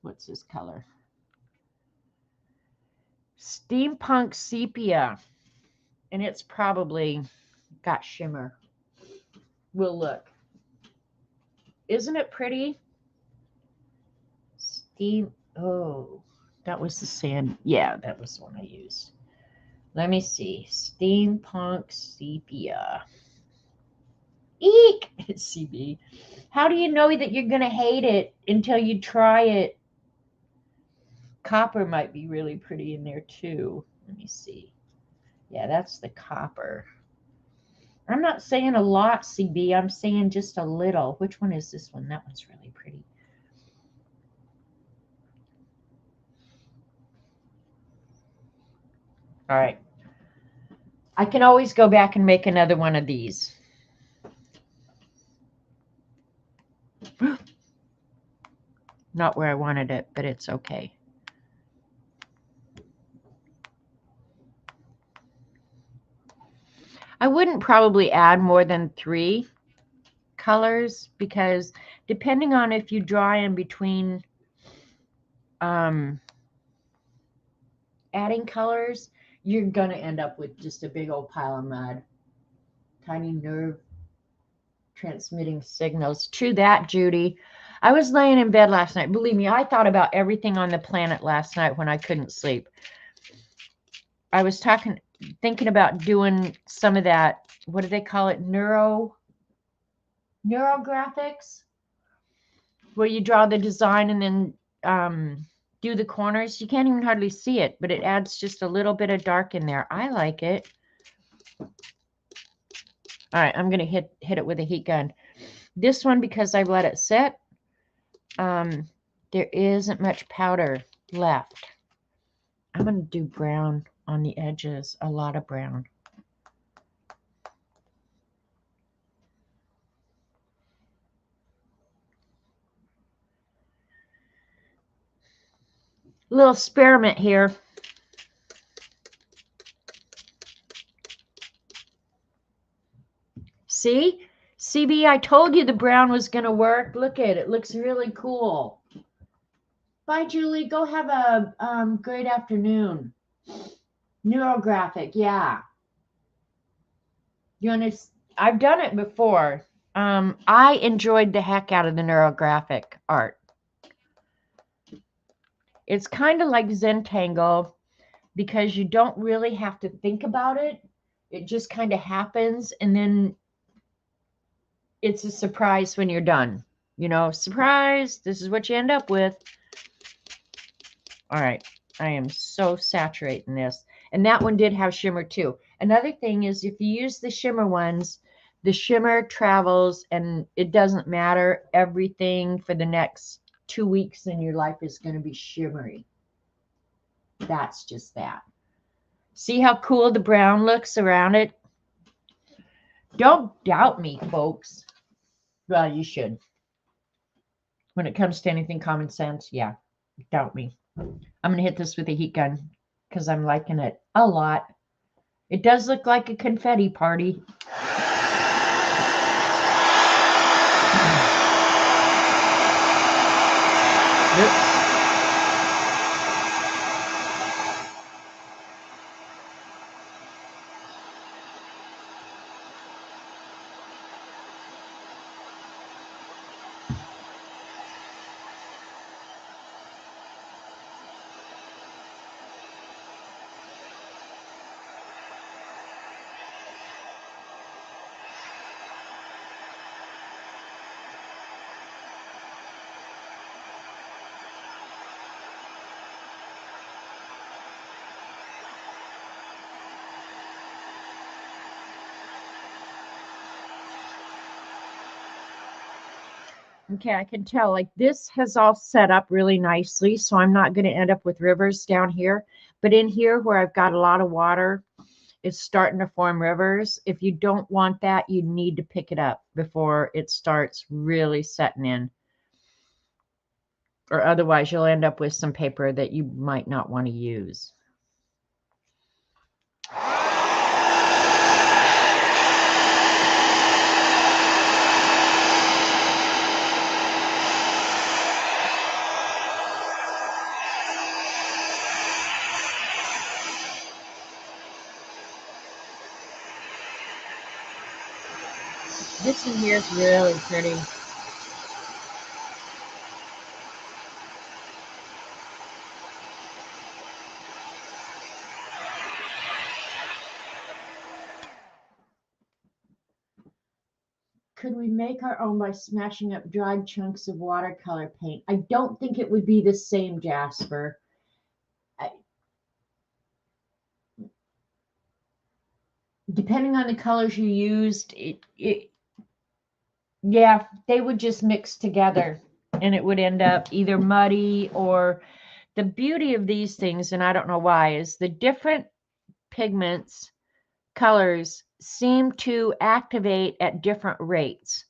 What's this color? Steampunk Sepia. And it's probably got shimmer. We'll look. Isn't it pretty? Oh, that was the sand. Yeah, that was the one I used. Let me see. Steampunk Sepia. Eek! CB. How do you know that you're going to hate it until you try it? Copper might be really pretty in there too. Let me see. Yeah, that's the copper. I'm not saying a lot, CB. I'm saying just a little. Which one is this one? That one's really pretty. All right. I can always go back and make another one of these. Not where I wanted it, but it's okay. I wouldn't probably add more than 3 colors because depending on if you draw in between adding colors, you're going to end up with just a big old pile of mud. Tiny nerve transmitting signals. True that, Judy. I was laying in bed last night. Believe me, I thought about everything on the planet last night when I couldn't sleep. I was thinking about doing some of that, what do they call it? Neurographics, where you draw the design and then do the corners. You can't even hardly see it, but it adds just a little bit of dark in there. I like it. All right, I'm going to hit it with a heat gun. This one, because I've let it sit, there isn't much powder left. I'm going to do brown on the edges, a lot of brown. Little experiment here. See? CB, I told you the brown was going to work. Look at it. It looks really cool. Bye, Julie. Go have a great afternoon. Neurographic, yeah. I've done it before. I enjoyed the heck out of the neurographic art. It's kind of like Zentangle because you don't really have to think about it. It just kind of happens, and then it's a surprise when you're done. You know, surprise, this is what you end up with. All right, I am so saturating this. And that one did have shimmer too. Another thing is if you use the shimmer ones, the shimmer travels and it doesn't matter. Everything for the next 2 weeks in your life is going to be shimmery. That's just that. See how cool the brown looks around it? Don't doubt me, folks. Well, you should. When it comes to anything common sense, yeah, doubt me. I'm going to hit this with a heat gun because I'm liking it a lot. It does look like a confetti party. Oops. Okay, I can tell like this has all set up really nicely, so I'm not going to end up with rivers down here. But in here where I've got a lot of water, it's starting to form rivers. If you don't want that, you need to pick it up before it starts really setting in. Or otherwise you'll end up with some paper that you might not want to use. This one here is really pretty. Could we make our own by smashing up dried chunks of watercolor paint? I don't think it would be the same, Jasper. Depending on the colors you used, yeah, they would just mix together and it would end up either muddy or the beauty of these things, and I don't know why, is the different pigments, colors seem to activate at different rates.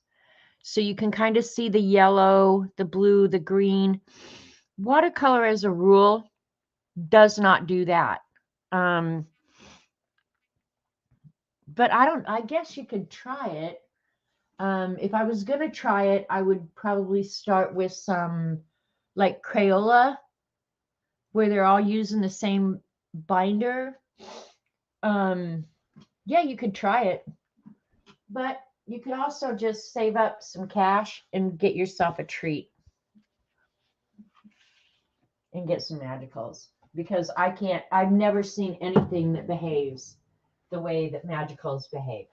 So you can kind of see the yellow, the blue, the green. Watercolor as a rule does not do that. But I guess you could try it. If I was going to try it, I would probably start with some like Crayola, where they're all using the same binder. Yeah, you could try it. But you could also just save up some cash and get yourself a treat and get some magicals. Because I've never seen anything that behaves the way that magicals behave.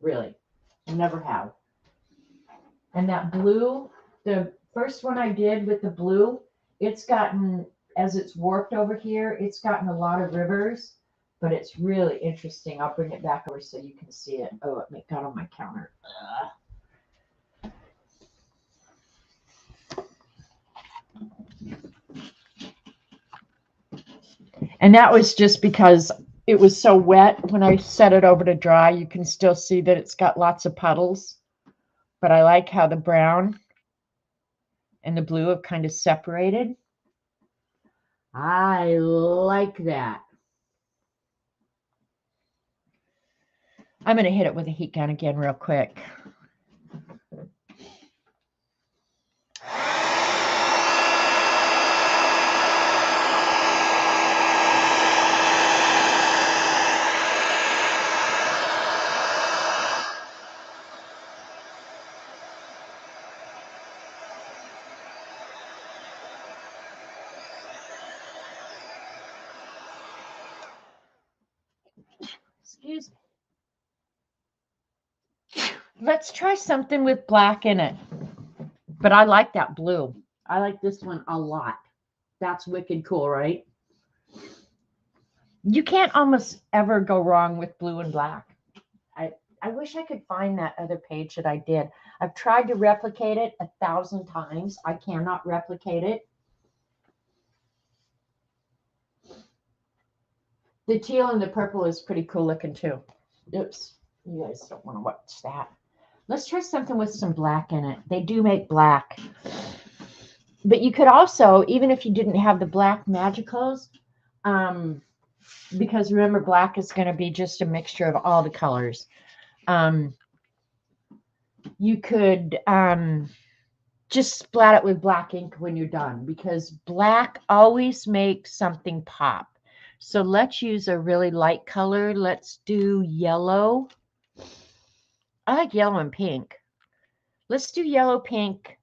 Really. Never have. And that blue, the first one I did with the blue, it's gotten, as it's warped over here, it's gotten a lot of rivers. but it's really interesting. I'll bring it back over so you can see it. Oh, it got on my counter. And that was just because it was so wet. When I set it over to dry, you can still see that it's got lots of puddles. But I like how the brown and the blue have kind of separated. I like that. I'm going to hit it with a heat gun again real quick. Excuse me. Let's try something with black in it. But I like that blue. I like this one a lot. That's wicked cool, right? You can't almost ever go wrong with blue and black. I wish I could find that other page that I did. I've tried to replicate it 1,000 times. I cannot replicate it. The teal and the purple is pretty cool looking too. Oops, you guys don't want to watch that. Let's try something with some black in it. They do make black. But you could also, even if you didn't have the black magicals, because remember, black is going to be just a mixture of all the colors. You could just splat it with black ink when you're done, because black always makes something pop. So let's use a really light color. Let's do yellow. I like yellow and pink. Let's do yellow, pink.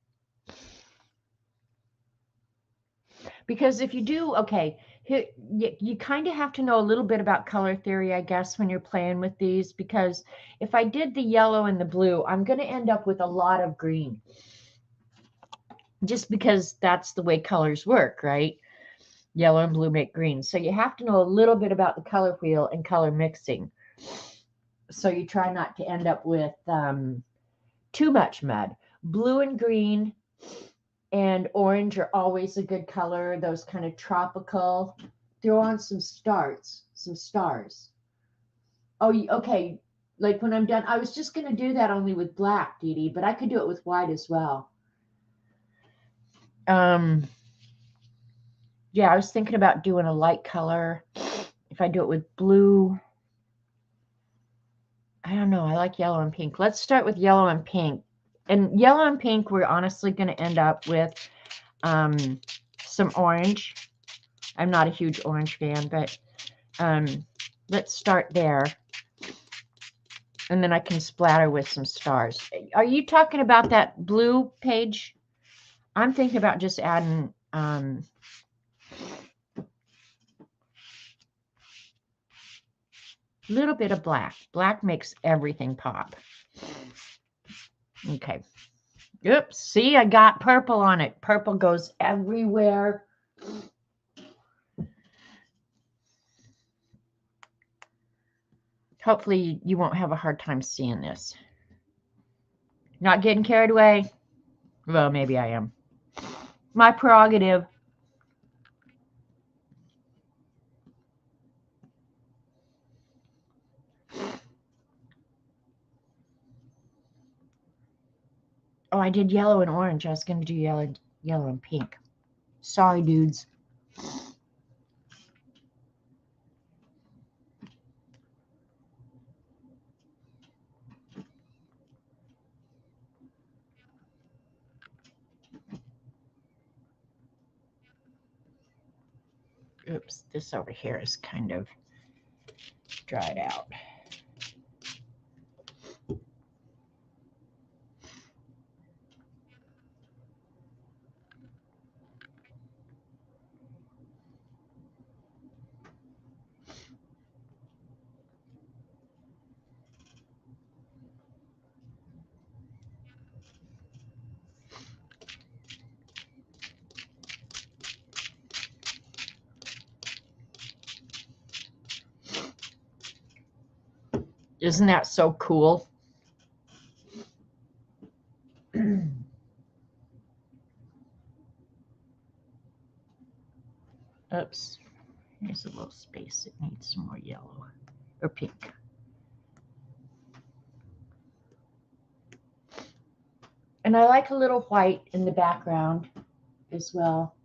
Because if you do, okay, you kind of have to know a little bit about color theory, I guess, when you're playing with these, because if I did the yellow and the blue, I'm going to end up with a lot of green, just because that's the way colors work, right? Yellow and blue make green. So you have to know a little bit about the color wheel and color mixing. So you try not to end up with too much mud. Blue and green and orange are always a good color. Those kind of tropical. Throw on some stars. Oh, okay. Like when I'm done, I was just going to do that only with black, Dee Dee, but I could do it with white as well. Yeah, I was thinking about doing a light color. If I do it with blue, I don't know. I like yellow and pink. Let's start with yellow and pink. And yellow and pink, we're honestly going to end up with some orange. I'm not a huge orange fan, but let's start there. And then I can splatter with some stars. Are you talking about that blue page? I'm thinking about just adding little bit of black. Black makes everything pop. Okay. Oops. See, I got purple on it. Purple goes everywhere. Hopefully you won't have a hard time seeing this. Not getting carried away. Well, maybe I am. My prerogative. Oh, I did yellow and orange. I was going to do yellow and pink. Sorry, dudes. Oops, this over here is kind of dried out. Isn't that so cool? Oops. Here's a little space. It needs some more yellow or pink. And I like a little white in the background as well.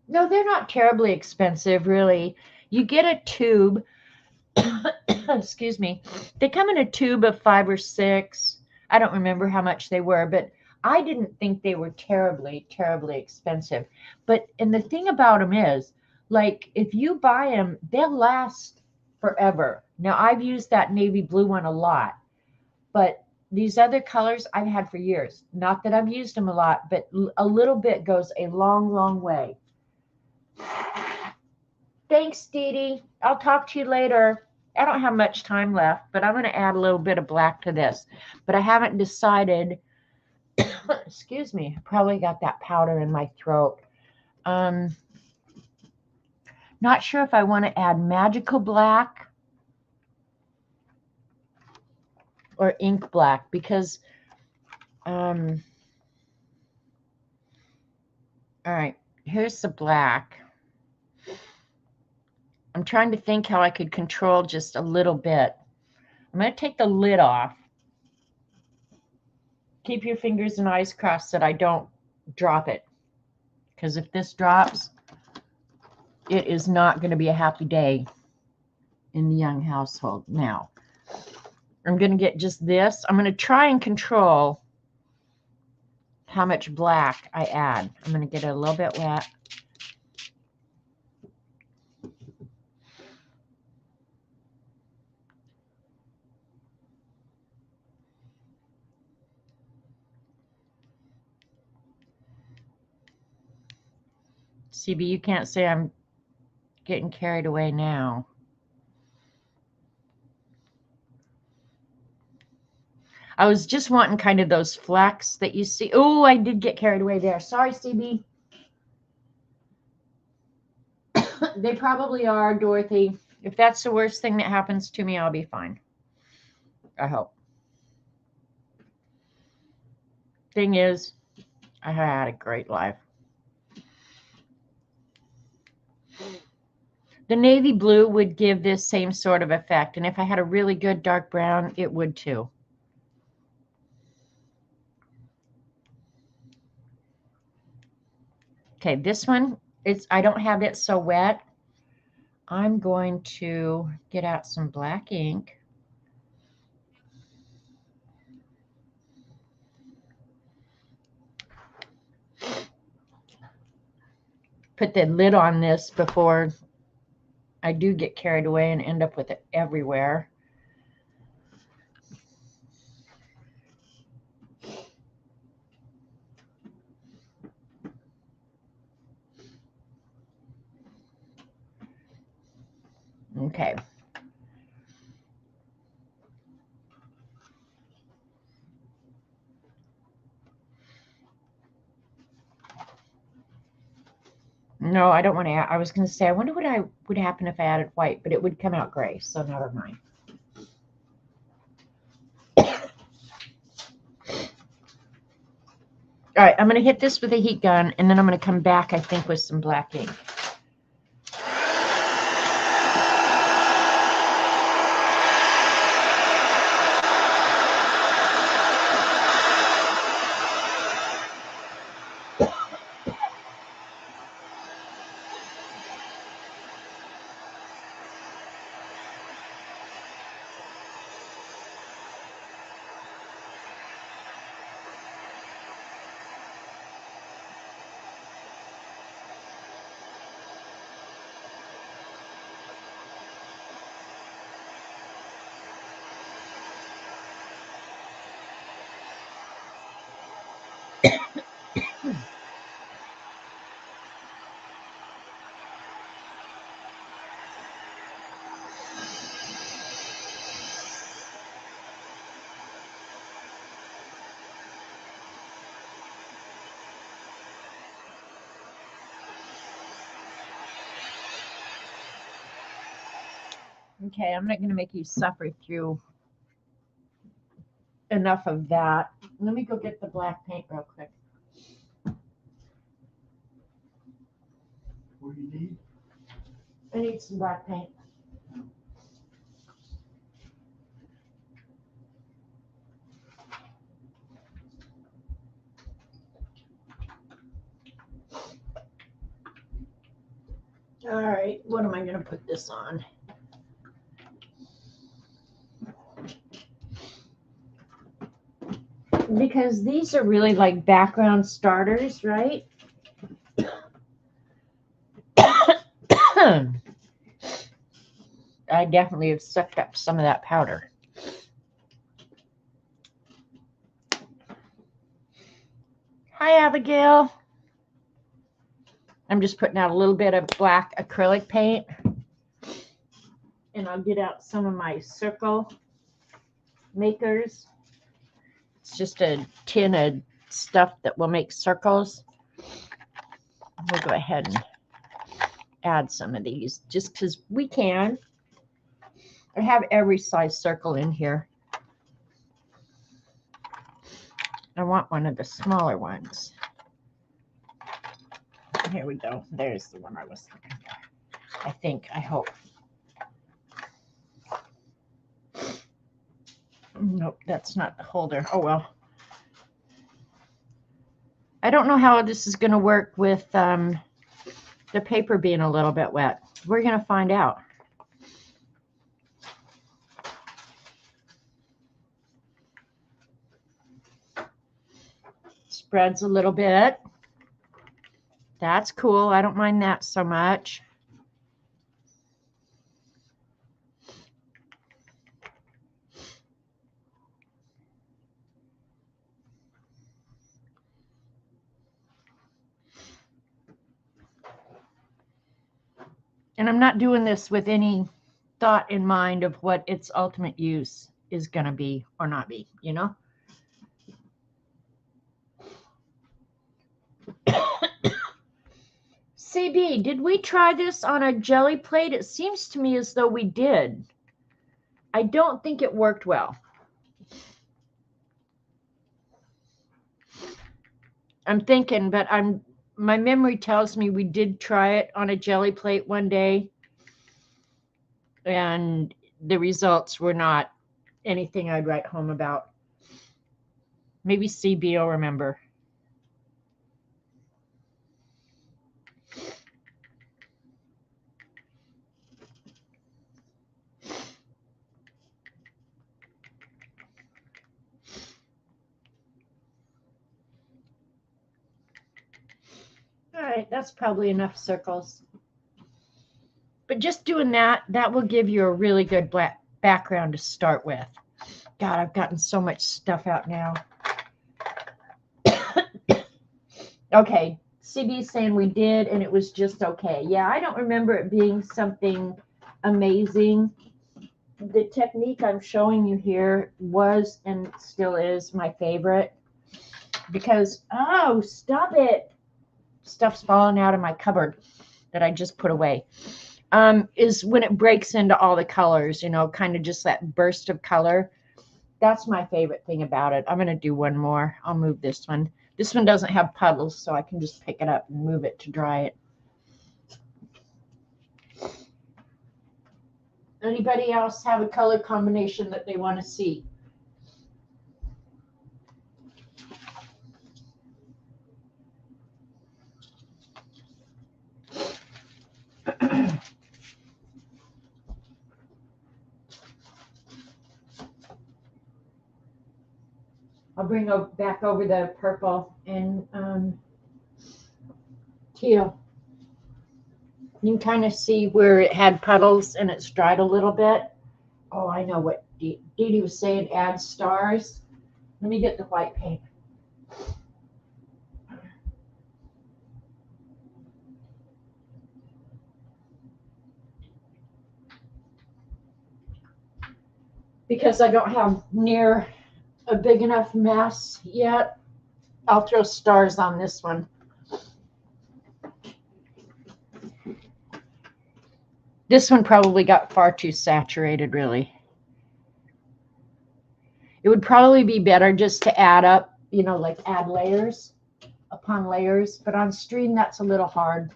No, they're not terribly expensive, really. You get a tube. Excuse me. They come in a tube of 5 or 6. I don't remember how much they were, but I didn't think they were terribly, terribly expensive. And the thing about them is, like, if you buy them, they'll last forever. Now, I've used that navy blue one a lot, but these other colors I've had for years. Not that I've used them a lot, but a little bit goes a long, long way. Thanks, Dee Dee. I'll talk to you later. I don't have much time left, but I'm going to add a little bit of black to this. But I haven't decided. Excuse me. I probably got that powder in my throat. Not sure if I want to add magical black or ink black because, all right, here's the black. I'm trying to think how I could control just a little bit. I'm going to take the lid off. Keep your fingers and eyes crossed that I don't drop it. Because if this drops, it is not going to be a happy day in the Young household. Now, I'm going to get just this. I'm going to try and control how much black I add. I'm going to get it a little bit wet. CB, you can't say I'm getting carried away now. I was just wanting kind of those flecks that you see. Oh, I did get carried away there. Sorry, CB. They probably are, Dorothy. If that's the worst thing that happens to me, I'll be fine. I hope. Thing is, I had a great life. The navy blue would give this same sort of effect. And if I had a really good dark brown, it would too. Okay, this one, I don't have it so wet. I'm going to get out some black ink. Put the lid on this before I do get carried away and end up with it everywhere. Okay. No, I don't want to add. I was going to say, I wonder what would happen if I added white, but it would come out gray, so never mind. All right, I'm going to hit this with a heat gun, and then I'm going to come back, I think, with some black ink. Okay, I'm not going to make you suffer through enough of that. Let me go get the black paint real quick. What do you need? I need some black paint. All right, what am I going to put this on? Because these are really like background starters, right? I definitely have sucked up some of that powder. Hi, Abigail. I'm just putting out a little bit of black acrylic paint. And I'll get out some of my circle makers. It's just a tin of stuff that will make circles. We'll go ahead and add some of these just because we can. I have every size circle in here. I want one of the smaller ones. Here we go. There's the one I was looking for. I think, I hope. Nope, that's not the holder. Oh, well. I don't know how this is going to work with the paper being a little bit wet. We're going to find out. Spreads a little bit. That's cool. I don't mind that so much. And I'm not doing this with any thought in mind of what its ultimate use is going to be or not be, you know? CB, did we try this on a jelly plate? It seems to me as though we did. I don't think it worked well. I'm thinking, but my memory tells me we did try it on a jelly plate one day, and the results were not anything I'd write home about. Maybe CB will remember. All right, that's probably enough circles. But just doing that will give you a really good black background to start with. God, I've gotten so much stuff out now. Okay, CB's saying we did, and it was just okay. Yeah, I don't remember it being something amazing. The technique I'm showing you here was and still is my favorite because, oh, stop it. Stuff's falling out of my cupboard that I just put away. Is when it breaks into all the colors, you know, kind of just that burst of color. That's my favorite thing about it. I'm going to do one more. I'll move this one. This one doesn't have puddles, so I can just pick it up and move it to dry it. Anybody else have a color combination that they want to see? I'll bring back over the purple and teal. You can kind of see where it had puddles and it's dried a little bit. Oh, I know what Dee Dee was saying, add stars. Let me get the white paint. Because I don't have near a big enough mess yet, I'll throw stars on this one. This one probably got far too saturated, really. It would probably be better just to add up, you know, like add layers upon layers. But on stream, that's a little hard.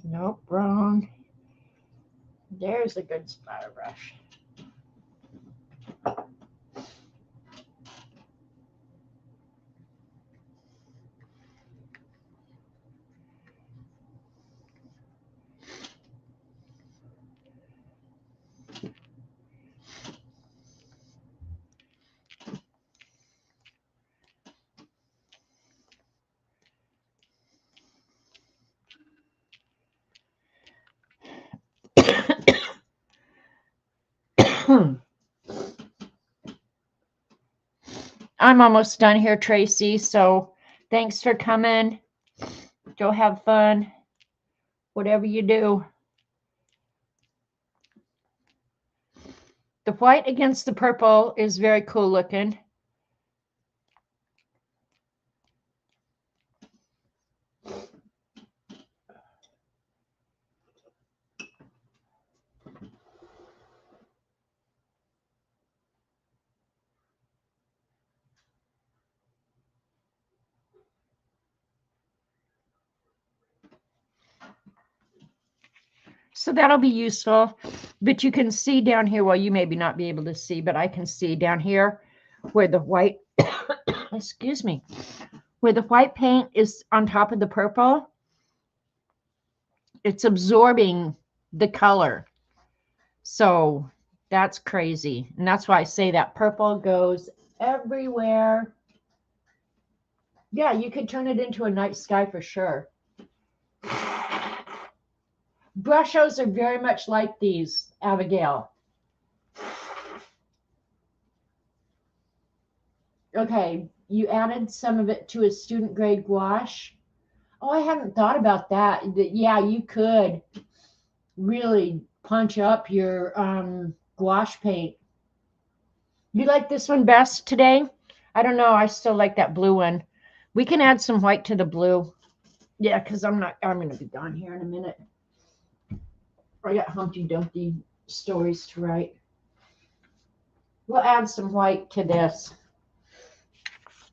Nope, wrong. There's a good spatter brush. I'm almost done here, Tracy. So thanks for coming. Go have fun. Whatever you do. The white against the purple is very cool looking. So that'll be useful, but you can see down here, well, you maybe not be able to see, but I can see down here where the white, excuse me, where the white paint is on top of the purple, it's absorbing the color. So that's crazy. And that's why I say that purple goes everywhere. Yeah, you could turn it into a night sky for sure. Brushos are very much like these, Abigail. Okay, you added some of it to a student grade gouache. Oh, I hadn't thought about that. Yeah, you could really punch up your gouache paint. You like this one best today? I don't know. I still like that blue one. We can add some white to the blue. Yeah, because I'm going to be gone here in a minute. I got Humpty Dumpty stories to write. We'll add some white to this.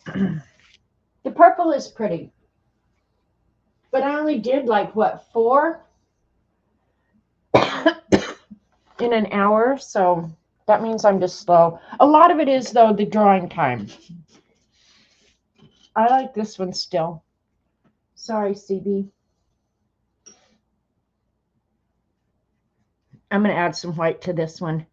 The purple is pretty. But I only did like, what, 4 in an hour? So that means I'm just slow. A lot of it is, though, the drawing time. I like this one still. Sorry, CB. I'm going to add some white to this one.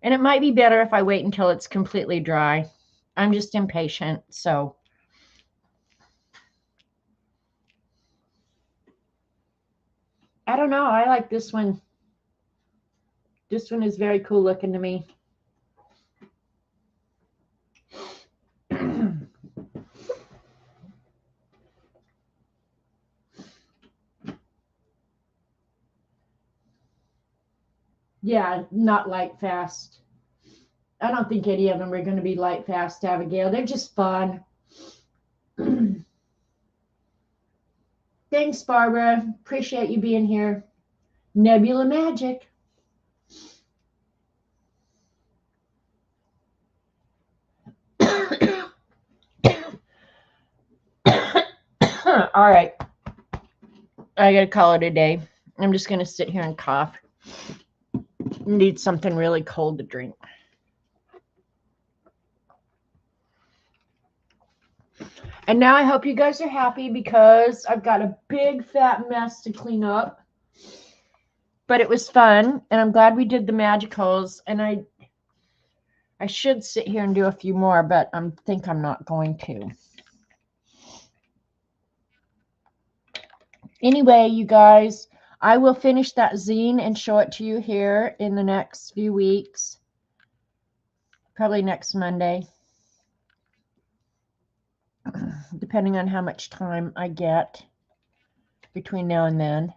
And it might be better if I wait until it's completely dry. I'm just impatient, so. I don't know. I like this one. This one is very cool looking to me. Yeah, not light fast. I don't think any of them are going to be light fast, Abigail. They're just fun. Thanks, Barbara. Appreciate you being here. Nebula Magic. All right. I got to call it a day. I'm just going to sit here and cough. Need something really cold to drink. And now I hope you guys are happy because I've got a big fat mess to clean up. But it was fun, and I'm glad we did the magicals. And I should sit here and do a few more, but I think I'm not going to. Anyway, you guys, I will finish that zine and show it to you here in the next few weeks. Probably next Monday. Depending on how much time I get between now and then.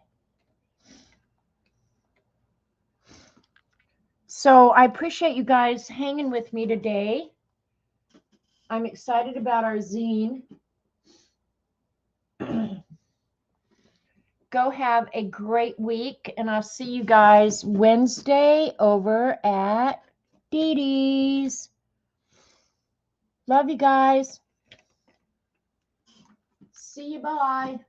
So I appreciate you guys hanging with me today. I'm excited about our zine. Go have a great week, and I'll see you guys Wednesday over at Dee Dee's. Love you guys. See you. Bye.